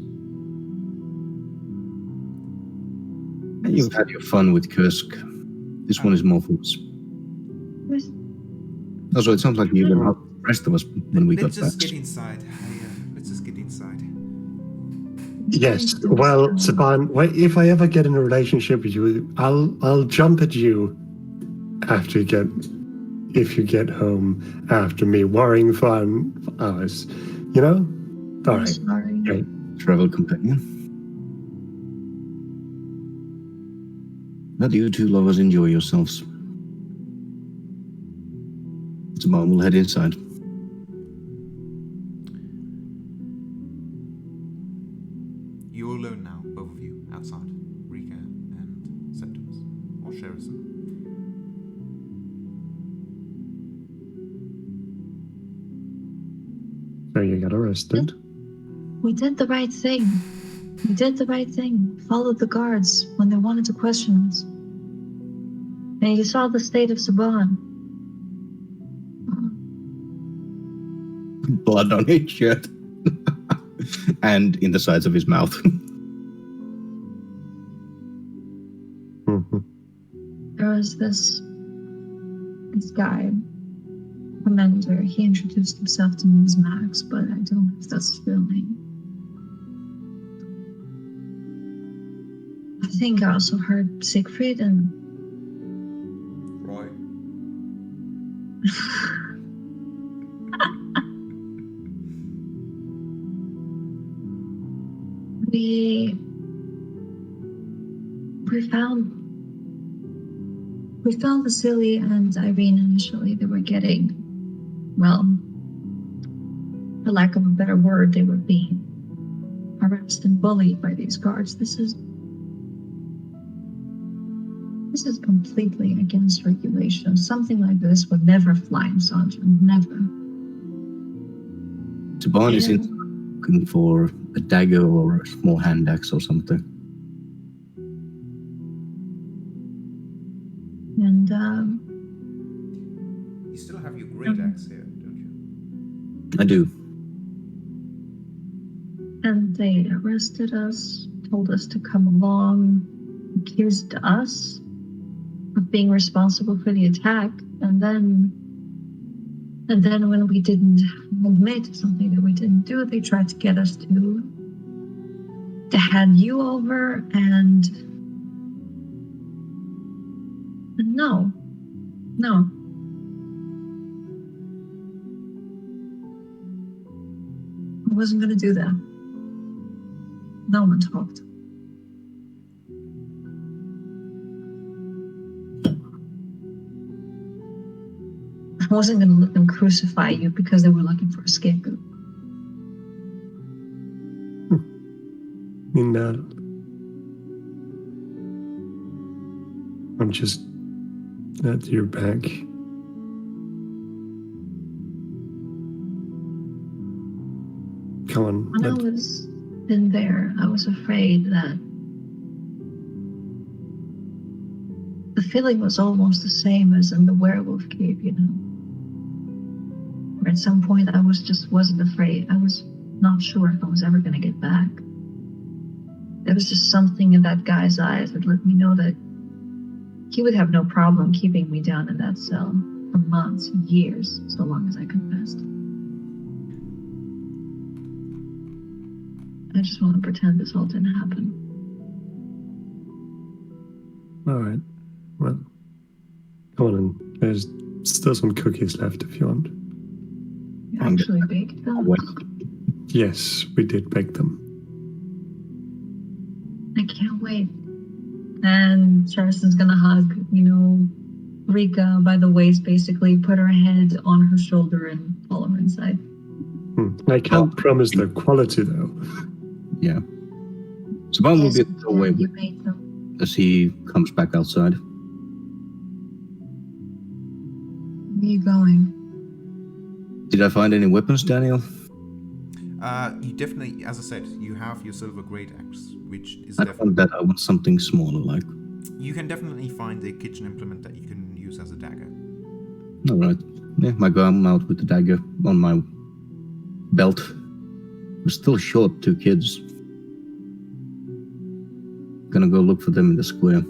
You've had your fun with Kursk. This one is more for us. Also, it sounds like you even helped the rest of us when we let's got just back. get inside. Let's just get inside. Yes. Well, Saban, if I ever get in a relationship with you, I'll jump at you if you get home after me worrying for hours. You know? All I'm right. sorry. Great. Travel companion. But you two lovers enjoy yourselves. Tomorrow we'll head inside. You're alone now, both of you, outside. Rika and Septimus. Or Sherrison. So you got arrested. We did the right thing. Followed the guards when they wanted to question us. And you saw the state of Saban. Blood on his shirt. And in the sides of his mouth. There was this guy, Commander. He introduced himself to me as Max, but I don't know if that's his real name. I think I also heard Siegfried and Roy. we found Vasily and Irene initially. They were getting, well, for lack of a better word, they were being harassed and bullied by these guards. This is completely against regulation. Something like this would never fly in Sandra. Never. Saban is looking for a dagger or a small hand axe or something. And You still have your great axe here, don't you? I do. they arrested us, told us to come along. accused us of being responsible for the attack, and then when we didn't admit something that we didn't do, they tried to get us to hand you over, and no. I wasn't gonna do that. No one talked. I wasn't gonna let them crucify you because they were looking for a scapegoat. I'm just at your back. Come on. When I was in there, I was afraid that the feeling was almost the same as in the werewolf cave, you know. Where at some point I wasn't afraid. I was not sure if I was ever gonna get back. There was just something in that guy's eyes that let me know that he would have no problem keeping me down in that cell for months, years, so long as I confessed. I just want to pretend this all didn't happen. All right. Well, come on in. There's still some cookies left if you want. You actually baked them? Yes, we did bake them. I can't wait. And Charleston's gonna hug, Rika by the waist, basically, put her head on her shoulder and follow her inside. I can't promise the quality, though. Yeah. Saban will be away you made them. as he comes back outside. Where are you going? Did I find any weapons, Daniel? You definitely, as I said, you have your silver great axe, which is I definitely... found that I want something smaller, like. You can definitely find a kitchen implement that you can use as a dagger. Alright. Yeah, I go out with the dagger on my belt. We're still short 2 kids. Gonna go look for them in the square.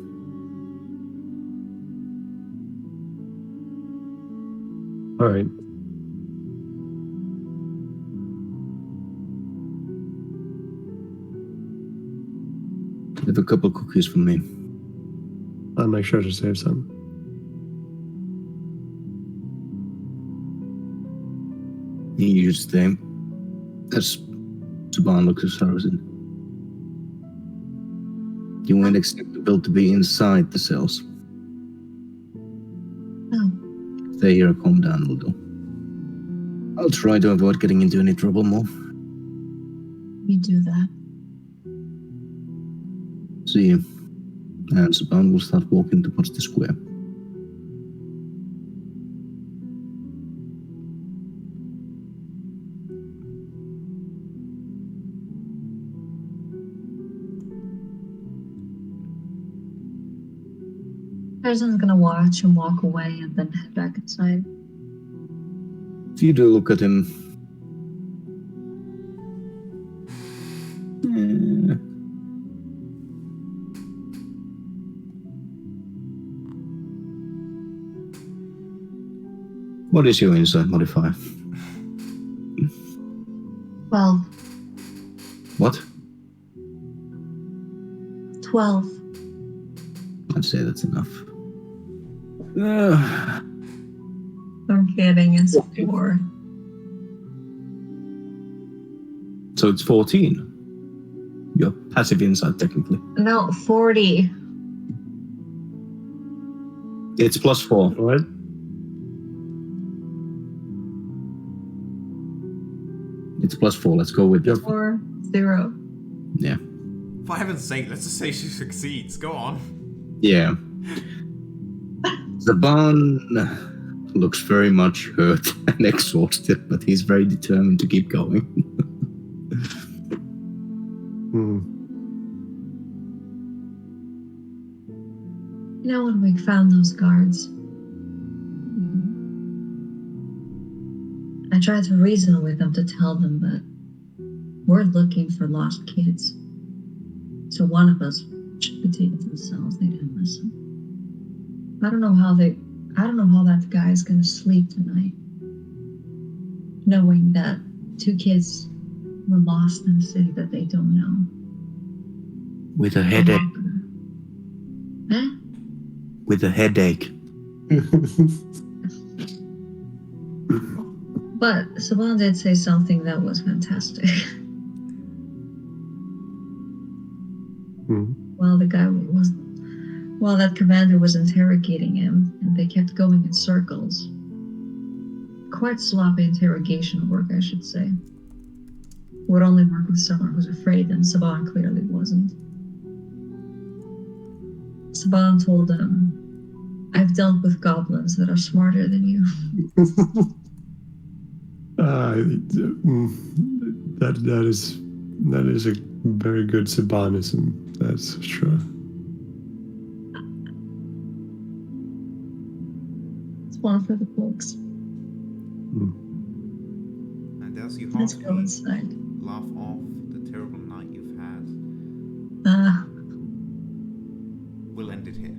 All right. Have a couple cookies for me. I'll make sure to save some. You stay. As Saban looks at Saracen. You won't expect the build to be inside the cells. No. Stay here and calm down will do. I'll try to avoid getting into any trouble more. You do that. See you. And Saban will start walking towards the square. Tarzan's gonna watch him walk away and then head back inside. If you do look at him... What is your insight modifier? 12. What? 12. I'd say that's enough. I'm kidding, it's 4. So it's 14. Your passive insight, technically. No, 40. It's +4. What? It's +4. Let's go with it. 4, 0. Yeah. For heaven's sake, let's just say she succeeds. Go on. Yeah. Zaban looks very much hurt and exhausted, but he's very determined to keep going. When we found those guards, I tried to reason with them to tell them that we're looking for lost kids. So one of us should be taken to the cells. They I don't know how that guy's gonna sleep tonight, knowing that 2 kids were lost in a city that they don't know. With a headache. Eh? With a headache. But Saban did say something that was fantastic. While that commander was interrogating him, and they kept going in circles. Quite sloppy interrogation work, I should say. Would only work with someone who's afraid, and Saban clearly wasn't. Saban told him, "I've dealt with goblins that are smarter than you." That is a very good Sabanism. That's for sure. It's one for the books. And as you Let's go heartily inside. laugh off the terrible night you've had, we'll end it here.